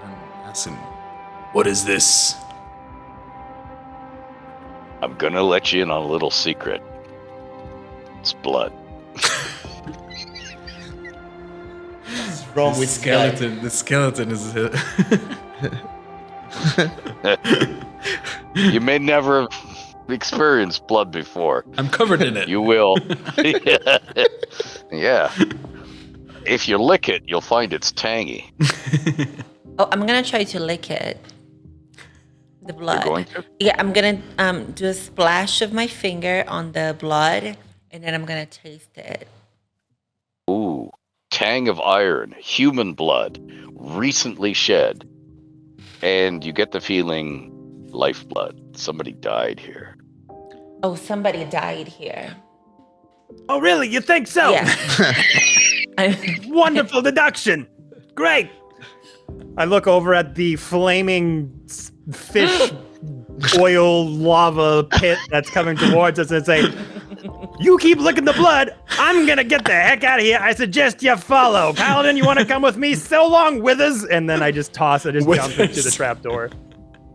and ask him, "What is this?" I'm gonna let you in on a little secret. It's blood. Wrong with skeleton. The skeleton is You may never have experienced blood before. I'm covered in it. You will. Yeah. If you lick it, you'll find it's tangy. Oh, I'm gonna try to lick it. The blood. You're going to? Yeah, I'm gonna do a splash of my finger on the blood, and then I'm gonna taste it. Ooh. Tang of iron, human blood, recently shed. And you get the feeling lifeblood. Somebody died here. Oh, somebody died here. Oh, really? You think so? Yeah. Wonderful deduction. Great. I look over at the flaming fish oil lava pit that's coming towards us and say, "You keep licking the blood. I'm going to get the heck out of here. I suggest you follow. Paladin, you want to come with me? So long, Withers." And then I just toss it and jump into the trapdoor.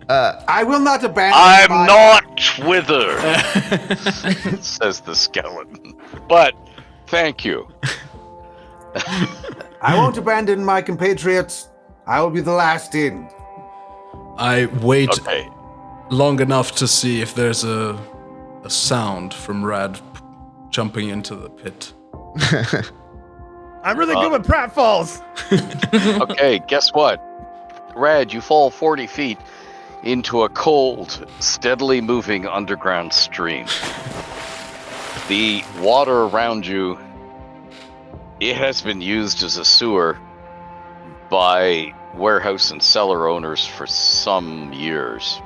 I will not abandon I'm not Wither, says the skeleton. But thank you. I won't abandon my compatriots. I will be the last in. I wait long enough to see if there's a sound from Rad jumping into the pit. I'm really good with pratfalls. Okay, guess what? Rad, you fall 40 feet into a cold, steadily moving underground stream. The water around you, it has been used as a sewer by warehouse and cellar owners for some years.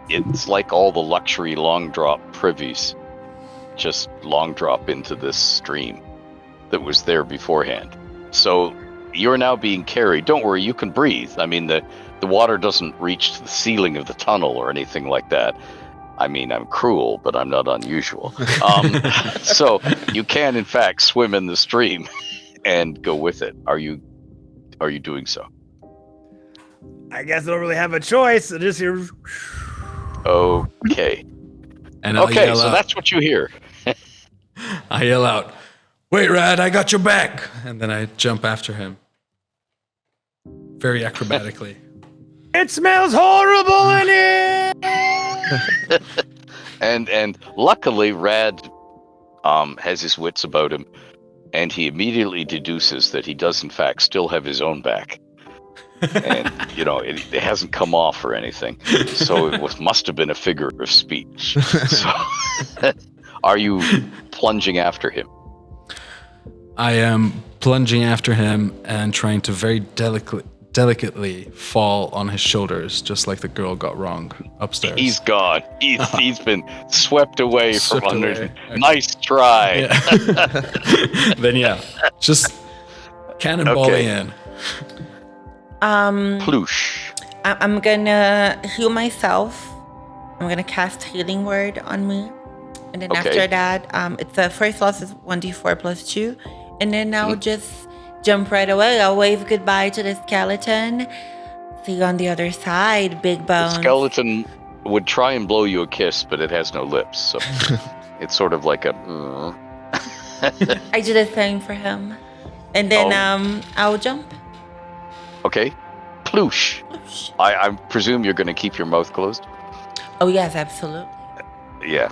It's like all the luxury long drop privies just long drop into this stream that was there beforehand. So you're now being carried. Don't worry, you can breathe. I mean, the water doesn't reach to the ceiling of the tunnel or anything like that. I mean, I'm cruel, but I'm not unusual. So you can, in fact, swim in the stream and go with it. Are you doing so? I guess I don't really have a choice. I just hear. Okay. And I'll Okay, yell so out, that's what you hear. I yell out, "Wait, Rad, I got your back!" And then I jump after him. Very acrobatically. It smells horrible in here. And luckily, Rad has his wits about him, and he immediately deduces that he does in fact still have his own back. And it hasn't come off or anything, so it must have been a figure of speech. So, are you plunging after him? I am plunging after him and trying to very delicately fall on his shoulders, just like the girl got wrong upstairs. He's gone. He's been swept away Swept from under. away. Okay. Nice try. Yeah. Then just cannonballing in. Ploosh. I'm gonna heal myself. I'm gonna cast Healing Word on me. And then Okay. after that, it's the first loss is 1d4 plus 2. And then I'll just jump right away. I'll wave goodbye to the skeleton. See you on the other side, big The bones. skeleton would try and blow you a kiss, but it has no lips, so it's sort of like a. I do the same for him. And then I'll jump. Okay. Ploosh. I presume you're going to keep your mouth closed? Oh, yes, absolutely. Yeah.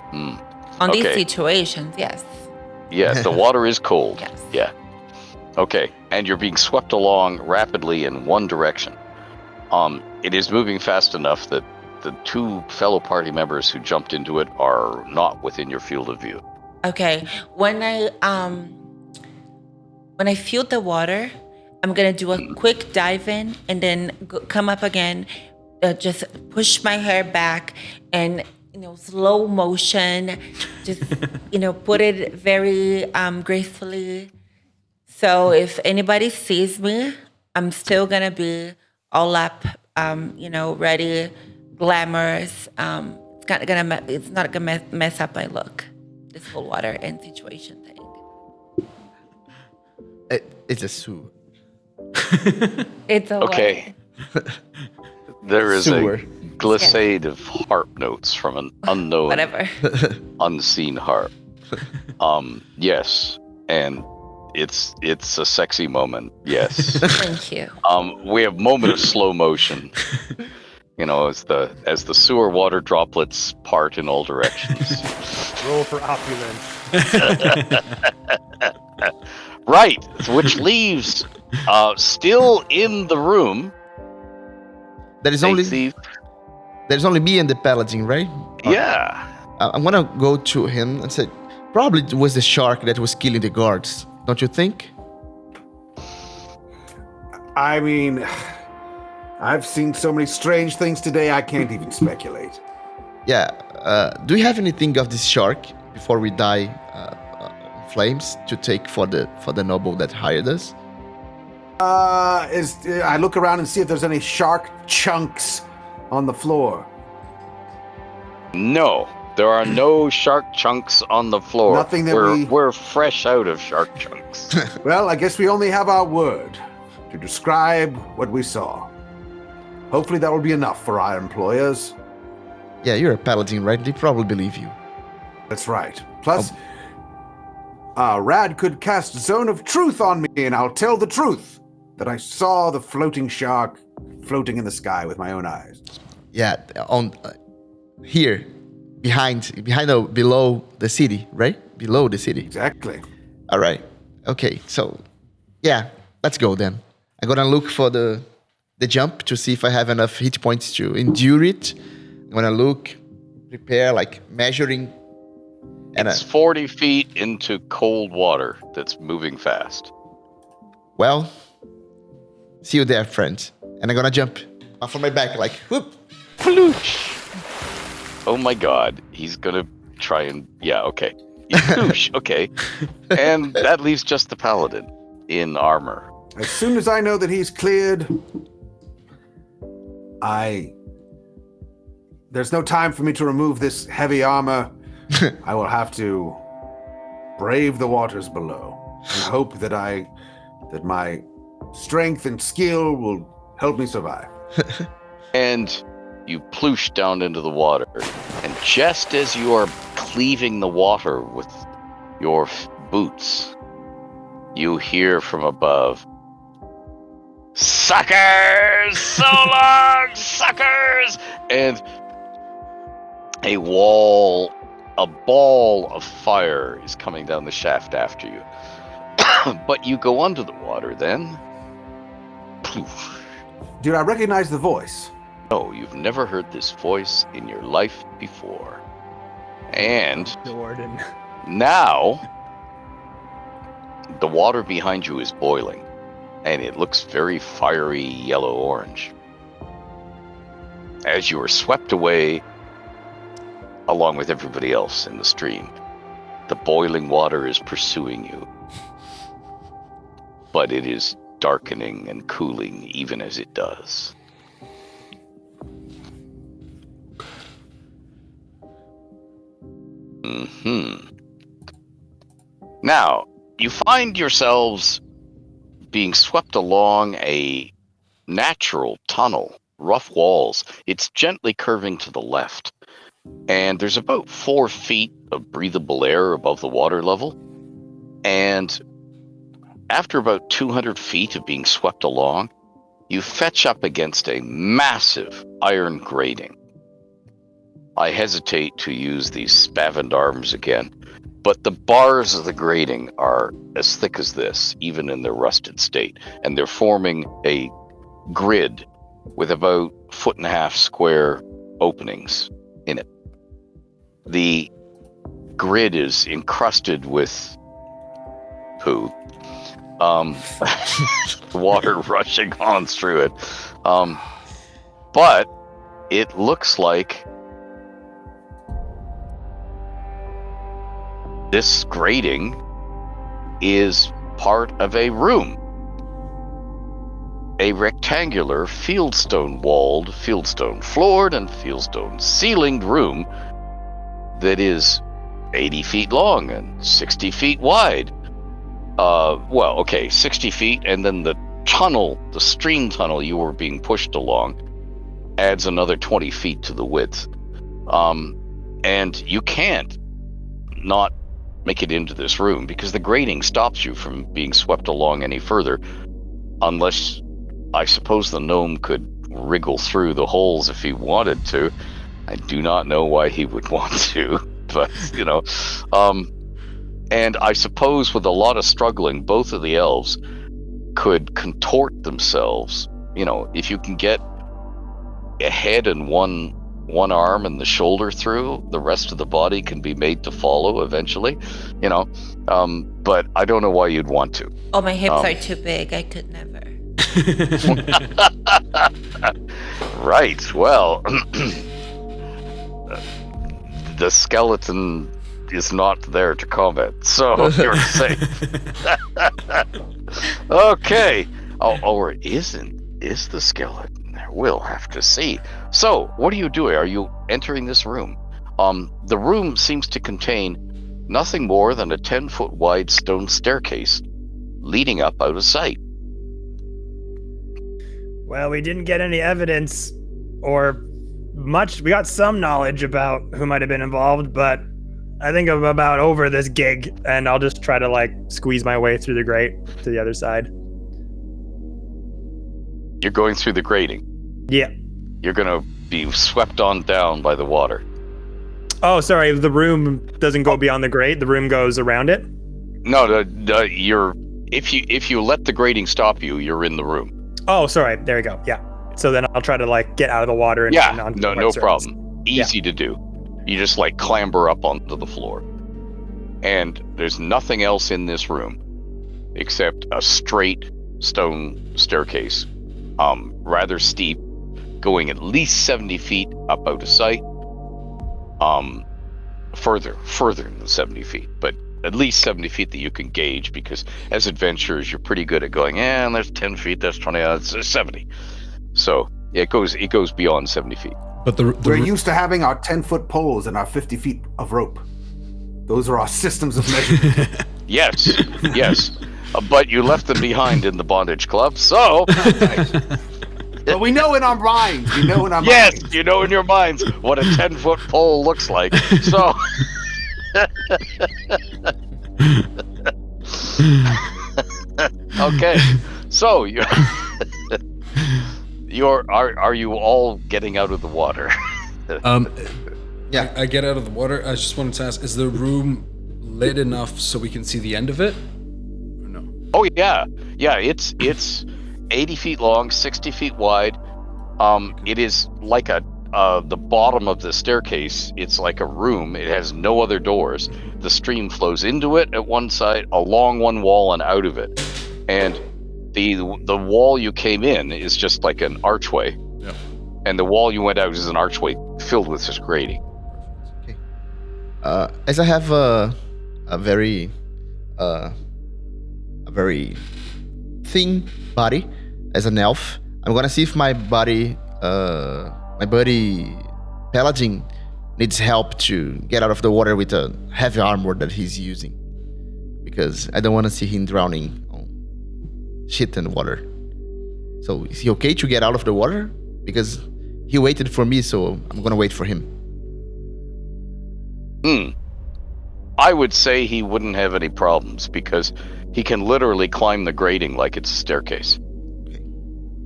On these Okay. situations, yes. Yes, the water is cold. Yes. Yeah. Okay, and you're being swept along rapidly in one direction. It is moving fast enough that the two fellow party members who jumped into it are not within your field of view. Okay. When I feel the water, I'm gonna do a quick dive in and then come up again. Just push my hair back and slow motion. Just put it very gracefully. So if anybody sees me, I'm still gonna be all up, ready, glamorous. It's not gonna mess up my look. This whole water and situation thing. It's a sewer. It's a Okay. There is Sewer. a glissade of harp notes from an unknown, whatever. unseen harp. Yes, and it's a sexy moment. Yes. Thank you. We have moment of slow motion. As the sewer water droplets part in all directions. Roll for opulence. Right, which leaves still in the room. There's a only thief. there's only me and the paladin, right? Yeah. I'm gonna go to him and say, probably it was the shark that was killing the guards. Don't you think? I mean, I've seen so many strange things today, I can't even speculate. Yeah. Do you have anything of this shark before we die in flames to take for the noble that hired us? I look around and see if there's any shark chunks on the floor. No, there are no shark chunks on the floor. Nothing that we're fresh out of shark chunks. Well, I guess we only have our word to describe what we saw. Hopefully that will be enough for our employers. Yeah, you're a paladin, right? They probably believe you. That's right. Plus, Rad could cast Zone of Truth on me, and I'll tell the truth that I saw the floating shark floating in the sky with my own eyes. Yeah, on here, below the city, right? Below the city. Exactly. All right. Okay. So, yeah, let's go then. I'm gonna look for the jump to see if I have enough hit points to endure it. I'm gonna look, prepare, like measuring. And It's 40 feet into cold water that's moving fast. well, see you there, friends. And I'm gonna jump off of my back, like whoop. Ploosh! Oh my god, he's gonna try and... Yeah, okay. Ploosh, okay. And that leaves just the paladin in armor. As soon as I know that he's cleared, there's no time for me to remove this heavy armor. I will have to brave the waters below and hope that my strength and skill will help me survive. And you ploosh down into the water. And just as you are cleaving the water with your boots, you hear from above, "Suckers! So long, suckers!" And a ball of fire is coming down the shaft after you. But you go under the water then. Poof. Did I recognize the voice? No, you've never heard this voice in your life before. And Jordan. now, the water behind you is boiling, and it looks very fiery yellow-orange. As you are swept away, along with everybody else in the stream, the boiling water is pursuing you. But it is darkening and cooling even as it does. Now, you find yourselves being swept along a natural tunnel, rough walls. It's gently curving to the left. And there's about 4 feet of breathable air above the water level. And after about 200 feet of being swept along, you fetch up against a massive iron grating. I hesitate to use these spavined arms again, but the bars of the grating are as thick as this, even in their rusted state, and they're forming a grid with about 1.5 square openings in it. The grid is encrusted with poo. Water rushing on through it. But it looks like this grating is part of a room. A rectangular fieldstone walled, fieldstone floored, and fieldstone ceilinged room that is 80 feet long and 60 feet wide. 60 feet, and then the tunnel, the stream tunnel you were being pushed along, adds another 20 feet to the width. And you can't not make it into this room because the grating stops you from being swept along any further, unless I suppose the gnome could wriggle through the holes if he wanted to. I do not know why he would want to, but and I suppose with a lot of struggling, both of the elves could contort themselves. If you can get a head and one arm and the shoulder through, the rest of the body can be made to follow eventually, but I don't know why you'd want to. Oh, my hips are too big. I could never. Right, well, the skeleton is not there to comment, so you're safe. Okay. Or is the skeleton there? We'll have to see. So, what are you doing? Are you entering this room? The room seems to contain nothing more than a 10-foot wide stone staircase leading up out of sight. Well, we didn't get any evidence or much. We got some knowledge about who might have been involved, but I think I'm about over this gig, and I'll just try to squeeze my way through the grate to the other side. You're going through the grating. Yeah. You're gonna be swept on down by the water. Oh, sorry. The room doesn't go beyond the grate. The room goes around it. No, if you let the grating stop you, you're in the room. Oh, sorry. There you go. Yeah. So then I'll try to get out of the water and onto the no surface. problem. Easy to do. You just clamber up onto the floor. And there's nothing else in this room except a straight stone staircase. Rather steep, going at least 70 feet up out of sight. Further than 70 feet, but at least 70 feet that you can gauge, because as adventurers, you're pretty good at going, there's 10 feet, that's 20, that's 70. So it goes beyond 70 feet. But we're used to having our 10-foot poles and our 50 feet of rope. Those are our systems of measurement. Yes. But you left them behind in the bondage club, so But we know in our minds. We know in our Yes, minds. you know in your minds what a 10-foot pole looks like. So, okay. So are you all getting out of the water? Yeah. I get out of the water. I just wanted to ask: is the room lit enough so we can see the end of it? Or no? Oh yeah. It's 80 feet long, 60 feet wide. It is like the bottom of the staircase. It's like a room. It has no other doors. The stream flows into it at one side, along one wall, and out of it. And the wall you came in is just like an archway. Yeah. And the wall you went out is an archway filled with this grating. As I have a very thin body as an elf, I'm gonna see if my buddy Paladin needs help to get out of the water with a heavy armor that he's using, because I don't want to see him drowning on shit and water. So is he okay to get out of the water? Because he waited for me, so I'm gonna wait for him. I would say he wouldn't have any problems because he can literally climb the grating like it's a staircase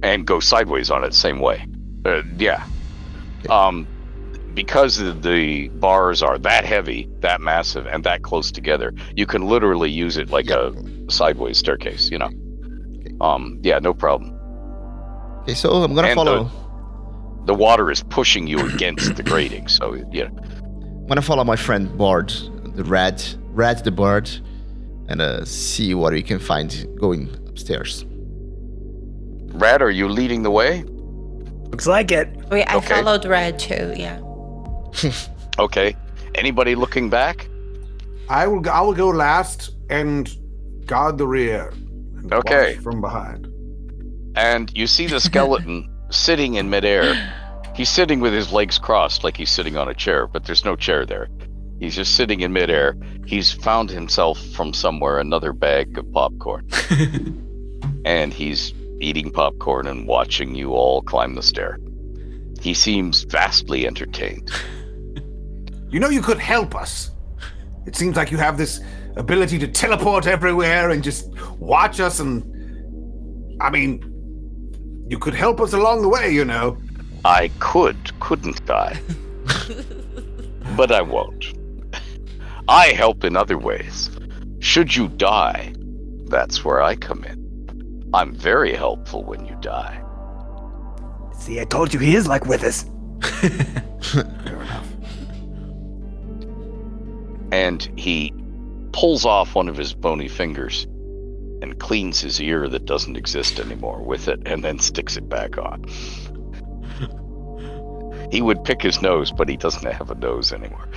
and go sideways on it same way. Yeah. Okay. Because the bars are that heavy, that massive, and that close together, you can literally use it like a sideways staircase, you know. Yeah, no problem. Okay, so I'm gonna And follow. The water is pushing you against the grating, so yeah. I'm gonna follow my friend Bard, the Red the Bard, and see what we can find going upstairs. Rad, are you leading the way? Looks like it. Wait, I Okay. followed Red too. Yeah. Okay. Anybody looking back? I will go last and guard the rear. And Okay. watch from behind. And you see the skeleton sitting in midair. He's sitting with his legs crossed like he's sitting on a chair, but there's no chair there. He's just sitting in midair. He's found himself from somewhere another bag of popcorn. And he's eating popcorn and watching you all climb the stair. He seems vastly entertained. You know you could help us. It seems like you have this ability to teleport everywhere and just watch us, and I mean, you could help us along the way, you know. I couldn't I? But I won't. I help in other ways. Should you die, that's where I come in. I'm very helpful when you die. See, I told you he is like with us. And he pulls off one of his bony fingers and cleans his ear that doesn't exist anymore with it, and then sticks it back on. He would pick his nose, but he doesn't have a nose anymore.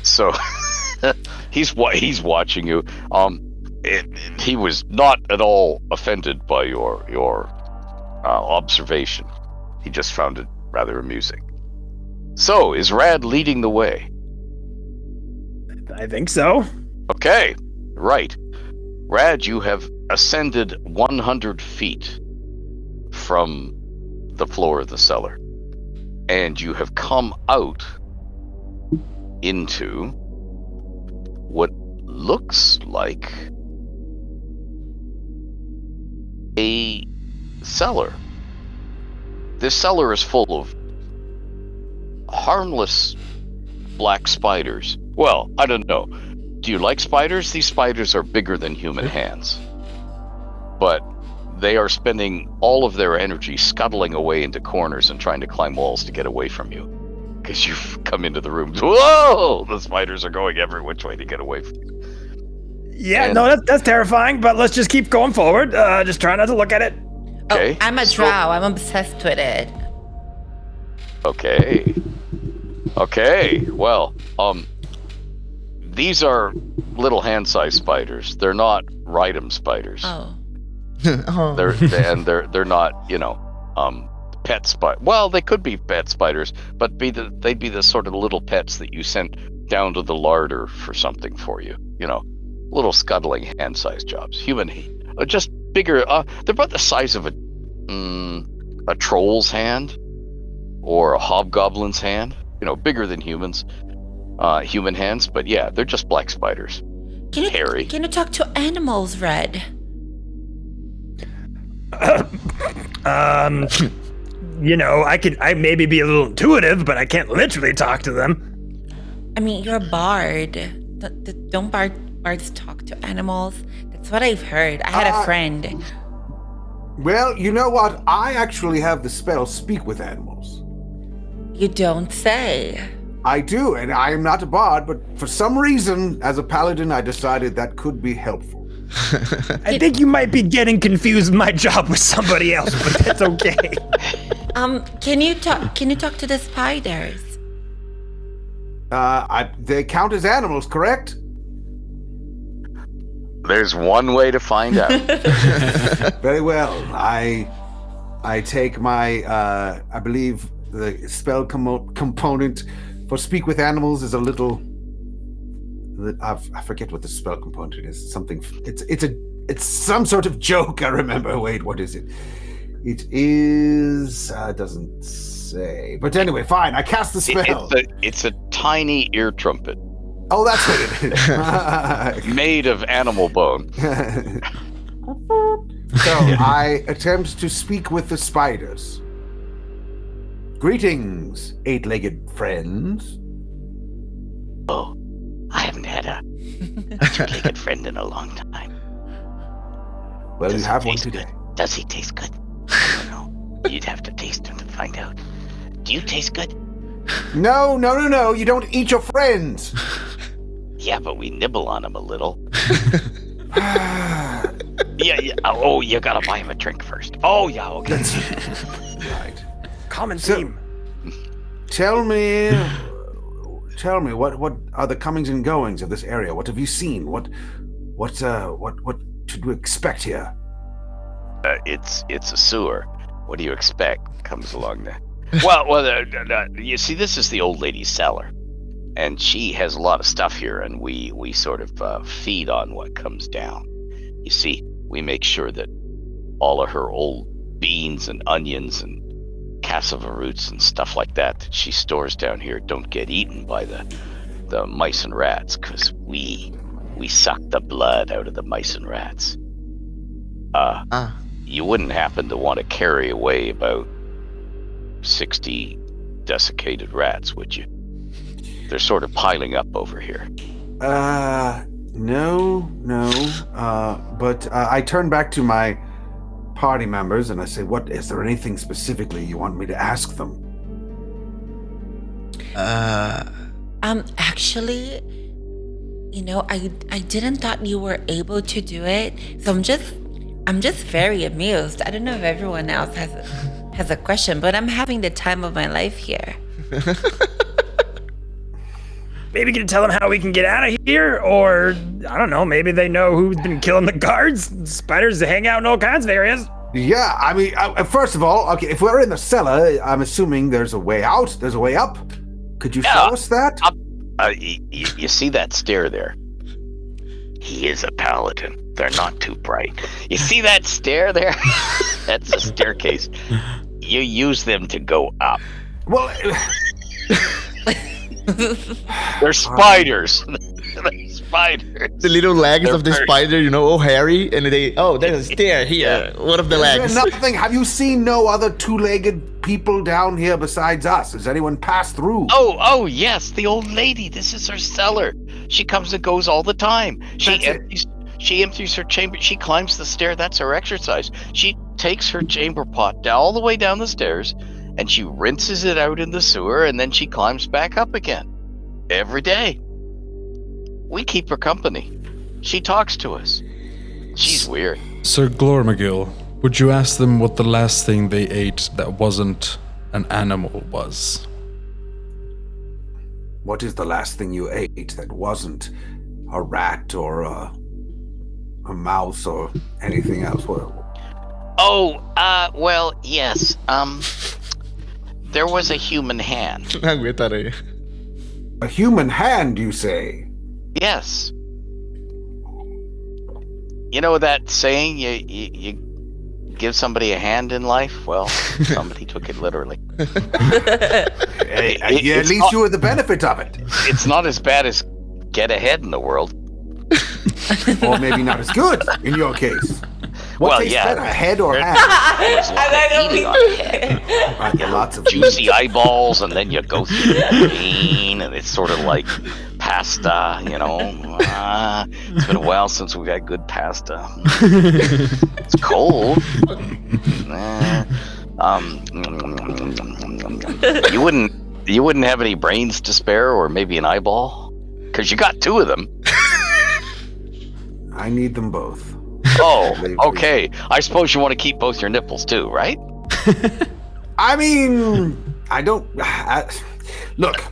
So he's watching you. He was not at all offended by your observation. He just found it rather amusing. So, is Rad leading the way? I think so. Okay, right. Rad, you have ascended 100 feet from the floor of the cellar, and you have come out into what looks like a cellar. This cellar is full of harmless black spiders. Well, I don't know. Do you like spiders? These spiders are bigger than human hands. But they are spending all of their energy scuttling away into corners and trying to climb walls to get away from you. Because you've come into the room. Whoa! The spiders are going every which way to get away from you. Yeah, And- no, that's terrifying, but let's just keep going forward. Just try not to look at it. Okay. Oh, I'm a drow. I'm obsessed with it. Okay. Well, these are little hand-sized spiders. They're not rhythm spiders. Oh. Oh. They're not, pet spider. Well, they could be pet spiders, but they'd be the sort of little pets that you sent down to the larder for something for you. Little scuttling hand-sized jobs. Just bigger. They're about the size of a troll's hand or a hobgoblin's hand. Bigger than humans, human hands. But yeah, they're just black spiders. Hairy. Can you talk to animals, Red? I maybe be a little intuitive, but I can't literally talk to them. I mean, you're a bard. Don't bards talk to animals? That's what I've heard. I had a friend. Well, you know what? I actually have the spell Speak with Animals. You don't say. I do, and I am not a bard, but for some reason, as a paladin, I decided that could be helpful. I think you might be getting confused with my job with somebody else, but that's okay. Can you talk to the spiders? They count as animals, correct? There's one way to find out. Very well. I take my, I believe the spell component for Speak with Animals is a little. I forget what the spell component is. Something. It's some sort of joke. I remember. Wait, what is it? It is. Doesn't say. But anyway, fine. I cast the spell. It's a tiny ear trumpet. Oh, that's what it is. Made of animal bone. So I attempt to speak with the spiders. Greetings, 8-legged friends. Oh, I haven't had a 2-legged friend in a long time. Well, you have one today. Good? Does he taste good? I don't know. You'd have to taste him to find out. Do you taste good? No. You don't eat your friends. Yeah, but we nibble on him a little. Yeah. Oh, you gotta buy him a drink first. Oh, yeah, okay. Right. Common theme. Tell me, what are the comings and goings of this area? What have you seen? What should we expect here? It's a sewer. What do you expect comes along there? Well, you see, this is the old lady's cellar, and she has a lot of stuff here, and we sort of feed on what comes down. You see, we make sure that all of her old beans and onions and cassava roots and stuff like that she stores down here don't get eaten by the mice and rats, because we suck the blood out of the mice and rats. You wouldn't happen to want to carry away about 60 desiccated rats, would you? They're sort of piling up over here. No. But I turn back to my party members and I say, "What is there? Anything specifically you want me to ask them?" Actually, I didn't thought you were able to do it, so I'm just very amused. I don't know if everyone else has a question, but I'm having the time of my life here. Maybe you can tell them how we can get out of here, or I don't know, maybe they know who's been killing the guards. Spiders hang out in all kinds of areas. Yeah, I mean, first of all, okay, if we're in the cellar, I'm assuming there's a way out, there's a way up. Could you show us that? You see that stair there? He is a paladin. They're not too bright. You see that stair there? That's a staircase. You use them to go up. Well, they're spiders. They're spiders. The little legs They're of the very- spider, all hairy, and there's a stair here. One of the legs. nothing. Have you seen no other two-legged people down here besides us? Has anyone passed through? Oh, yes, the old lady. This is her cellar. She comes and goes all the time. That's it. She empties her chamber. She climbs the stair. That's her exercise. She takes her chamber pot all the way down the stairs, and she rinses it out in the sewer, and then she climbs back up again. Every day. We keep her company. She talks to us. She's weird. Sir Glormagill, would you ask them what the last thing they ate that wasn't an animal was? What is the last thing you ate that wasn't a rat or a mouse or anything else? Well, yes. There was a human hand. A human hand, you say? Yes. You know that saying, you give somebody a hand in life? Well, somebody took it literally. Hey, at least you were the benefit of it. It's not as bad as get ahead in the world. Or maybe not as good in your case. What tastes better, head or hand? Eating on head. Right, You know, lots of juicy eyeballs, and then you go through the brain, and it's sort of like pasta, you know. It's been a while since we've had good pasta. It's cold. You wouldn't have any brains to spare, or maybe an eyeball, because you got 2 of them. I need them both. Oh, okay. I suppose you want to keep both your nipples too, right? I mean, I don't. Look,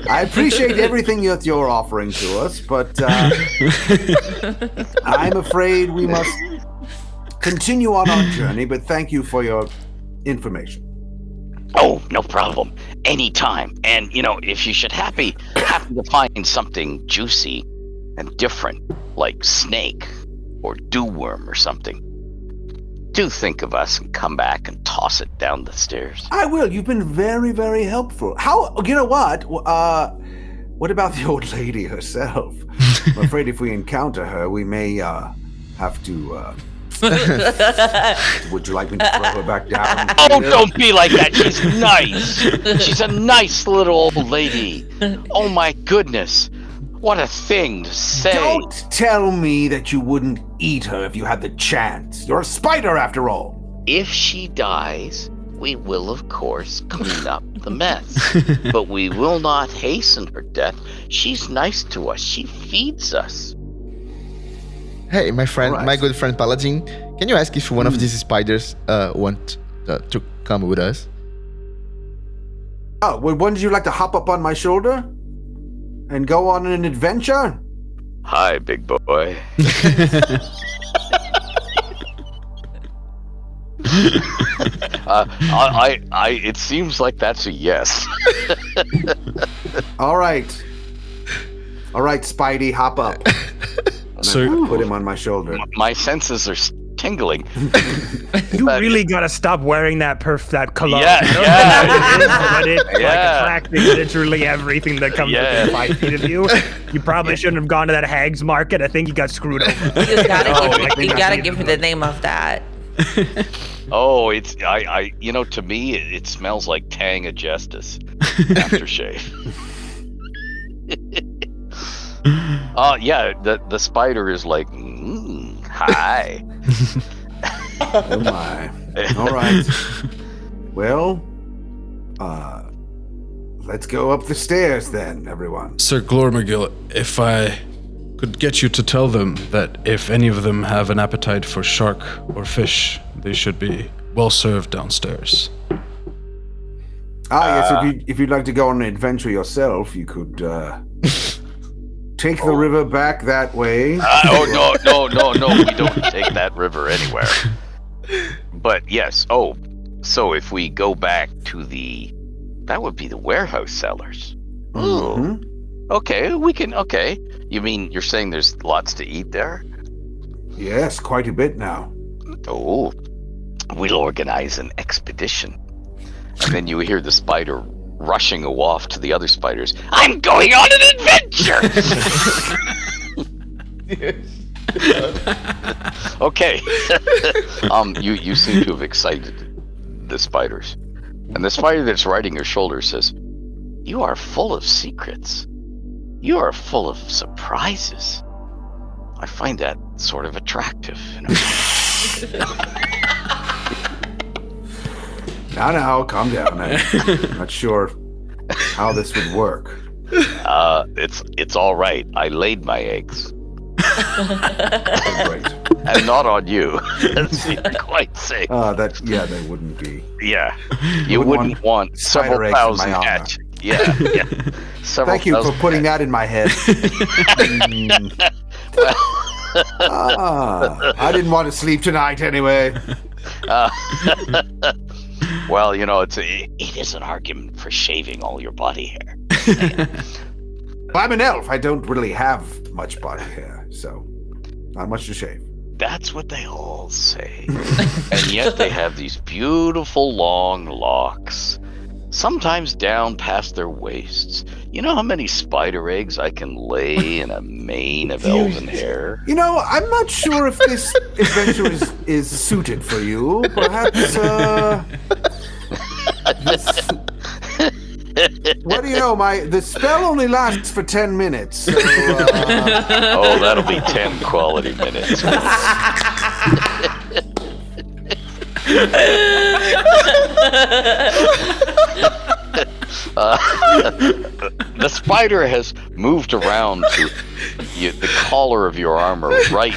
I appreciate everything that you're offering to us, but I'm afraid we must continue on our journey. But thank you for your information. Oh, no problem. Anytime. And, you know, if you should happen to find something juicy and different, like snake or dew worm or something, do think of us and come back and toss it down the stairs. I will. You've been very, very helpful. You know what? What about the old lady herself? I'm afraid if we encounter her, we may have to... Would you like me to throw her back down? Oh, don't be like that. She's nice. She's a nice little old lady. Oh, my goodness. What a thing to say. Don't tell me that you wouldn't eat her if you had the chance. You're a spider, after all. If she dies, we will, of course, clean up the mess. But we will not hasten her death. She's nice to us. She feeds us. Hey, my friend, Right. my good friend Paladin, can you ask if one of these spiders want to come with us? Oh, well, wouldn't you like to hop up on my shoulder and go on an adventure? Hi, big boy. It seems like that's a yes. All right, Spidey, hop up. So Put him on my shoulder. My senses are tingling. You really gotta stop wearing that cologne. Yeah, I don't yeah. know what it is, but it's Yeah. like attracting literally everything that comes Yeah. within 5 feet of you. You probably shouldn't have gone to that hag's market. I think you got screwed over. You gotta Oh, give me the name of that. Oh, it's you know, to me it smells like Tang of Justice aftershave. Yeah, the spider is like, hi. Oh my. All right. Well, let's go up the stairs then, everyone. Sir Glormagil, if I could get you to tell them that if any of them have an appetite for shark or fish, they should be well served downstairs. Yes, if you'd like to go on an adventure yourself, you could take the river back that way. Oh, no, we don't take that river anywhere. But yes, so if we go back to that would be the warehouse cellars. Mhm. Okay, okay. You mean you're saying there's lots to eat there? Yes, quite a bit now. Oh, we'll organize an expedition. And then you hear the spider rushing off to the other spiders. I'm going on an adventure! Okay. You seem to have excited the spiders. And the spider that's riding your shoulder says, you are full of secrets. You are full of surprises. I find that sort of attractive. You know? Now, calm down. I'm not sure how this would work. It's all right. I laid my eggs. Great. And not on you. So you're quite safe. They wouldn't be. Yeah. You wouldn't want spider several eggs in thousand my honor. hatch. Yeah. Several Thank you for thousand putting hatch. that in my head. I didn't want to sleep tonight anyway. Well, you know, it is an argument for shaving all your body hair. I'm an elf. I don't really have much body hair. so not much to shave. That's what they all say. And yet they have these beautiful long locks, sometimes down past their waists. You know how many spider eggs I can lay in a mane of elven hair? You know, I'm not sure if this adventure is suited for you. Perhaps, what do you know? The spell only lasts for 10 minutes. So, Oh, that'll be 10 quality minutes. The spider has moved around to the collar of your armor right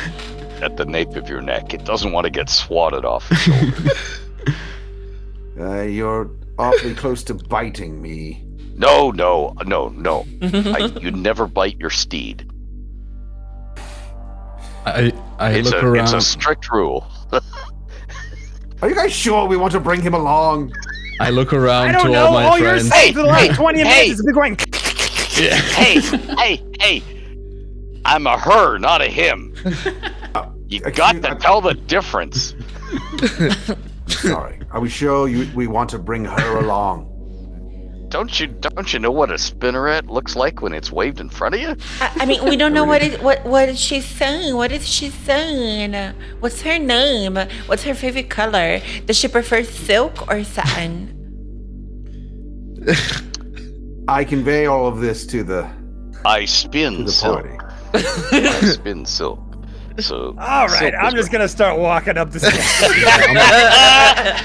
at the nape of your neck. It doesn't want to get swatted off the shoulder. You're awfully close to biting me. No. You never bite your steed. I look around. It's a strict rule. Are you guys sure we want to bring him along? I look around I don't to know. all my All you're friends. saying for the last 20 minutes is been going. Hey! I'm a her, not a him. You got to tell the difference. Sorry. Are we sure we want to bring her along? Don't you know what a spinneret looks like when it's waved in front of you? I mean, we don't know what is she saying. What is she saying? What's her name? What's her favorite color? Does she prefer silk or satin? I convey all of this to the I spin the silk. party. I spin silk. So All right, silk I'm is just gonna start walking up the stairs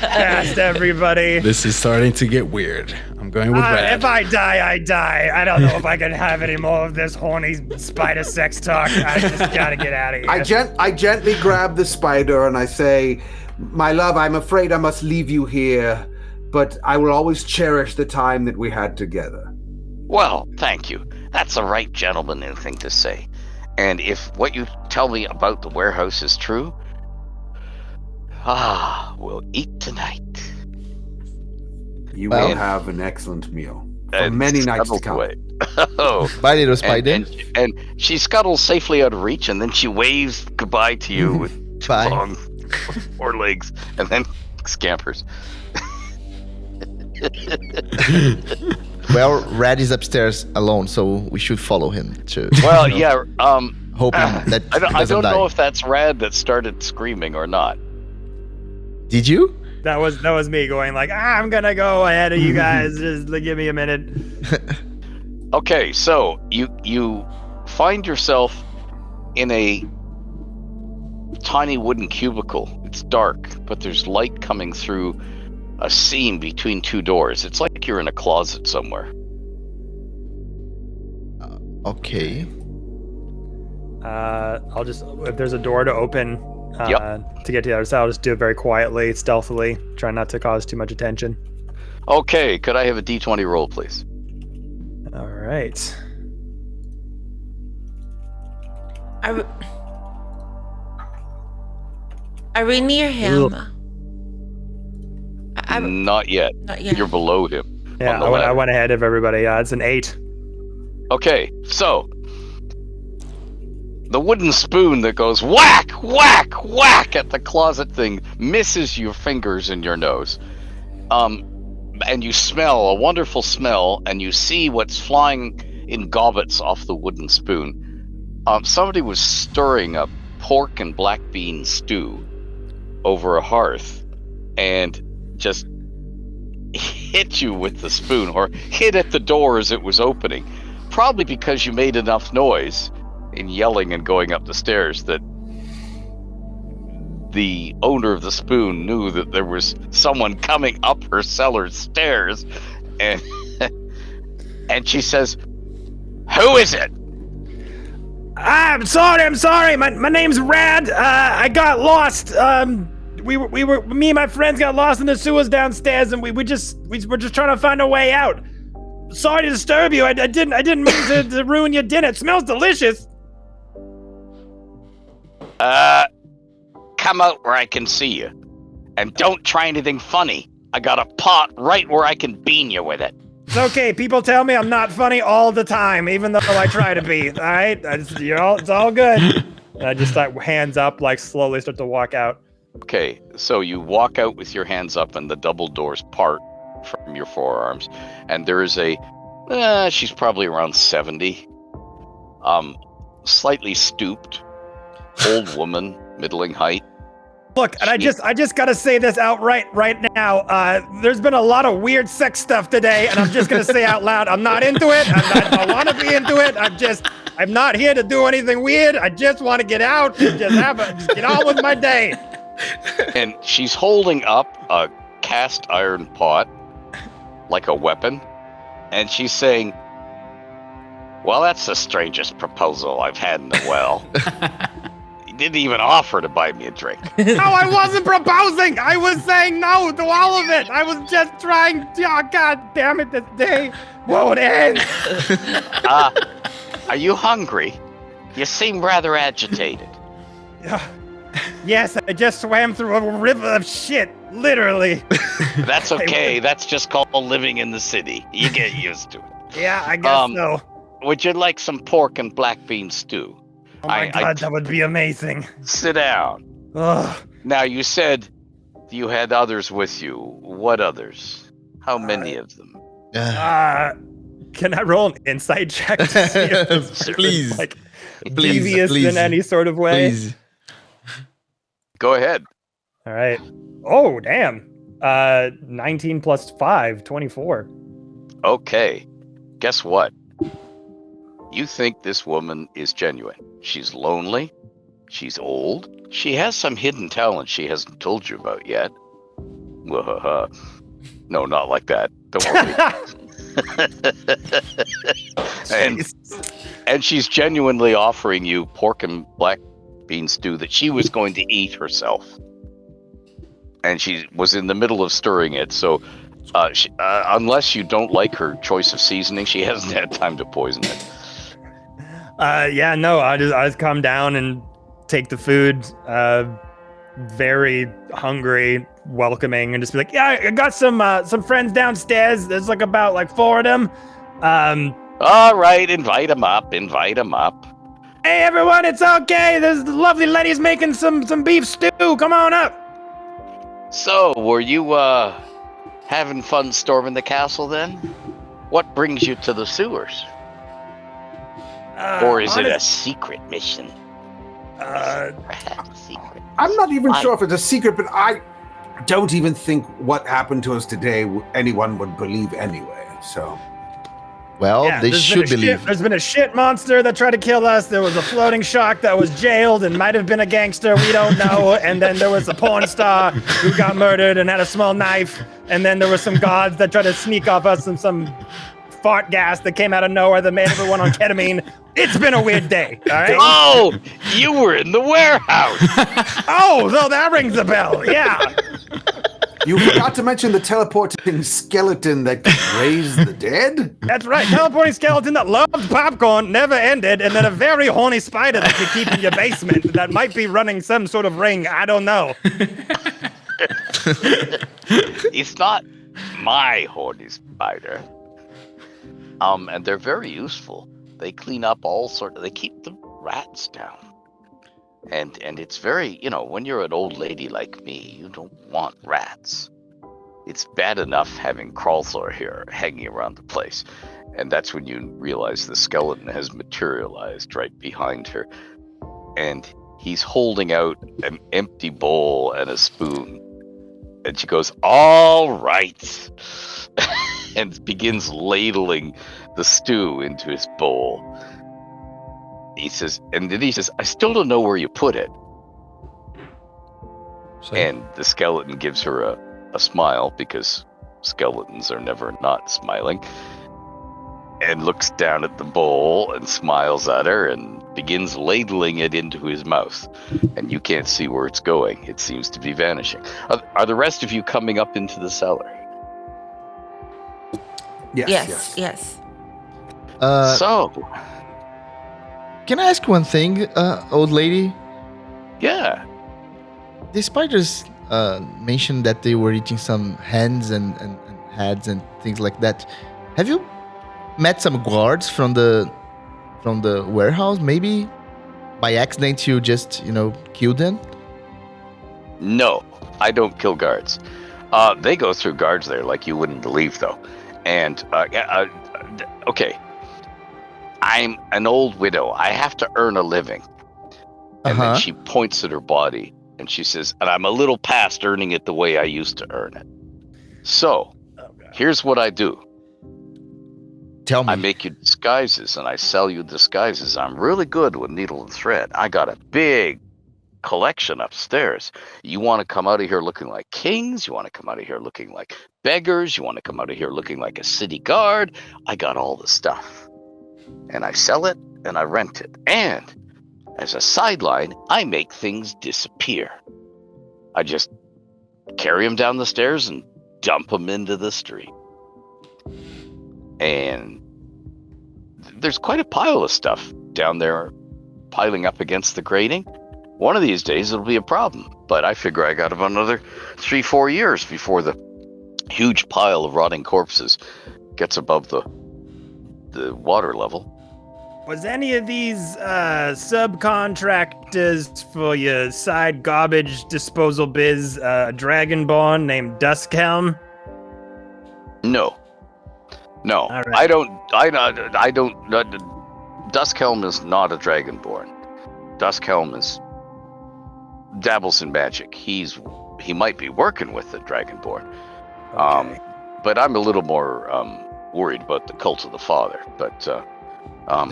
past everybody. This is starting to get weird. I'm going with Rad. If I die, I die. I don't know if I can have any more of this horny spider sex talk. I just gotta get out of here. I gently grab the spider and I say, "My love, I'm afraid I must leave you here, but I will always cherish the time that we had together." Well, thank you. That's the right gentlemanly thing to say. And if what you tell me about the warehouse is true, we'll eat tonight. You will have an excellent meal for And many nights to scuttles come. away. Oh. Bye, little spider. And she scuttles safely out of reach, and then she waves goodbye to you with two Bye. long forelegs, and then scampers. Well, Rad is upstairs alone, so we should follow him to. Well, yeah. Hoping that I don't doesn't die. know if that's Rad that started screaming or not. Did you? That was me going like, I'm gonna go ahead of you guys. Just give me a minute. Okay, so you find yourself in a tiny wooden cubicle. It's dark, but there's light coming through a seam between two doors. It's like you're in a closet somewhere. Okay. I'll just, if there's a door to open Yep. to get to the other side, I'll just do it very quietly, stealthily, try not to cause too much attention. Okay, could I have a D20 roll, please? All right. Are we near him? Not yet. Not yet. You're below him. Yeah, on the I ladder. went ahead of everybody. It's an 8. Okay, so the wooden spoon that goes whack, whack, whack at the closet thing misses your fingers and your nose. And you smell a wonderful smell, and you see what's flying in gobbets off the wooden spoon. Somebody was stirring a pork and black bean stew over a hearth, and just hit you with the spoon, or hit at the door as it was opening. Probably because you made enough noise in yelling and going up the stairs that the owner of the spoon knew that there was someone coming up her cellar stairs, and and she says, "Who is it?" I'm sorry. My name's Rad. I got lost. Me and my friends got lost in the sewers downstairs, and we were just trying to find a way out. Sorry to disturb you. I didn't mean to ruin your dinner. It smells delicious. Come out where I can see you, and don't try anything funny. I got a pot right where I can bean you with it. It's okay. People tell me I'm not funny all the time, even though I try to be. All right, it's all good. And I just start hands up, like slowly start to walk out. Okay, so you walk out with your hands up and the double doors part from your forearms, and there is she's probably around 70, slightly stooped, old woman, middling height. Look, and I just gotta say this outright right now. There's been a lot of weird sex stuff today, and I'm just gonna say out loud, I'm not into it. I want to be into it. I'm not here to do anything weird. I just want to get out and just get on with my day. And she's holding up a cast iron pot like a weapon, and she's saying, "Well, that's the strangest proposal I've had in a while." He didn't even offer to buy me a drink. No, I wasn't proposing. I was saying no to all of it. I was just trying. Oh, God damn it, this day won't end. Are you hungry? You seem rather agitated. Yes, I just swam through a river of shit, literally. That's okay. That's just called living in the city. You get used to it. Yeah, I guess so. Would you like some pork and black bean stew? Oh my God, that would be amazing. Sit down. Ugh. Now, you said you had others with you. What others? How many of them? Can I roll an insight check to see if this Please. is, like, devious in any sort of way? Please. Go ahead. All right. Oh, damn. 19 plus 5, 24. Okay. Guess what? You think this woman is genuine. She's lonely. She's old. She has some hidden talent she hasn't told you about yet. No, not like that. Don't worry. and she's genuinely offering you pork and black bean stew that she was going to eat herself. And she was in the middle of stirring it, so unless you don't like her choice of seasoning, she hasn't had time to poison it. Yeah, no, I just come down and take the food, very hungry, welcoming, and just be like, yeah, I got some friends downstairs. There's like about 4 of them. All right, invite them up. Hey everyone, it's okay. There's the lovely lady's making some beef stew. Come on up. So, were you having fun storming the castle then? What brings you to the sewers? Or is it a secret mission? Perhaps a secret. I'm not even sure if it's a secret, but I don't even think what happened to us today anyone would believe anyway. So, well, yeah, they should believe. There's been a shit monster that tried to kill us. There was a floating shark that was jailed and might have been a gangster. We don't know. And then there was a porn star who got murdered and had a small knife. And then there were some gods that tried to sneak off us and some fart gas that came out of nowhere that made everyone on ketamine. It's been a weird day, all right? Oh, you were in the warehouse. Oh, so that rings a bell, yeah. You forgot to mention the teleporting skeleton that could raise the dead? That's right, teleporting skeleton that loved popcorn, never ended, and then a very horny spider that you keep in your basement that might be running some sort of ring, I don't know. It's not my horny spider. And they're very useful. They clean up they keep the rats down. And it's very, when you're an old lady like me, you don't want rats. It's bad enough having Crawlthor here hanging around the place. And that's when you realize the skeleton has materialized right behind her. And he's holding out an empty bowl and a spoon. And she goes, all right. And begins ladling the stew into his bowl. He says, I still don't know where you put it. And the skeleton gives her a smile, because skeletons are never not smiling, and looks down at the bowl and smiles at her and begins ladling it into his mouth. And you can't see where it's going. It seems to be vanishing. Are the rest of you coming up into the cellar? Yes. So, Can I ask one thing, old lady? yeah. The spiders mentioned that they were eating some hands and heads and things like that. Have you met some guards from the warehouse? Maybe by accident you just killed them. No, I don't kill guards. They go through guards there like you wouldn't believe, though. And okay, I'm an old widow. I have to earn a living. And then she points at her body and she says, and I'm a little past earning it the way I used to earn it. So, here's what I do. Tell me. I make you disguises and I sell you disguises. I'm really good with needle and thread. I got a big collection upstairs. You want to come out of here looking like kings? You want to come out of here looking like beggars? You want to come out of here looking like a city guard? I got all the stuff. And I sell it and I rent it. And as a sideline, I make things disappear. I just carry them down the stairs and dump them into the street. And there's quite a pile of stuff down there piling up against the grating. One of these days it'll be a problem, but I figure I got about another 3-4 years before the huge pile of rotting corpses gets above the water level. Was any of these subcontractors for your side garbage disposal biz dragonborn named Duskhelm? No. All right. I don't. Duskhelm is not a dragonborn. Duskhelm dabbles in magic. He might be working with the dragonborn. Okay. But I'm a little more worried about the cult of the father. But about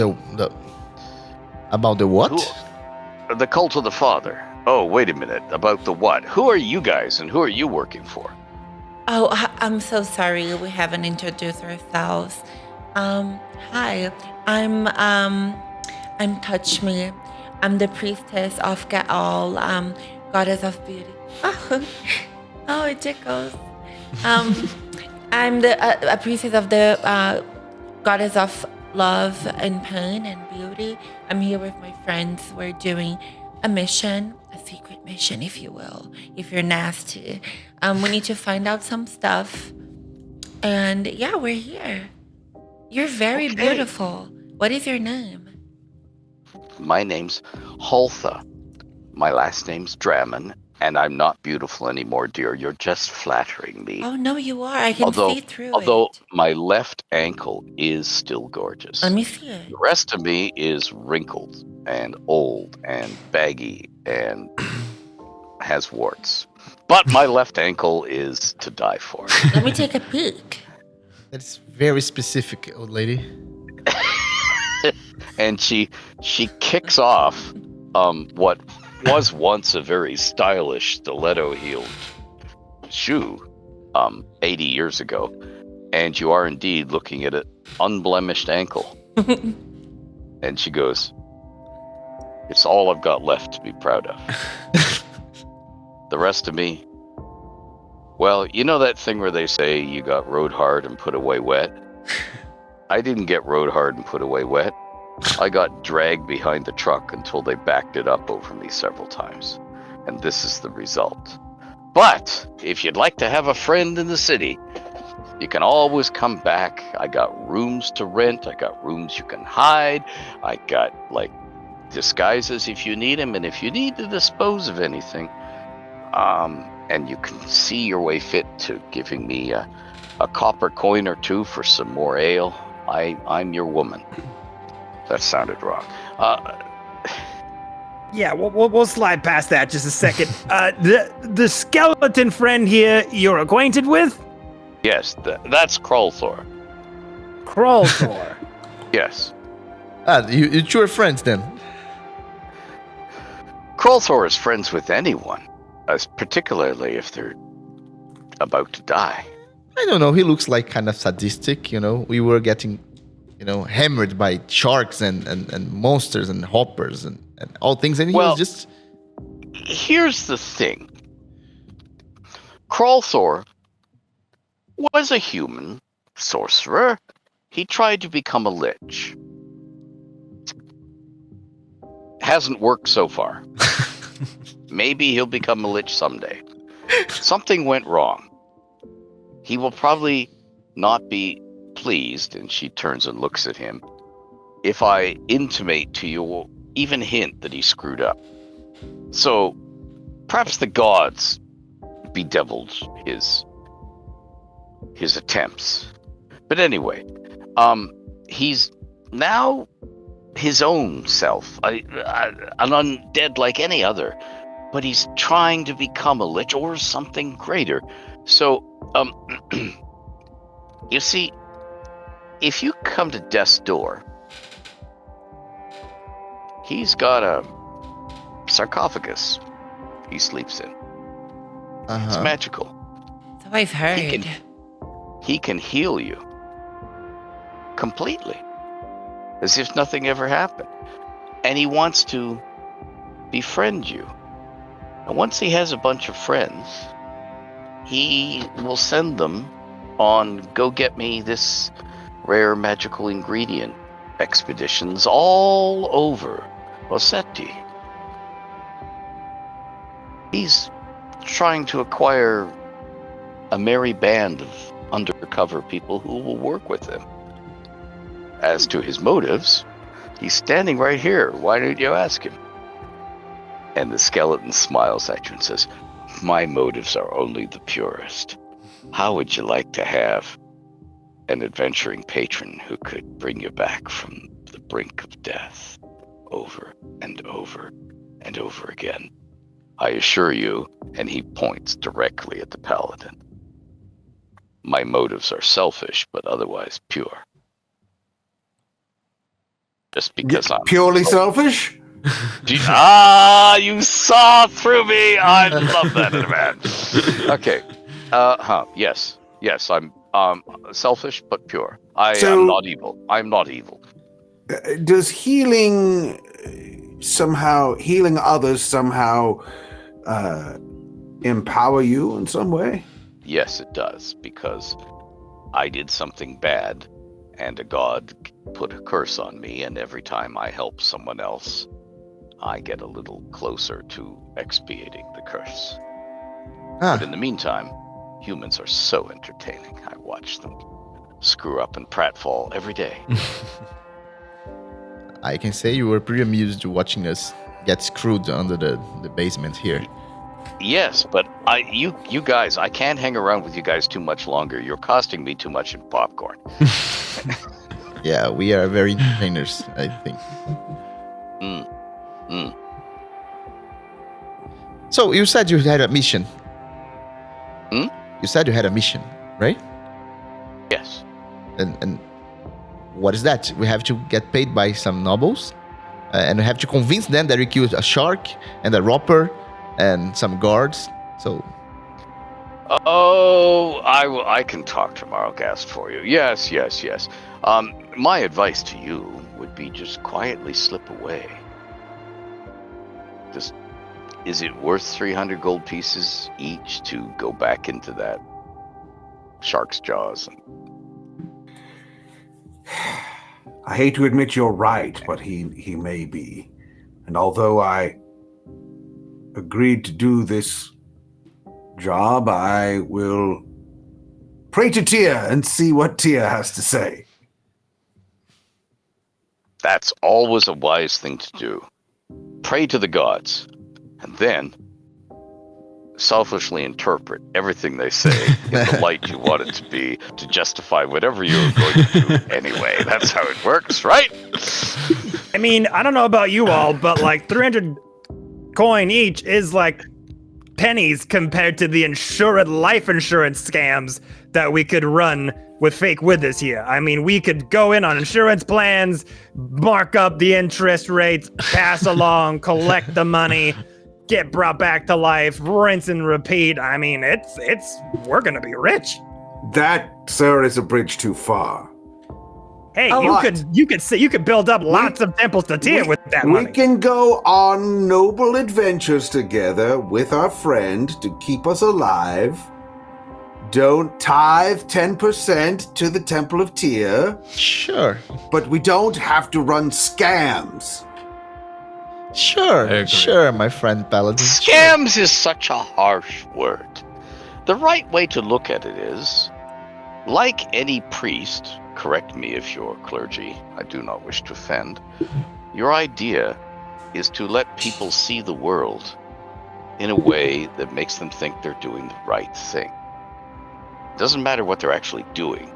the what? The cult of the father. Oh, wait a minute. About the what? Who are you guys and who are you working for? Oh, I'm so sorry. We haven't introduced ourselves. Hi, I'm Touch Me. I'm the priestess of Gaal, goddess of beauty. Oh, it tickles. I'm a priestess of the goddess of love and pain and beauty. I'm here with my friends. We're doing a mission, a secret mission, if you will, if you're nasty. We need to find out some stuff. And yeah, we're here. You're very beautiful. What is your name? My name's Haltha. My last name's Draman, and I'm not beautiful anymore, dear. You're just flattering me. Oh, no, you are. I can see through although it. my left ankle is still gorgeous. Let me see it. The rest of me is wrinkled and old and baggy and has warts. But my left ankle is to die for. Let me take a peek. That's very specific, old lady. And she kicks off what was once a very stylish stiletto-heeled shoe 80 years ago. And you are indeed looking at an unblemished ankle. And she goes, "It's all I've got left to be proud of." The rest of me, well, you know that thing where they say you got rode hard and put away wet? I didn't get rode hard and put away wet. I got dragged behind the truck until they backed it up over me several times. And this is the result. But if you'd like to have a friend in the city, you can always come back. I got rooms to rent. I got rooms you can hide. I got disguises if you need them. And if you need to dispose of anything, and you can see your way fit to giving me a copper coin or two for some more ale, I'm your woman. That sounded wrong. Yeah, we'll slide past that just a second. The skeleton friend here you're acquainted with? Yes, that's Krolthor. Krolthor. Yes. You two are friends then? Krolthor is friends with anyone, particularly if they're about to die. I don't know. He looks like kind of sadistic, We were getting, hammered by sharks and monsters and hoppers and all things. And he was just... Here's the thing. Krolthor was a human sorcerer. He tried to become a lich. Hasn't worked so far. Maybe he'll become a lich someday. Something went wrong. He will probably not be pleased, and she turns and looks at him, if I intimate to you or even hint that he screwed up. So perhaps the gods bedeviled his attempts. But anyway, he's now his own self, an undead like any other, but he's trying to become a lich or something greater. So, you see, if you come to death's door, he's got a sarcophagus he sleeps in. It's magical. So I've heard. He can heal you completely, as if nothing ever happened. And he wants to befriend you. And once he has a bunch of friends, he will send them on go get me this rare magical ingredient expeditions all over Ossetti. He's trying to acquire a merry band of undercover people who will work with him. As to his motives, he's standing right here. Why don't you ask him? And the skeleton smiles at you and says, my motives are only the purest. How would you like to have an adventuring patron who could bring you back from the brink of death over and over and over again? I assure you, and he points directly at the paladin, my motives are selfish, but otherwise pure. Just because I'm purely selfish? You saw through me. I love that in a man. Okay. Yes, I'm selfish but pure. I am not evil. I'm not evil. Does healing others somehow empower you in some way? Yes, it does, because I did something bad and a god put a curse on me, and every time I help someone else, I get a little closer to expiating the curse. But in the meantime, humans are so entertaining. I watch them screw up and pratfall every day. I can say you were pretty amused watching us get screwed under the basement here. Yes, but you guys, I can't hang around with you guys too much longer. You're costing me too much in popcorn. Yeah, we are very entertainers, I think. So you said you had a mission. You said you had a mission, right? Yes. And what is that? We have to get paid by some nobles, and we have to convince them that we killed a shark and a robber and some guards. So. Oh, I can talk to Marlgast for you. Yes. My advice to you would be just quietly slip away. Is it worth 300 gold pieces each to go back into that shark's jaws? I hate to admit you're right, but he may be. And although I agreed to do this job, I will pray to Tia and see what Tia has to say. That's always a wise thing to do. Pray to the gods, and then selfishly interpret everything they say in the light you want it to be to justify whatever you're going to do anyway. That's how it works, right? I mean, I don't know about you all, but like 300 coin each is like pennies compared to the insured life insurance scams that we could run with fake withers here. I mean, we could go in on insurance plans, mark up the interest rates, pass along, collect the money, get brought back to life, rinse and repeat. I mean, we're gonna be rich. That, sir, is a bridge too far. Hey, you could build up lots of temples to Tia with that money. We can go on noble adventures together with our friend to keep us alive. Don't tithe 10% to the Temple of Tia. Sure. But we don't have to run scams. Sure, my friend Paladin. Scams is such a harsh word. The right way to look at it is, like any priest, correct me if you're clergy, I do not wish to offend, your idea is to let people see the world in a way that makes them think they're doing the right thing. It doesn't matter what they're actually doing.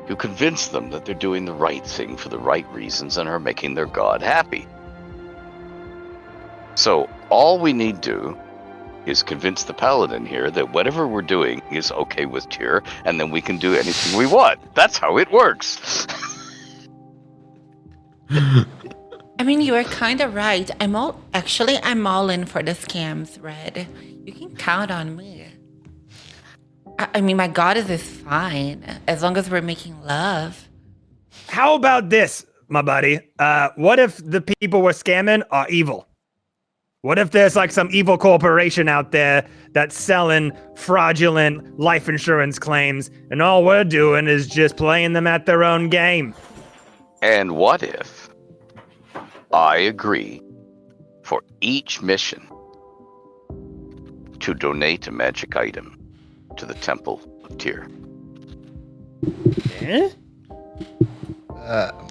You convince them that they're doing the right thing for the right reasons and are making their God happy. So all we need to do is convince the paladin here that whatever we're doing is okay with Tyr, and then we can do anything we want. That's how it works. I mean, you are kind of right. I'm all in for the scams, Red. You can count on me. I mean, my goddess is fine as long as we're making love. How about this, my buddy? What if the people we're scamming are evil? What if there's like some evil corporation out there that's selling fraudulent life insurance claims, and all we're doing is just playing them at their own game? And what if I agree for each mission to donate a magic item to the Temple of Tyr? Eh?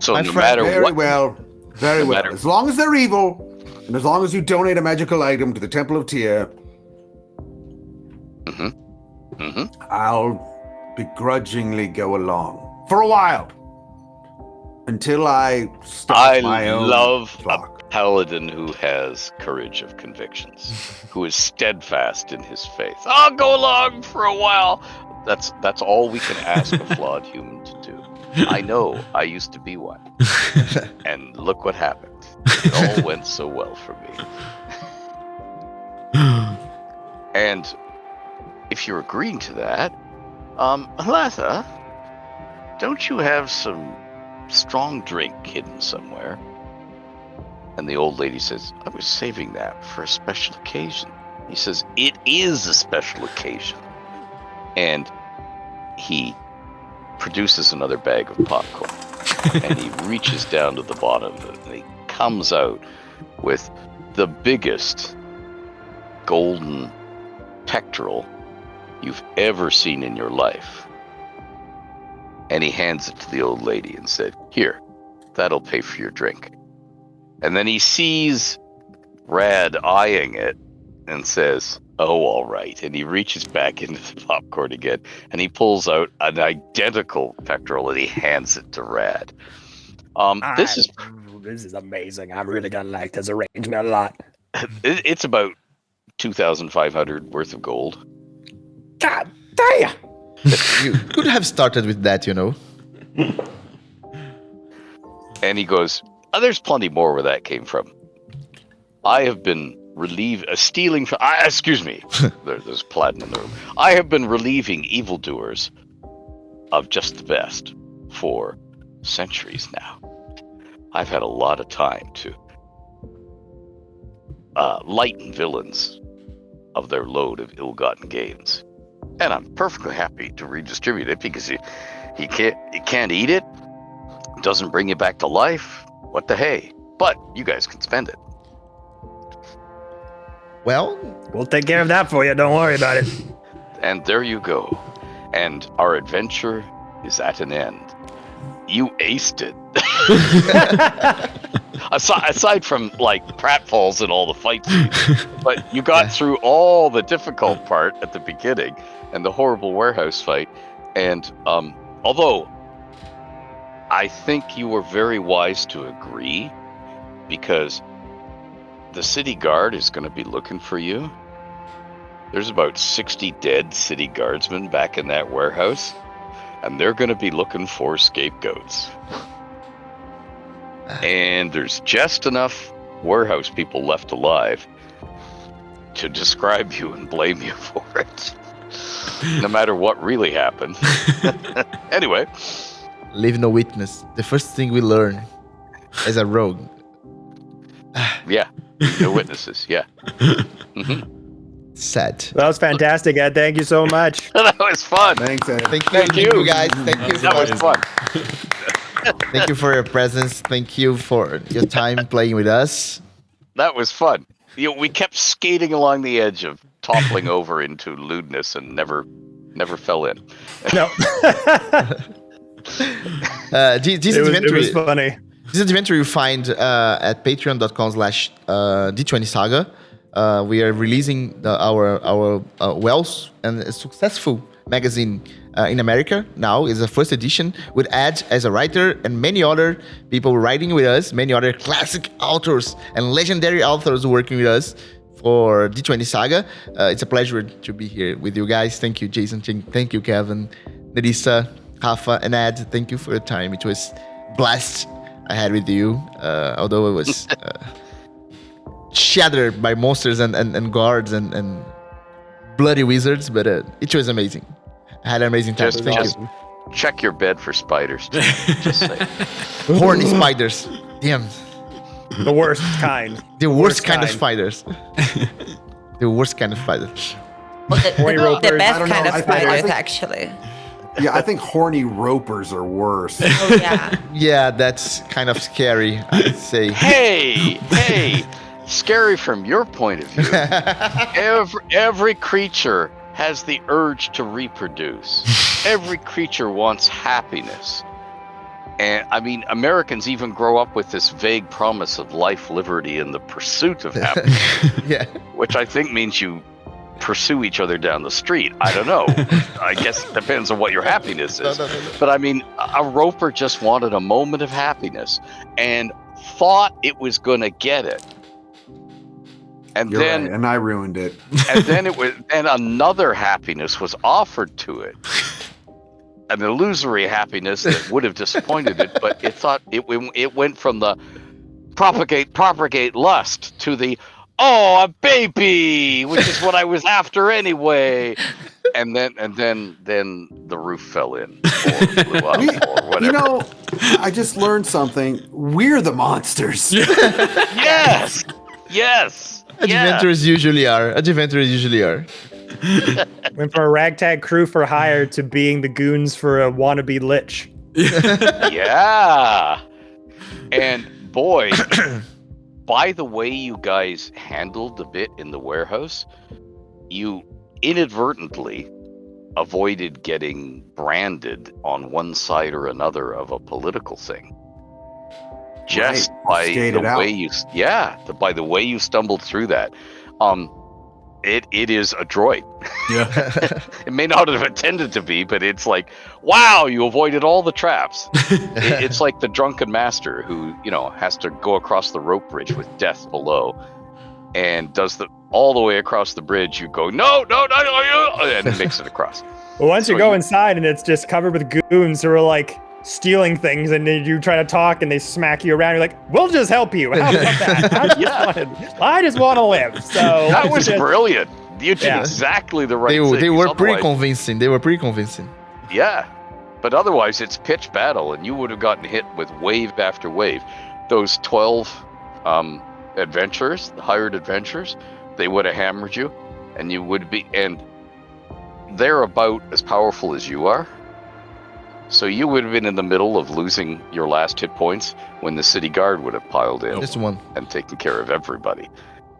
So my no friend, matter Very what, well. Very No well. matter- As long as they're evil, and as long as you donate a magical item to the Temple of Tyr, I'll begrudgingly go along for a while until I start my I own love clock. a paladin who has courage of convictions, who is steadfast in his faith. I'll go along for a while. That's all we can ask a flawed human to do. I know, I used to be one. And look what happened. It all went so well for me. And if you're agreeing to that, Alatha, don't you have some strong drink hidden somewhere? And the old lady says, I was saving that for a special occasion. He says, it is a special occasion. And he produces another bag of popcorn. And he reaches down to the bottom of it, and he comes out with the biggest golden pectoral you've ever seen in your life. And he hands it to the old lady and said, here, that'll pay for your drink. And then he sees Rad eyeing it and says, oh, all right. And he reaches back into the popcorn again, and he pulls out an identical pectoral and he hands it to Rad. This is amazing. I'm really gonna like this arrangement a lot. it's about 2,500 worth of gold. God damn! You could have started with that, you know. And he goes, oh, there's plenty more where that came from. I have been stealing from, excuse me, there's platinum in the room. I have been relieving evildoers of just the best for centuries now. I've had a lot of time to lighten villains of their load of ill-gotten gains. And I'm perfectly happy to redistribute it because you can't eat it, doesn't bring you back to life. What the hey? But you guys can spend it. Well, We'll take care of that for you. Don't worry about it. And there you go. And our adventure is at an end. You aced it. aside from like pratfalls and all the fight scenes, but you got through all the difficult part at the beginning and the horrible warehouse fight. And although I think you were very wise to agree, because the city guard is going to be looking for you. There's about 60 dead city guardsmen back in that warehouse, and they're going to be looking for scapegoats. And there's just enough warehouse people left alive to describe you and blame you for it, no matter what really happened. Anyway. leave no witness. The first thing we learn as a rogue. Yeah, no witnesses, yeah. Sad. That was fantastic, Ed. Thank you so much. That was fun. Thanks, Ed. Thank you guys. Thank you. That was fun. Thank you for your presence. Thank you for your time playing with us. That was fun. We kept skating along the edge of toppling over into lewdness and never Never fell in. No, This it adventure, was funny. this adventure you find at patreon.com/D20 Saga. We are releasing our Wells and successful magazine in America now. Is the first edition with Ed as a writer and many other people writing with us, many other classic authors and legendary authors working with us for D20 Saga. It's a pleasure to be here with you guys. Thank you, Jason. Thank you, Kevin, Nerissa, Rafa, and Ed. Thank you for your time. It was blast I had with you, although it was shattered by monsters and guards and bloody wizards, but it was amazing. I had an amazing time. Just, Thank just check your bed for spiders. Just say. you. Horny spiders. Damn. The worst kind. The worst kind of spiders. The worst kind of spiders. Well, Horny the ropers. best I don't know, kind of I think- spiders, actually. Yeah, I think horny ropers are worse. Oh, yeah. Yeah, that's kind of scary, I'd say. Hey, scary from your point of view. Every creature has the urge to reproduce. Every creature wants happiness. And I mean, Americans even grow up with this vague promise of life, liberty, and the pursuit of happiness, Yeah. which I think means you pursue each other down the street. I don't know. I guess it depends on what your happiness is. No. But I mean, a roper just wanted a moment of happiness and thought it was going to get it. And You're then right, and I ruined it. and then another happiness was offered to it. An illusory happiness that would have disappointed it, but it thought it went from the propagate lust to the a baby, which is what I was after anyway. And then the roof fell in or blew up or whatever. You know, I just learned something. We're the monsters. Yes. Adventurers usually are. Adventurers usually are. Went from a ragtag crew for hire to being the goons for a wannabe lich. Yeah. And boy, by the way you guys handled the bit in the warehouse, you inadvertently avoided getting branded on one side or another of a political thing. Just by Skated the out. way by the way you stumbled through that. It is a droid. Yeah. It may not have intended to be, but it's like, wow, you avoided all the traps. It's like the drunken master who, has to go across the rope bridge with death below and does all the way across the bridge. You go, no, and it makes it across. Well, once you So go you- inside and it's just covered with goons who are like stealing things, and then you try to talk and they smack you around. You're like, we'll just help you. How about that? I just want to live. So That was just- brilliant. You did Yeah. exactly the right They thing. they were 'cause pretty otherwise- convincing. They were pretty convincing. Yeah, but otherwise it's pitch battle, and you would have gotten hit with wave after wave. Those 12 adventurers, the hired adventurers, they would have hammered you, and you would be, and they're about as powerful as you are. So you would have been in the middle of losing your last hit points when the city guard would have piled in Just one. and taken care of everybody.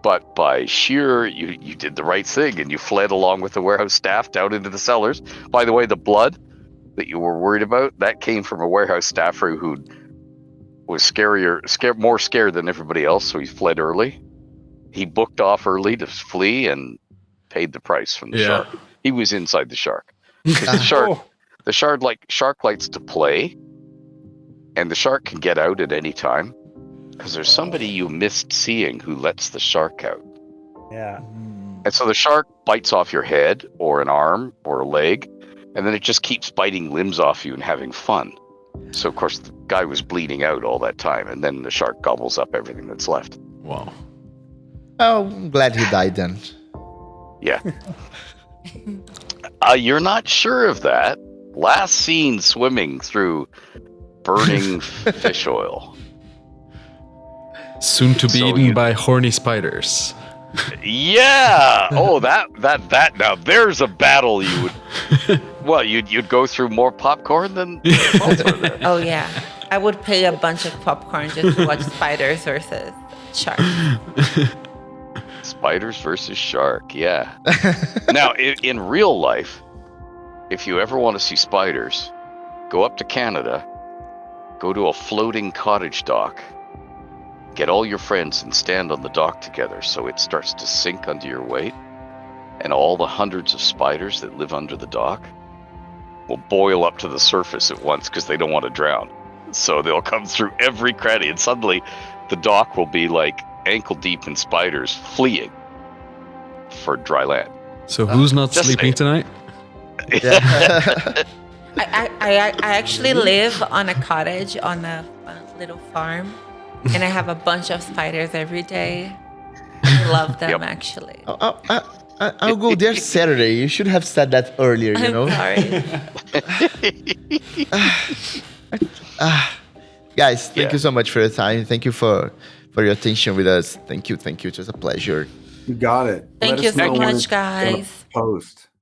But by sheer, you did the right thing, and you fled along with the warehouse staff down into the cellars. By the way, the blood that you were worried about, that came from a warehouse staffer who was more scared than everybody else, so he fled early. He booked off early to flee and paid the price from the shark. He was inside the shark. 'Cause the shark likes to play, and the shark can get out at any time. Because there's somebody you missed seeing who lets the shark out. Yeah. And so the shark bites off your head or an arm or a leg, and then it just keeps biting limbs off you and having fun. So, of course, the guy was bleeding out all that time, and then the shark gobbles up everything that's left. Wow. Oh, I'm glad he died then. Yeah. You're not sure of that. Last seen swimming through burning fish oil. Soon to be So eaten you- by horny spiders. Yeah. Oh, that. Now there's a battle you would. Well, you'd go through more popcorn than. Oh, yeah. I would pay a bunch of popcorn just to watch spiders versus sharks. Spiders versus shark. Yeah. Now, in real life, if you ever want to see spiders, go up to Canada, go to a floating cottage dock, get all your friends and stand on the dock together so it starts to sink under your weight, and all the hundreds of spiders that live under the dock will boil up to the surface at once because they don't want to drown. So they'll come through every cranny, and suddenly the dock will be like ankle deep in spiders fleeing for dry land. So who's not just sleeping saying. tonight? I actually live on a cottage on a little farm, and I have a bunch of spiders every day. I love them, Yep. actually. I'll go there Saturday. You should have said that earlier, you know? I'm sorry. Guys, thank Yeah. you so much for your time. Thank you for your attention with us. Thank you. It was a pleasure. You got it. Thank Let you us know so when much, it's gonna guys. Post.